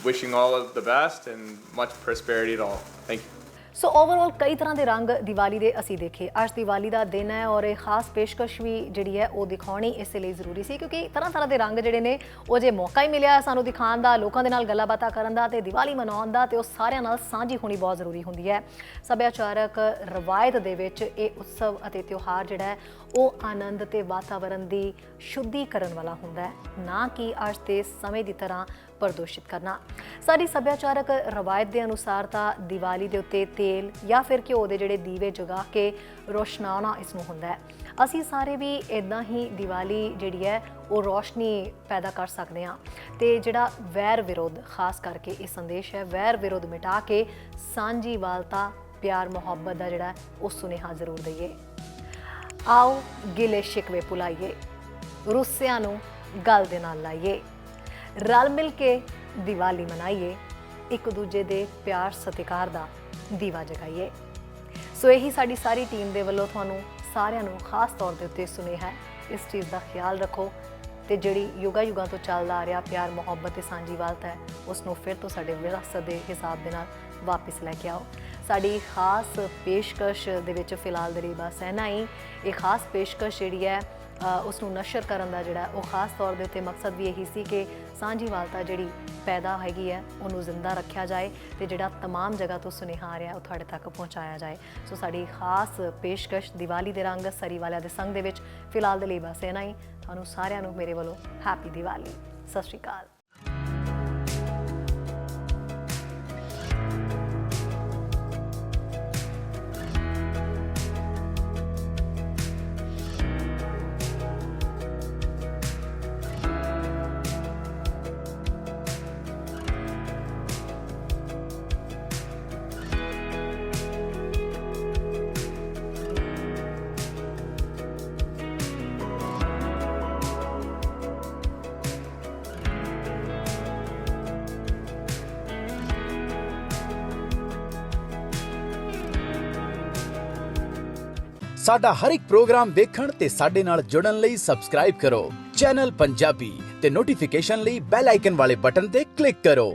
Wishing all of the best and much prosperity to all. Thank you. So overall ਕਈ ਤਰ੍ਹਾਂ ਦੇ ਰੰਗ ਦੀਵਾਲੀ ਦੇ ਅਸੀਂ ਦੇਖੇ। ਅੱਜ ਦੀਵਾਲੀ ਦਾ ਦਿਨ ਹੈ ਔਰ ਇਹ ਖਾਸ ਪੇਸ਼ਕਸ਼ ਵੀ ਜਿਹੜੀ ਹੈ ਉਹ ਦਿਖਾਉਣੀ ਇਸੇ ਲਈ ਜ਼ਰੂਰੀ ਸੀ, ਕਿਉਂਕਿ ਤਰ੍ਹਾਂ ਤਰ੍ਹਾਂ ਦੇ ਰੰਗ ਜਿਹੜੇ ਨੇ ਉਹ ਜੇ ਮੌਕਾ ਹੀ ਮਿਲਿਆ ਸਾਨੂੰ ਦਿਖਾਉਣ ਦਾ, ਲੋਕਾਂ ਦੇ ਨਾਲ ਗੱਲਾਂ ਬਾਤਾਂ ਕਰਨ ਦਾ ਤੇ ਦੀਵਾਲੀ ਮਨਾਉਣ ਦਾ, ਤੇ ਉਹ ਸਾਰਿਆਂ ਨਾਲ ਸਾਂਝੀ ਹੋਣੀ ਬਹੁਤ ਜ਼ਰੂਰੀ ਹੁੰਦੀ ਹੈ। ਸੱਭਿਆਚਾਰਕ ਰਵਾਇਤ ਦੇ ਵਿੱਚ ਇਹ ਉਤਸਵ ਅਤੇ ਤਿਉਹਾਰ ਜਿਹੜਾ ਹੈ ਉਹ ਆਨੰਦ ਤੇ ਵਾਤਾਵਰਣ ਦੀ ਸ਼ੁੱਧੀ ਕਰਨ ਵਾਲਾ ਹੁੰਦਾ ਹੈ, ਨਾ ਕਿ ਅੱਜ ਦੇ ਸਮੇਂ ਦੀ ਤਰ੍ਹਾਂ ਪ੍ਰਦੂਸ਼ਿਤ ਕਰਨਾ। ਸਾਡੀ ਸੱਭਿਆਚਾਰਕ ਰਵਾਇਤ ਦੇ ਅਨੁਸਾਰ ਤਾਂ ਦੀਵਾਲੀ ਦੇ ਉੱਤੇ ਤੇਲ ਜਾਂ ਫਿਰ ਘਿਓ ਦੇ ਜਿਹੜੇ ਦੀਵੇ ਜਗਾ ਕੇ ਰੋਸ਼ਨਾਉਣਾ ਇਸ ਨੂੰ ਹੁੰਦਾ ਹੈ। ਅਸੀਂ ਸਾਰੇ ਵੀ ਇੱਦਾਂ ਹੀ ਦੀਵਾਲੀ ਜਿਹੜੀ ਹੈ ਉਹ ਰੋਸ਼ਨੀ ਪੈਦਾ ਕਰ ਸਕਦੇ ਹਾਂ, ਤੇ ਜਿਹੜਾ ਵੈਰ ਵਿਰੋਧ, ਖਾਸ ਕਰਕੇ ਇਹ ਸੰਦੇਸ਼ ਹੈ ਵੈਰ ਵਿਰੋਧ ਮਿਟਾ ਕੇ ਸਾਂਝੀਵਾਲਤਾ, ਪਿਆਰ ਮੁਹੱਬਤ ਦਾ ਜਿਹੜਾ ਉਹ ਸੁਨੇਹਾ ਜ਼ਰੂਰ ਦਈਏ। ਆਓ ਗਿਲੇ ਸ਼ਿਕਵੇ ਭੁਲਾਈਏ, ਰੁੱਸਿਆਂ ਨੂੰ ਗਲ ਦੇ ਨਾਲ ਲਾਈਏ, ਰਲ ਮਿਲ ਕੇ ਦੀਵਾਲੀ ਮਨਾਈਏ, ਇੱਕ ਦੂਜੇ ਦੇ ਪਿਆਰ ਸਤਿਕਾਰ ਦਾ ਦੀਵਾ ਜਗਾਈਏ। ਸੋ ਇਹੀ ਸਾਡੀ ਸਾਰੀ ਟੀਮ ਦੇ ਵੱਲੋਂ ਤੁਹਾਨੂੰ ਸਾਰਿਆਂ ਨੂੰ ਖਾਸ ਤੌਰ ਦੇ ਉੱਤੇ ਸੁਨੇਹਾ ਹੈ। ਇਸ ਚੀਜ਼ ਦਾ ਖਿਆਲ ਰੱਖੋ, ਤੇ ਜਿਹੜੀ ਯੁੱਗਾਂ ਯੁੱਗਾਂ ਤੋਂ ਚੱਲਦਾ ਆ ਰਿਹਾ ਪਿਆਰ ਮੁਹੱਬਤ ਤੇ ਸਾਂਝੀਵਾਲਤਾ ਹੈ ਉਸ ਨੂੰ ਫਿਰ ਤੋਂ ਸਾਡੇ ਵਿਰਾਸਤ ਦੇ ਹਿਸਾਬ ਦੇ ਨਾਲ ਵਾਪਸ ਲੈ ਕੇ ਆਓ। ਸਾਡੀ ਖਾਸ ਪੇਸ਼ਕਸ਼ ਦੇ ਵਿੱਚ ਫਿਲਹਾਲ ਦੇ ਲਈ ਬਸ ਇੰਨਾ ਹੀ। ਇਹ ਖਾਸ ਪੇਸ਼ਕਸ਼ ਜਿਹੜੀ ਹੈ ਉਸ ਨੂੰ ਨਸ਼ਰ ਕਰਨ ਦਾ ਜਿਹੜਾ ਉਹ ਖਾਸ ਤੌਰ ਦੇ ਉੱਤੇ ਮਕਸਦ ਵੀ ਇਹੀ ਸੀ ਕਿ ਸਾਂਝੀਵਾਲਤਾ ਜਿਹੜੀ ਪੈਦਾ ਹੈਗੀ ਹੈ ਉਹਨੂੰ ਜ਼ਿੰਦਾ ਰੱਖਿਆ ਜਾਏ, ਤੇ ਜਿਹੜਾ ਤਮਾਮ ਜਗ੍ਹਾ ਤੋਂ ਸੁਨੇਹਾ ਆ ਰਿਹਾ ਉਹ ਤੁਹਾਡੇ ਤੱਕ ਪਹੁੰਚਾਇਆ ਜਾਏ। ਸੋ ਸਾਡੀ ਖਾਸ ਪੇਸ਼ਕਸ਼ ਦੀਵਾਲੀ ਦੇ ਰੰਗ ਸਰੀ ਵਾਲਿਆਂ ਦੇ ਸੰਗ ਦੇ ਵਿੱਚ ਫਿਲਹਾਲ ਦੇ ਲਈ ਬਸ ਇੰਨਾ ਹੀ। ਤੁਹਾਨੂੰ ਸਾਰਿਆਂ ਨੂੰ ਮੇਰੇ ਵੱਲੋਂ ਹੈਪੀ ਦੀਵਾਲੀ। ਸਤਿ ਸ਼੍ਰੀ ਅਕਾਲ। ਸਾਡਾ ਹਰ ਇੱਕ ਪ੍ਰੋਗਰਾਮ ਵੇਖਣ ਤੇ ਸਾਡੇ ਨਾਲ ਜੁੜਨ ਲਈ ਸਬਸਕ੍ਰਾਈਬ ਕਰੋ ਚੈਨਲ ਪੰਜਾਬੀ ਤੇ ਨੋਟੀਫਿਕੇਸ਼ਨ ਲਈ ਬੈਲ ਆਈਕਨ ਵਾਲੇ ਬਟਨ ਤੇ ਕਲਿੱਕ ਕਰੋ।